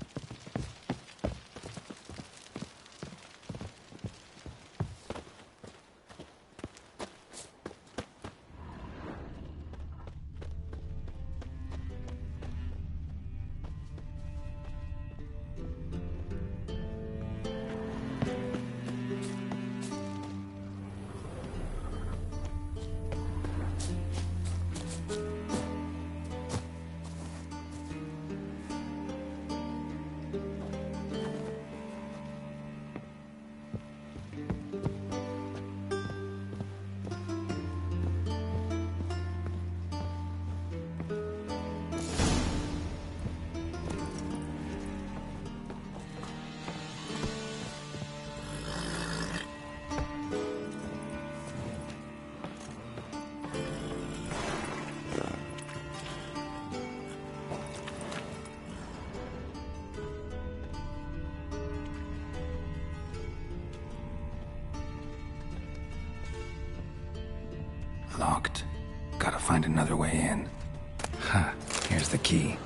Locked. Gotta find another way in. Ha, here's the key.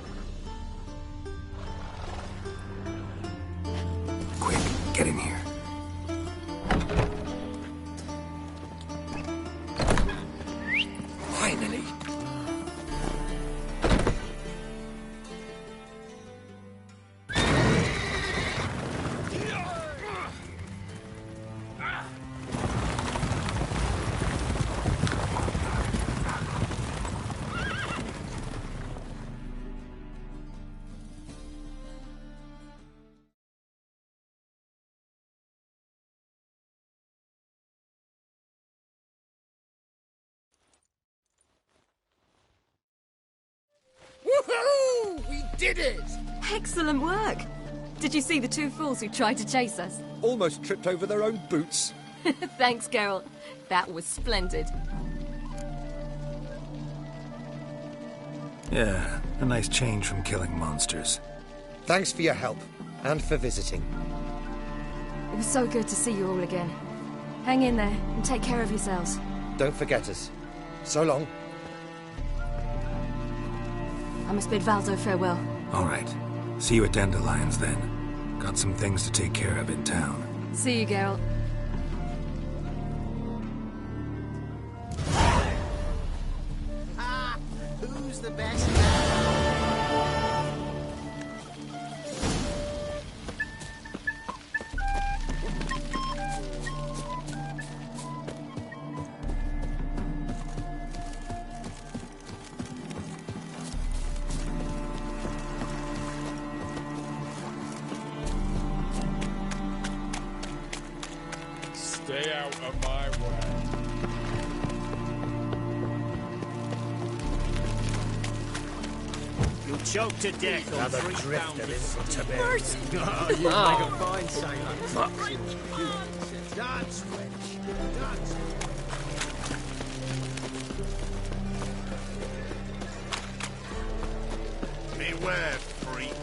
Quick, get in here. Finally. Woohoo! We did it! Excellent work! Did you see the two fools who tried to chase us? Almost tripped over their own boots. Thanks, Geralt. That was splendid. Yeah, a nice change from killing monsters. Thanks for your help, and for visiting. It was so good to see you all again. Hang in there, and take care of yourselves. Don't forget us. So long. I must bid Valzo farewell. All right. See you at Dandelions, then. Got some things to take care of in town. See you, Geralt. Who's the best? Stay out of my way. You'll choke to death on Another 3 drifter pounds in of to me. Mercy! Oh, you make a fine sailor. Dance, wench. Dance. Beware, freak.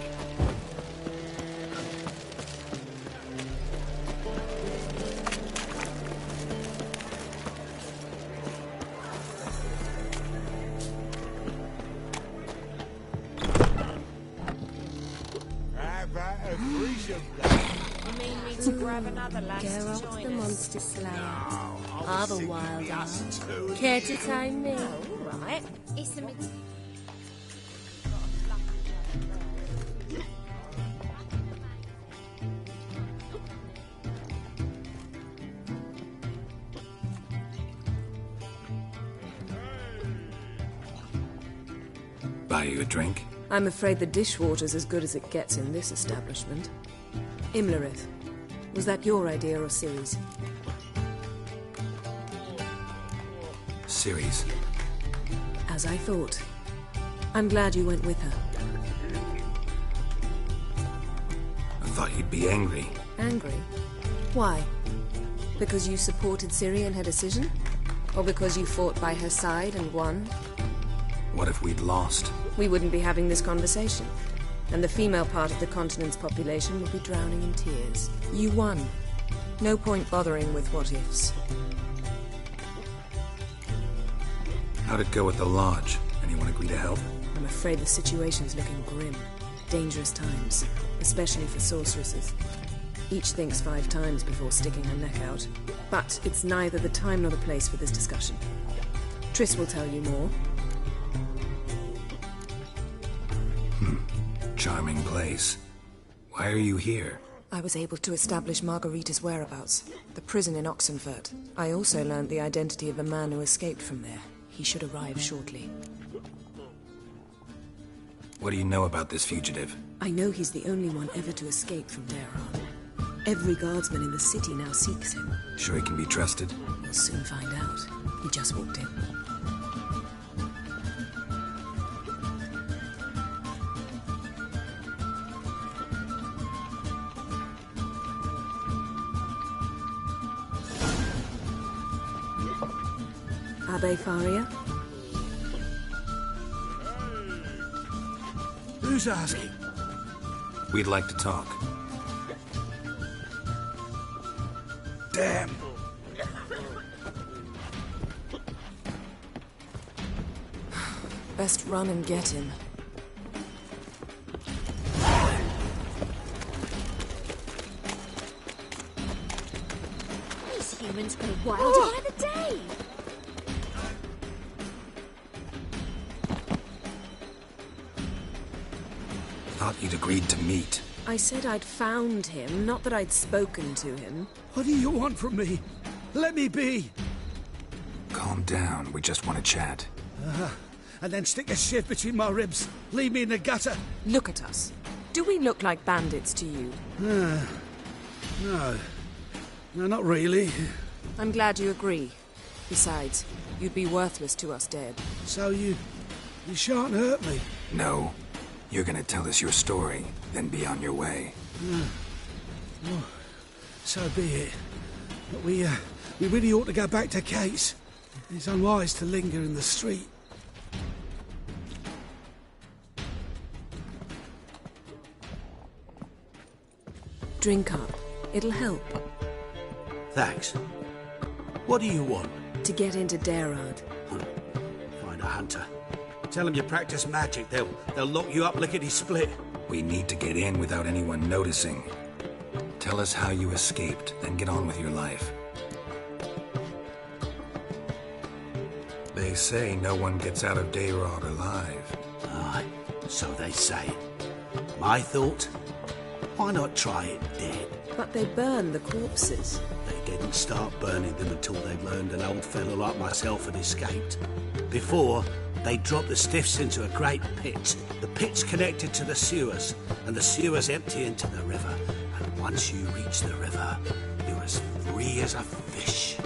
How about a threesome? You mean me to grab another lass to Geralt join the us? Monster Slayer. I Are was the thinking wild the us art. two. Care to time me? All right. It's a Buy you a drink? I'm afraid the dishwater's as good as it gets in this establishment. Imlerith, was that your idea or Ciri's? Ciri's. As I thought. I'm glad you went with her. I thought you'd be angry. Angry? Why? Because you supported Ciri in her decision? Or because you fought by her side and won? What if we'd lost? We wouldn't be having this conversation. And the female part of the continent's population would be drowning in tears. You won. No point bothering with what-ifs. How'd it go at the lodge? Anyone agree to help? I'm afraid the situation's looking grim. Dangerous times, especially for sorceresses. Each thinks 5 times before sticking her neck out. But it's neither the time nor the place for this discussion. Triss will tell you more. Charming place. Why are you here? I was able to establish Margarita's whereabouts, the prison in Oxenfurt. I also learned the identity of a man who escaped from there. He should arrive shortly. What do you know about this fugitive? I know he's the only one ever to escape from Daron. Every guardsman in the city now seeks him. Sure he can be trusted? We'll soon find out. He just walked in. Abbe Faria? Who's asking? We'd like to talk. Damn. Best run and get him. These humans go wilder by the day. Thought you'd agreed to meet. I said I'd found him, not that I'd spoken to him. What do you want from me? Let me be. Calm down, we just want to chat. And then stick a shiv between my ribs. Leave me in the gutter. Look at us. Do we look like bandits to you? No. No, not really. I'm glad you agree. Besides, you'd be worthless to us dead. So you shan't hurt me? No. You're gonna tell us your story, then be on your way. Well, so be it. But we really ought to go back to Kate's. It's unwise to linger in the street. Drink up. It'll help. Thanks. What do you want? To get into Daron. Find a hunter. Tell them you practice magic. They'll lock you up lickety-split. We need to get in without anyone noticing. Tell us how you escaped, then get on with your life. They say no one gets out of Daron alive. Aye, so they say. My thought? Why not try it dead? But they burn the corpses. They didn't start burning them until they'd learned an old fellow like myself had escaped. Before, they dropped the stiffs into a great pit. The pit's connected to the sewers, and the sewers empty into the river. And once you reach the river, you're as free as a fish.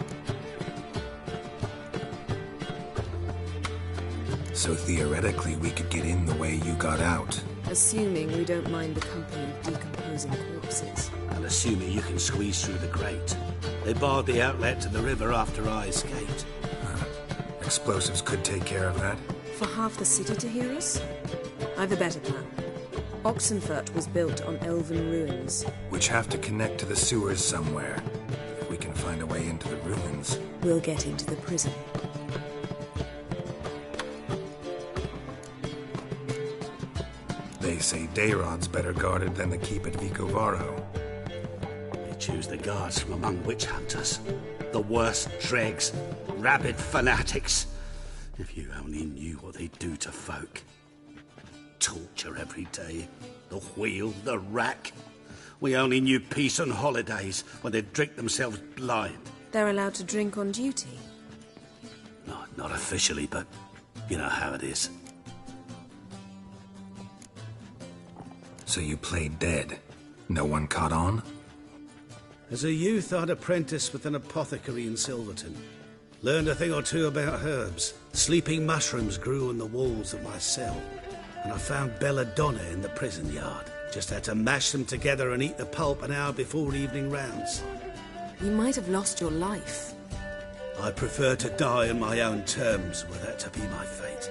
So theoretically, we could get in the way you got out. Assuming we don't mind the company of decomposing corpses. And assuming you can squeeze through the grate. They barred the outlet to the river after I escaped. Explosives could take care of that. For half the city to hear us? I've a better plan. Oxenfurt was built on elven ruins. Which have to connect to the sewers somewhere. If we can find a way into the ruins. We'll get into the prison. They say Daron's better guarded than the keep at Vicovaro. They choose the guards from among witch hunters. The worst dregs. Rabid fanatics. If you only knew what they do to folk. Torture every day. The wheel, the rack. We only knew peace on holidays when they'd drink themselves blind. They're allowed to drink on duty? No, not officially, but you know how it is. So you played dead. No one caught on? As a youth, I'd apprenticed with an apothecary in Silverton. Learned a thing or two about herbs. Sleeping mushrooms grew on the walls of my cell. And I found belladonna in the prison yard. Just had to mash them together and eat the pulp an hour before evening rounds. You might have lost your life. I prefer to die on my own terms, were that to be my fate.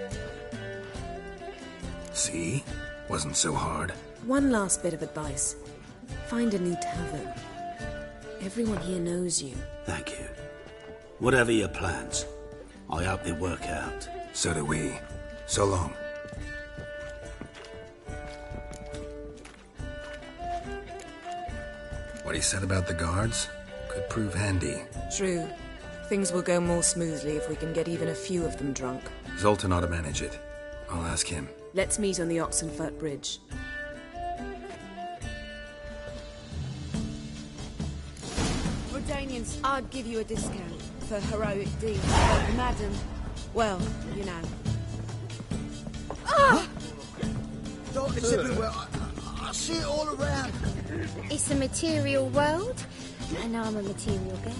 See? Wasn't so hard. One last bit of advice. Find a new tavern. Everyone here knows you. Thank you. Whatever your plans, I hope they work out. So do we. So long. What he said about the guards could prove handy. True. Things will go more smoothly if we can get even a few of them drunk. Zoltan ought to manage it. I'll ask him. Let's meet on the Oxenfurt Bridge. Redanians, I'd give you a discount for heroic deeds, but madam, well, you know. Darkness everywhere. I see it all around. It's a material world, and I'm a material girl.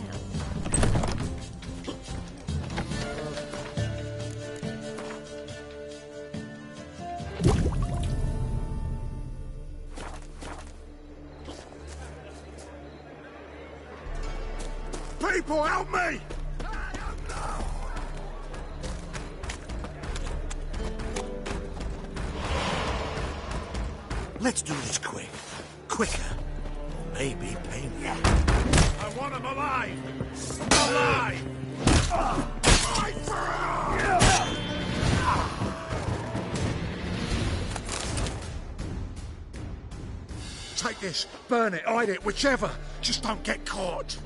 People, help me! Let's do this quick. Quicker. Maybe painful. I want him alive! Alive! Fight for it! Take this, burn it, hide it, whichever. Just don't get caught.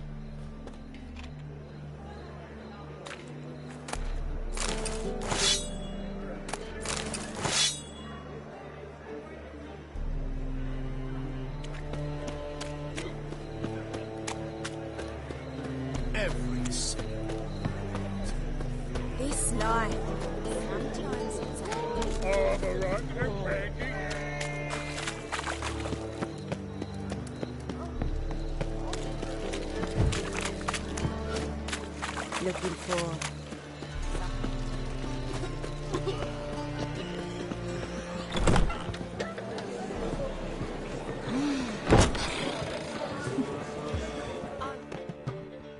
This life. Oh, I'm alright, Maggie. Looking for...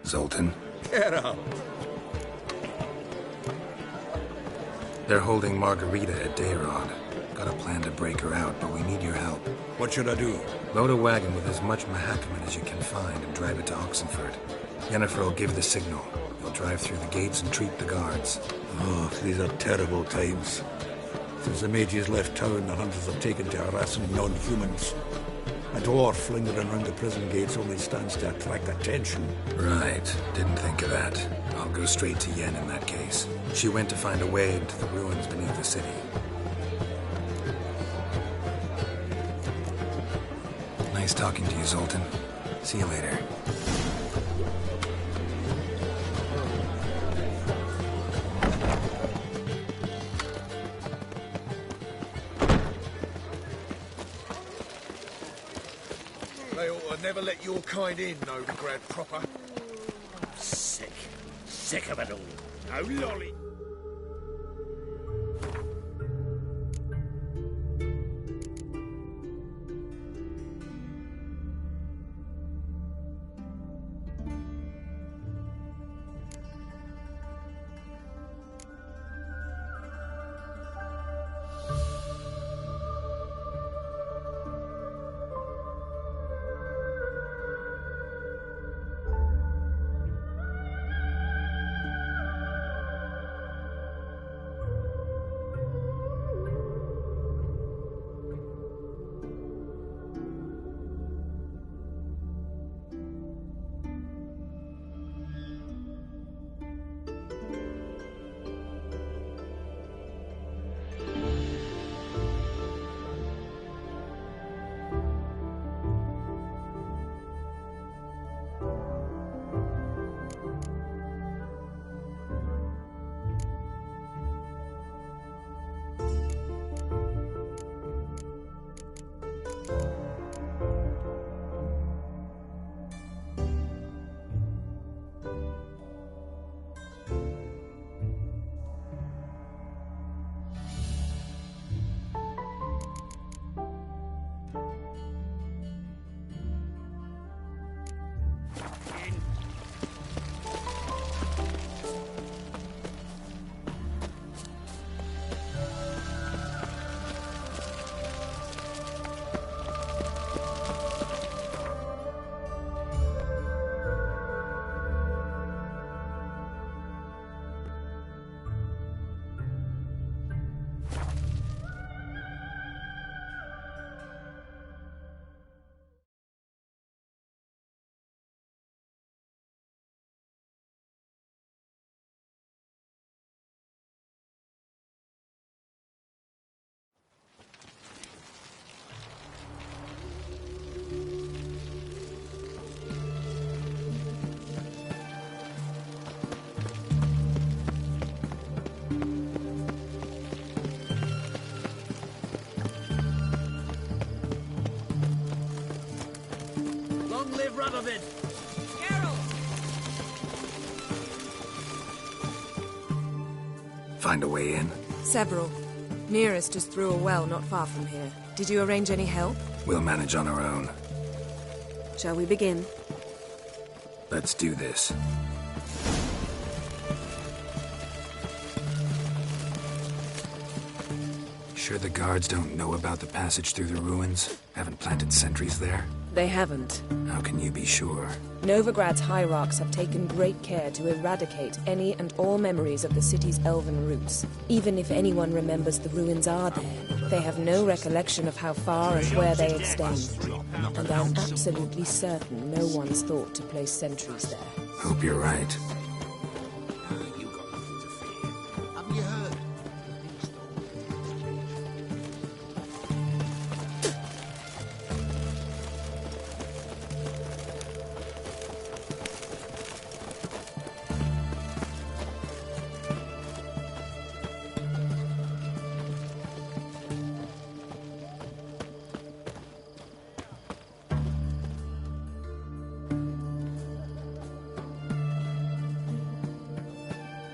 Zoltan? Get up. They're holding Margarita at Dayrod. Got a plan to break her out, but we need your help. What should I do? Load a wagon with as much Mahakaman as you can find and drive it to Oxenfurt. Yennefer will give the signal. You'll drive through the gates and treat the guards. Oh, these are terrible times. Since the mages left town, the hunters have taken to harassing non-humans. A dwarf lingering around the prison gates only stands to attract attention. Right. Didn't think of that. I'll go straight to Yen in that case. She went to find a way into the ruins beneath the city. Nice talking to you, Zoltan. See you later. They ought to never let your kind in, Novigrad proper. Sick. Sick of it all. No lolly. Radovid! Find a way in? Several. Nearest is through a well not far from here. Did you arrange any help? We'll manage on our own. Shall we begin? Let's do this. Sure the guards don't know about the passage through the ruins? Haven't planted sentries there? They haven't. How can you be sure? Novigrad's hierarchs have taken great care to eradicate any and all memories of the city's elven roots. Even if anyone remembers the ruins are there, they have no recollection of how far and where they extend. And I'm absolutely certain no one's thought to place sentries there. Hope you're right.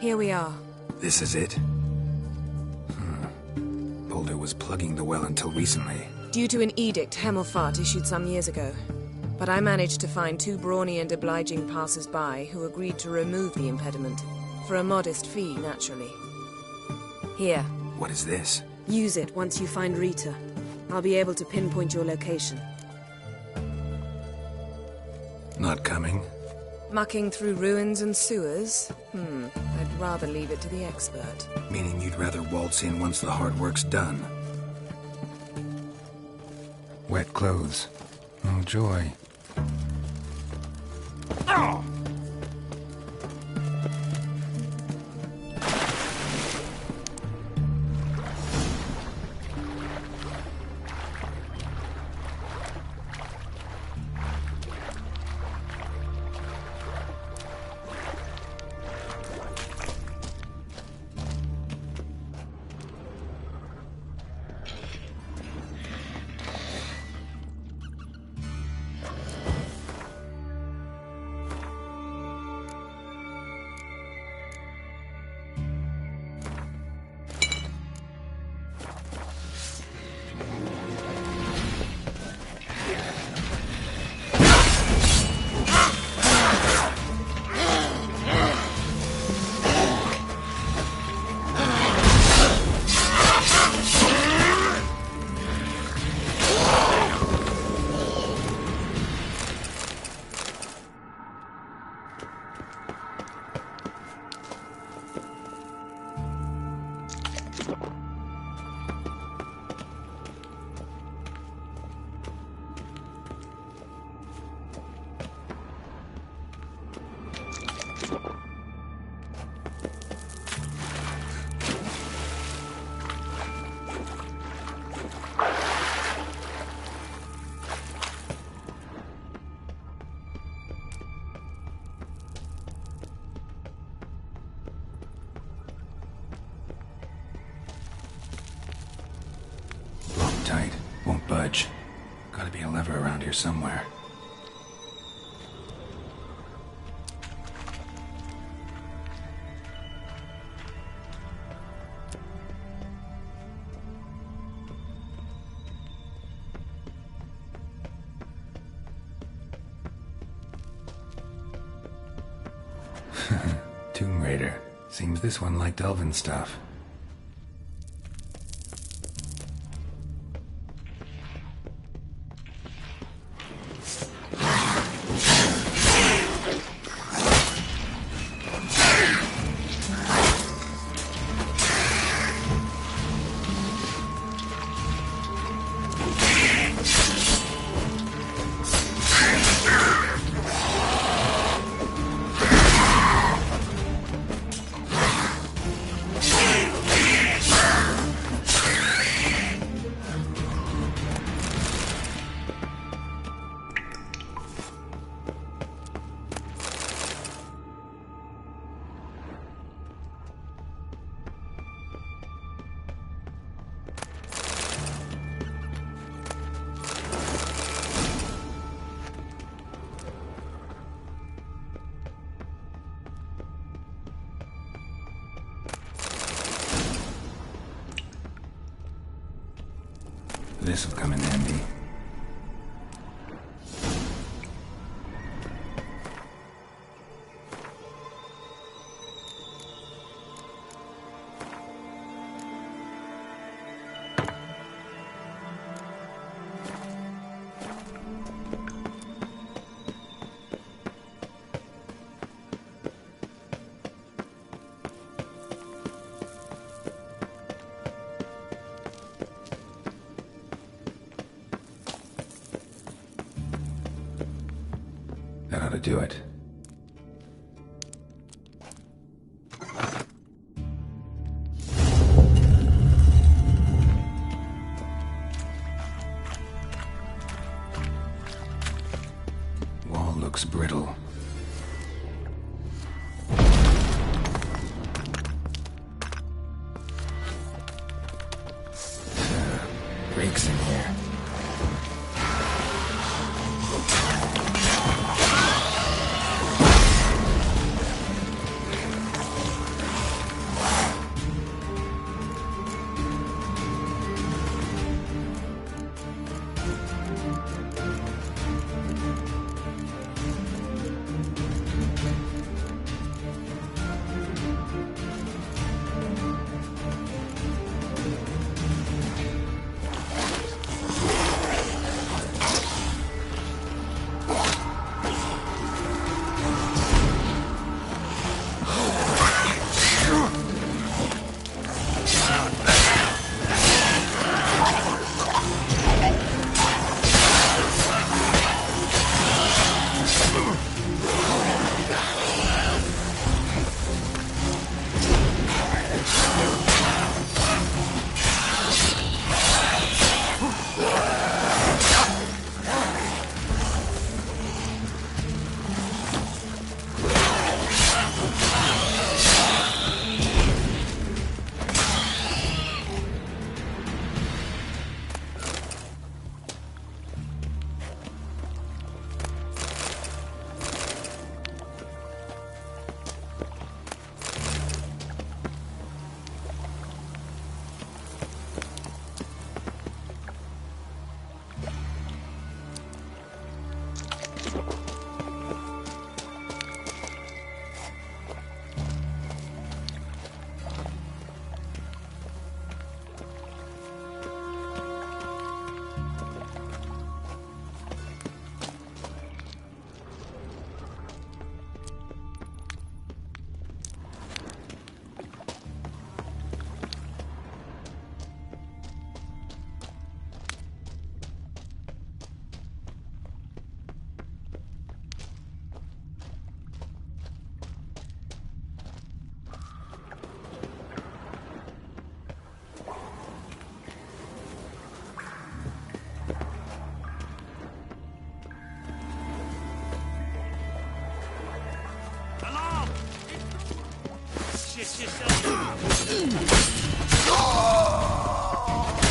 Here we are. This is it? Boulder was plugging the well until recently. Due to an edict Hemelfart issued some years ago. But I managed to find two brawny and obliging passers-by who agreed to remove the impediment. For a modest fee, naturally. Here. What is this? Use it once you find Rita. I'll be able to pinpoint your location. Not coming? Mucking through ruins and sewers? I'd rather leave it to the expert. Meaning you'd rather waltz in once the hard work's done. Wet clothes. Oh, joy. Oh! Tight. Won't budge. Gotta be a lever around here somewhere. Tomb Raider. Seems this one liked elven stuff. This'll come in handy. That ought to do it. Wall looks brittle. Breaks in here.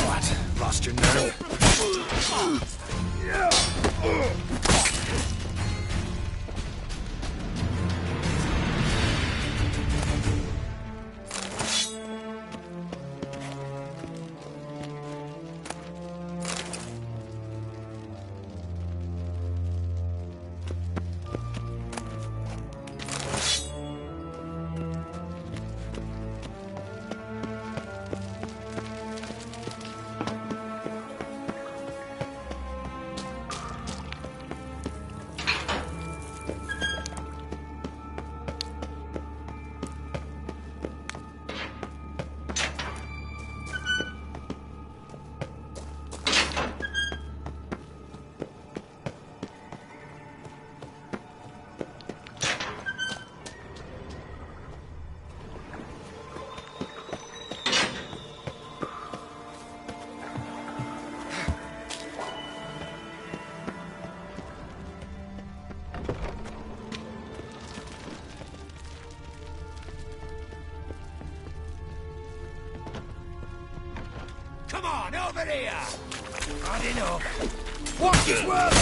What? Lost your nerve? Come on, over here! Hard enough. Watch his work!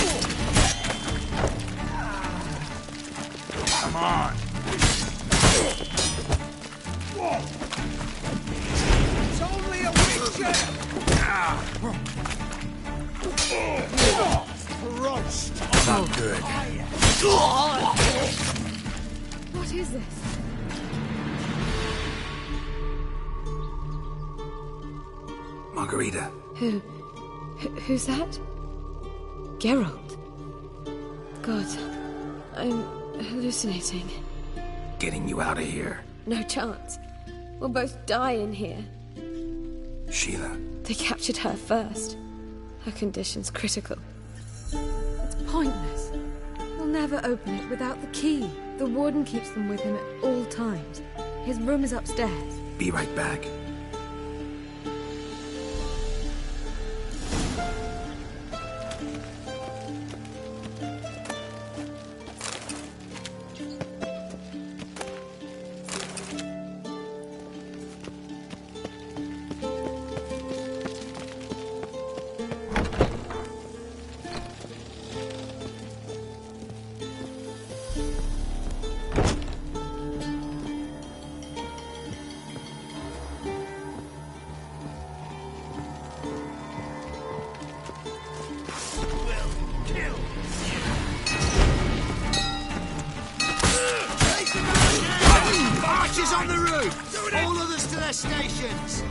Come on! It's only a witcher! Not good. What is this? Margarita. Who's that? Geralt. God, I'm hallucinating. Getting you out of here. No chance. We'll both die in here. Sheila. They captured her first. Her condition's critical. It's pointless. We'll never open it without the key. The warden keeps them with him at all times. His room is upstairs. Be right back. Archers on the roof! All others to their stations!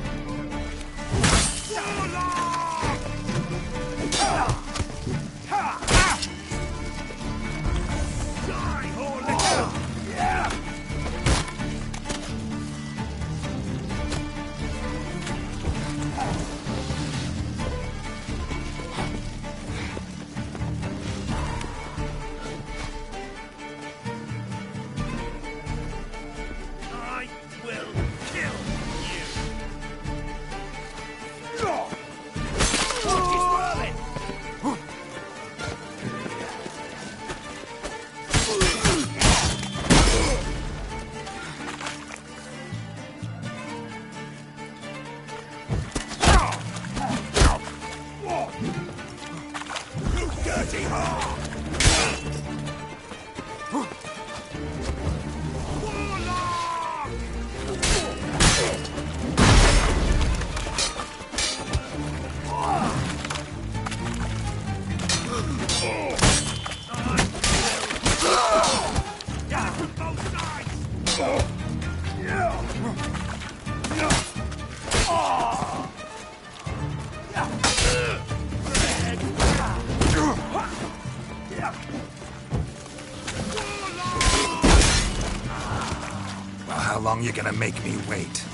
How long you gonna make me wait?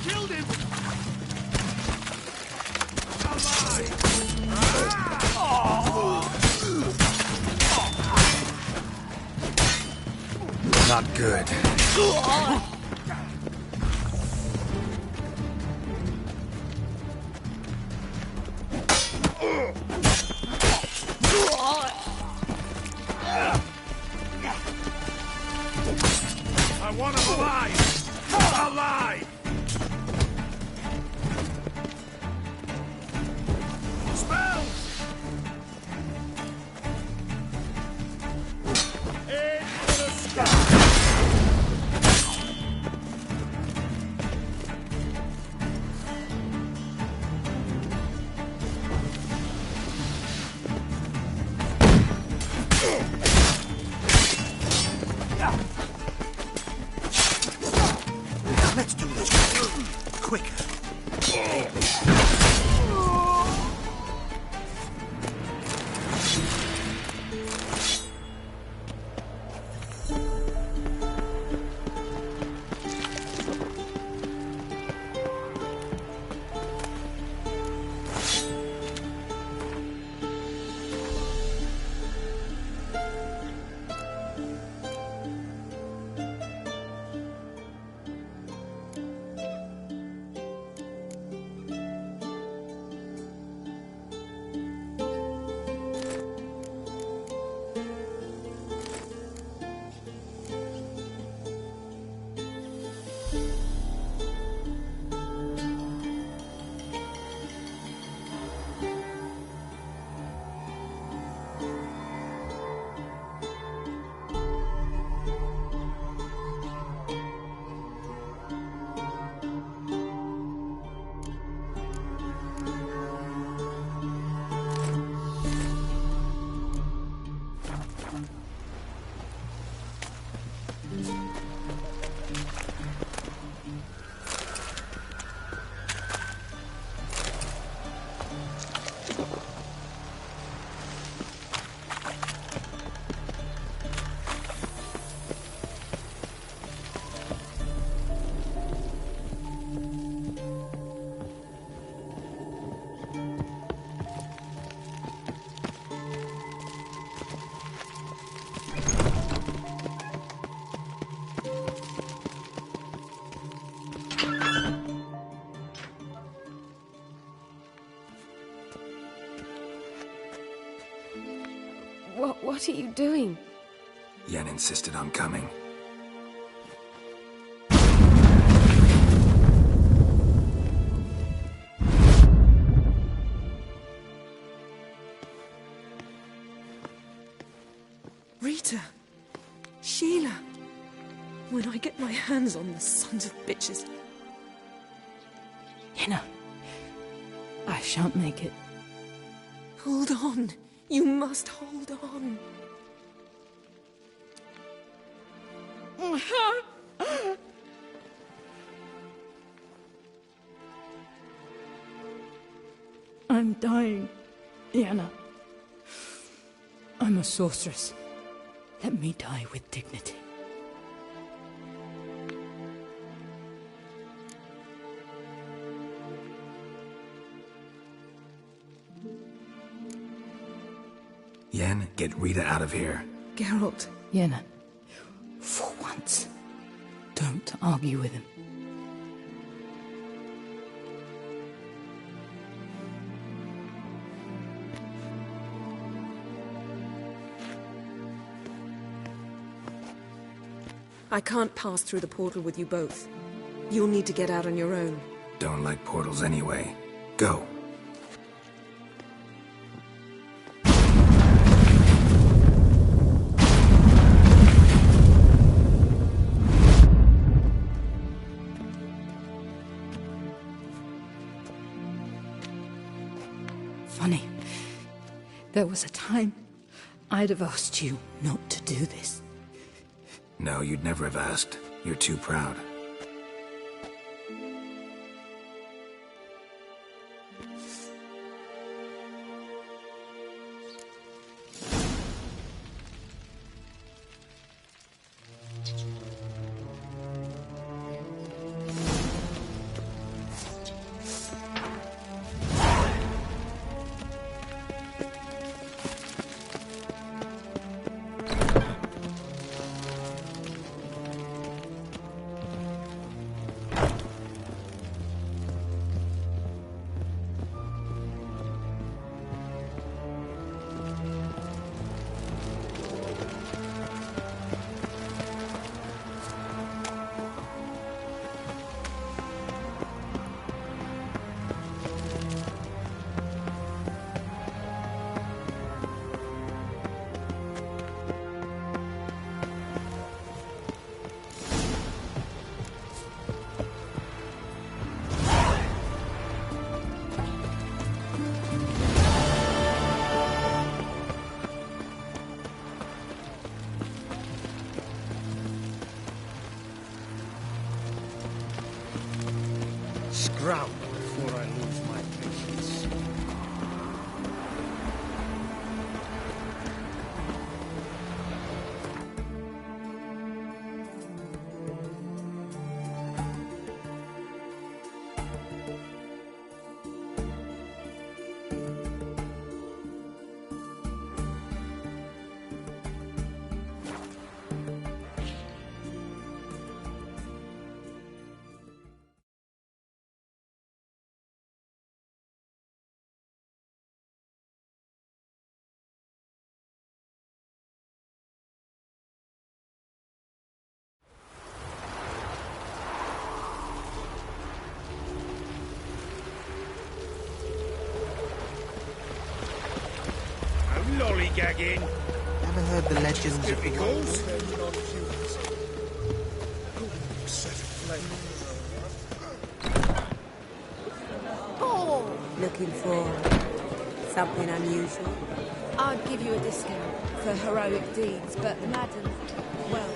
Killed him! Not good. I want him alive! Alive! Spells! Into the sky! Let's do this. What are you doing? Yen insisted on coming. Rita! Sheila! When I get my hands on the sons of bitches... Yenna, I shan't make it. Hold on. You must hold on. I'm dying, Yenna. I'm a sorceress. Let me die with dignity. Yen, get Rita out of here. Geralt. Yenna, for once, don't argue with him. I can't pass through the portal with you both. You'll need to get out on your own. Don't like portals anyway. Go. Funny. There was a time I'd have asked you not to do this. No, you'd never have asked. You're too proud. Scram before I lose my patience. Lollygagging. Ever heard the legends of the Goals? Oh! Looking for something unusual? I'd give you a discount for heroic deeds, but madam, well,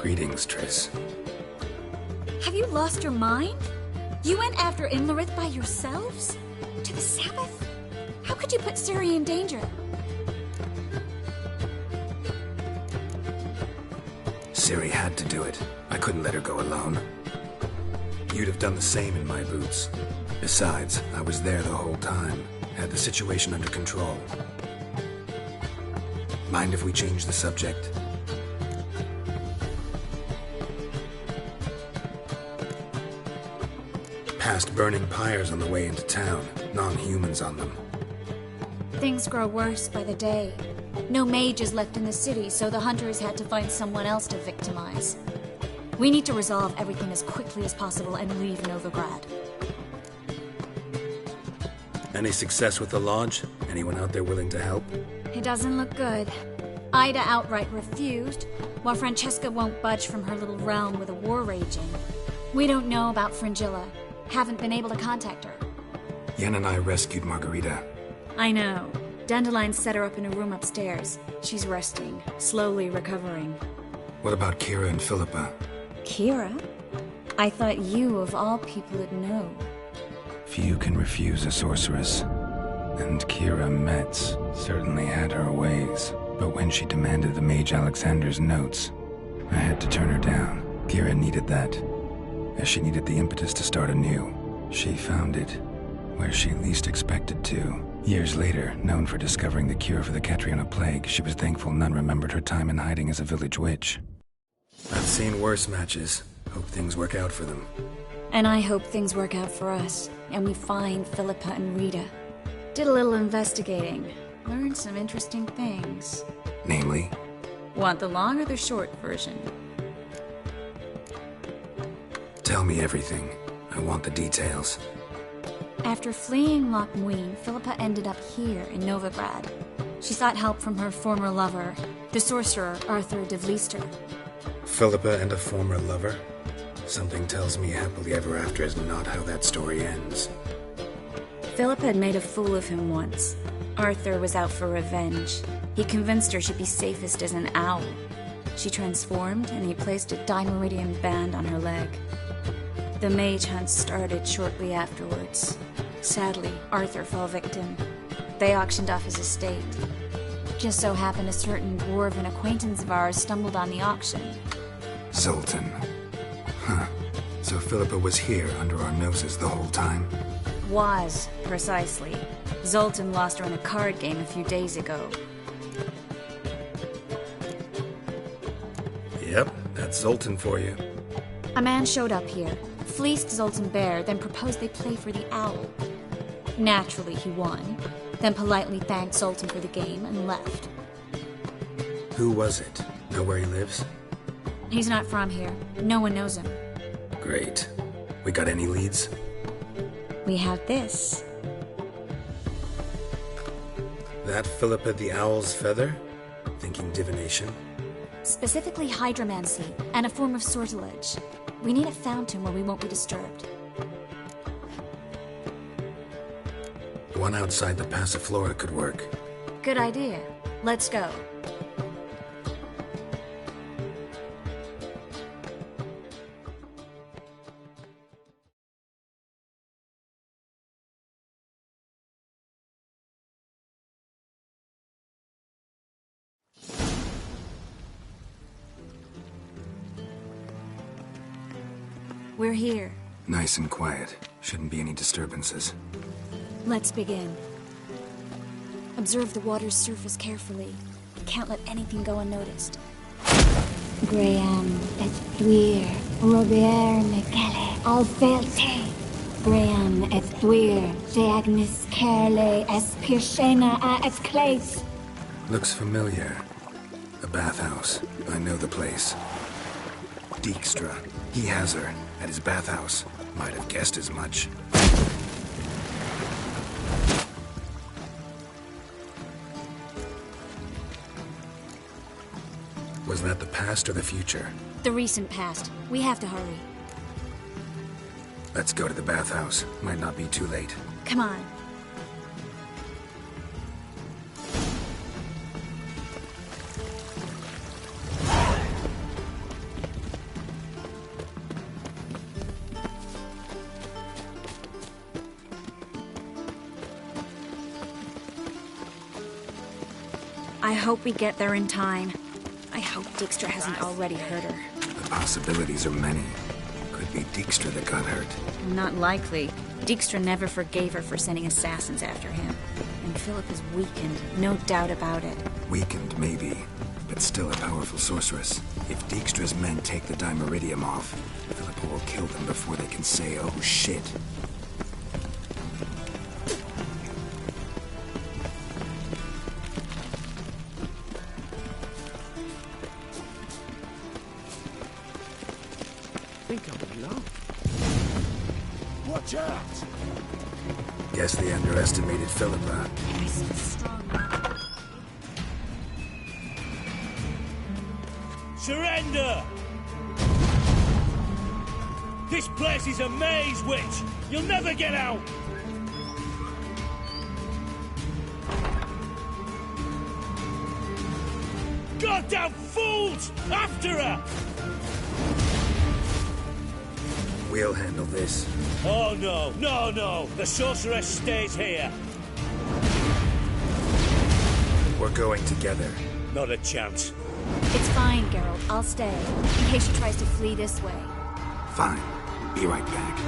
Greetings, Triss. Have you lost your mind? You went after Imlerith by yourselves? To the Sabbath? How could you put Ciri in danger? Ciri had to do it. I couldn't let her go alone. You'd have done the same in my boots. Besides, I was there the whole time. Had the situation under control. Mind if we change the subject? Past burning pyres on the way into town. Non-humans on them. Things grow worse by the day. No mages left in the city, so the hunters had to find someone else to victimize. We need to resolve everything as quickly as possible and leave Novigrad. Any success with the lodge? Anyone out there willing to help? It doesn't look good. Ida outright refused, while Francesca won't budge from her little realm with a war raging. We don't know about Fringilla. Haven't been able to contact her. Yen and I rescued Margarita. I know. Dandelion set her up in a room upstairs. She's resting, slowly recovering. What about Kira and Philippa? Kira? I thought you, of all people, would know. Few can refuse a sorceress. And Kira Metz certainly had her ways. But when she demanded the Mage Alexander's notes, I had to turn her down. Kira needed that, as she needed the impetus to start anew. She found it where she least expected to. Years later, known for discovering the cure for the Catriona plague, she was thankful none remembered her time in hiding as a village witch. I've seen worse matches. Hope things work out for them. And I hope things work out for us, and we find Philippa and Rita. Did a little investigating. Learned some interesting things. Namely? Want the long or the short version? Tell me everything. I want the details. After fleeing Loch Muin, Philippa ended up here in Novigrad. She sought help from her former lover, the sorcerer Arthur de Vlister. Philippa and a former lover? Something tells me happily ever after is not how that story ends. Philippa had made a fool of him once. Arthur was out for revenge. He convinced her she'd be safest as an owl. She transformed, and he placed a Dimeridian band on her leg. The mage hunt started shortly afterwards. Sadly, Arthur fell victim. They auctioned off his estate. Just so happened a certain dwarven acquaintance of ours stumbled on the auction. Zoltan. Huh. So Philippa was here under our noses the whole time? Was, precisely. Zoltan lost her in a card game a few days ago. Yep, that's Zoltan for you. A man showed up here, fleeced Zoltan bare, then proposed they play for the owl. Naturally, he won, then politely thanked Zoltan for the game and left. Who was it? Know where he lives? He's not from here. No one knows him. Great. We got any leads? We have this. That Philippa the Owl's feather? Thinking divination? Specifically hydromancy, and a form of sortilege. We need a fountain where we won't be disturbed. One outside the Passiflora could work. Good idea. Let's go. We're here. Nice and quiet. Shouldn't be any disturbances. Let's begin. Observe the water's surface carefully. Can't let anything go unnoticed. Graham et thuir, Robert Mekele, Alfelte. Graham et thuir, Deagnis Kerle, es Pirshena a es Clace. Looks familiar. A bathhouse. I know the place. Dijkstra. He has her. At his bathhouse. Might have guessed as much. Was that the past or the future? The recent past. We have to hurry. Let's go to the bathhouse. Might not be too late. Come on. I hope we get there in time. I hope Dijkstra hasn't already hurt her. The possibilities are many. Could be Dijkstra that got hurt. Not likely. Dijkstra never forgave her for sending assassins after him. And Philip is weakened, no doubt about it. Weakened, maybe, but still a powerful sorceress. If Dijkstra's men take the Dimeridium off, Philippa will kill them before they can say, oh shit. I think I'm alone. Watch out! Guess they underestimated Philippa. Surrender! This place is a maze, witch! You'll never get out! Goddamn fools! After her! We'll handle this. Oh no, no, no! The sorceress stays here. We're going together. Not a chance. It's fine, Geralt. I'll stay. In case she tries to flee this way. Fine. Be right back.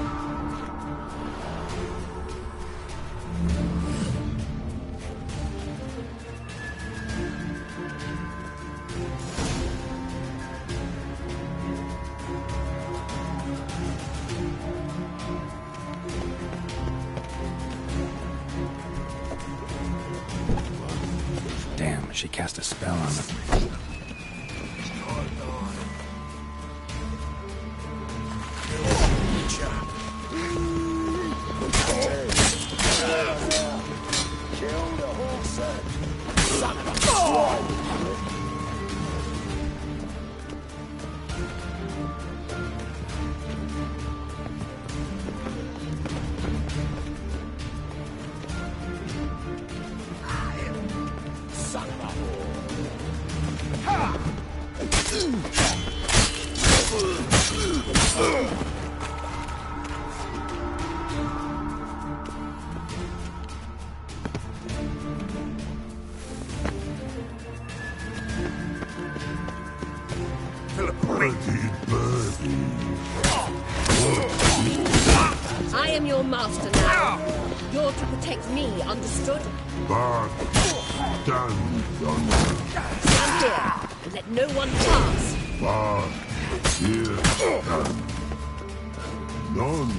Damn, she cast a spell on them. I am your master now. You're to protect me, understood? Stand here and let no one pass. here stand. None.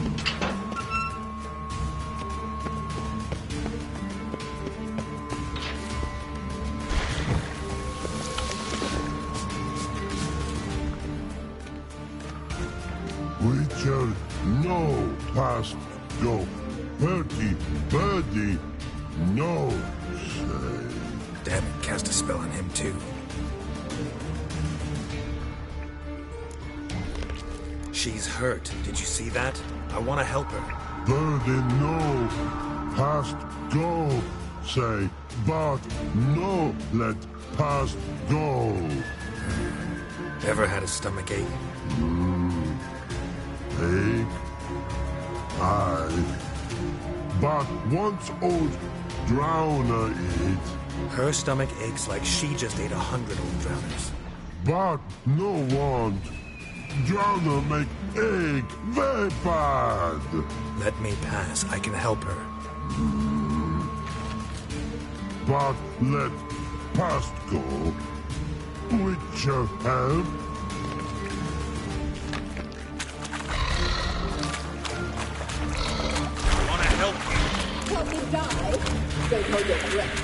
Witcher, no past go. Birdie, no say. Damn it, cast a spell on him too. She's hurt. Did you see that? I want to help her. Birdie, no past go say, but no let past go. Ever had a stomach ache? Ache? Aye. But once old drowner eat. Her stomach aches like she just ate 100 old drowners. But no want. Drowner make ache very bad. Let me pass. I can help her. But let past go. Witcher help. Help me die. Don't hold your breath.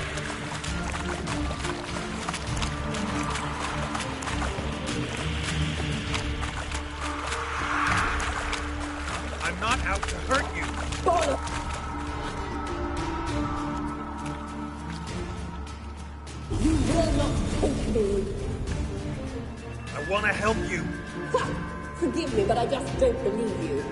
I'm not out to hurt you. You will not take me. I want to help you. Forgive me, but I just don't believe you.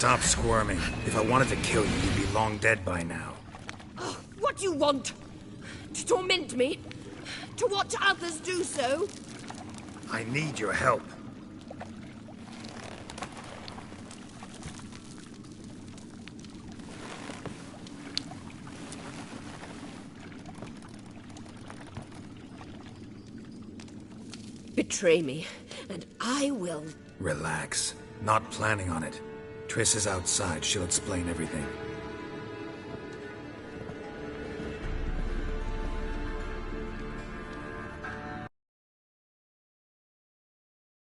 Stop squirming. If I wanted to kill you, you'd be long dead by now. Oh, what do you want? To torment me? To watch others do so? I need your help. Betray me, and I will... Relax. Not planning on it. Triss is outside. She'll explain everything.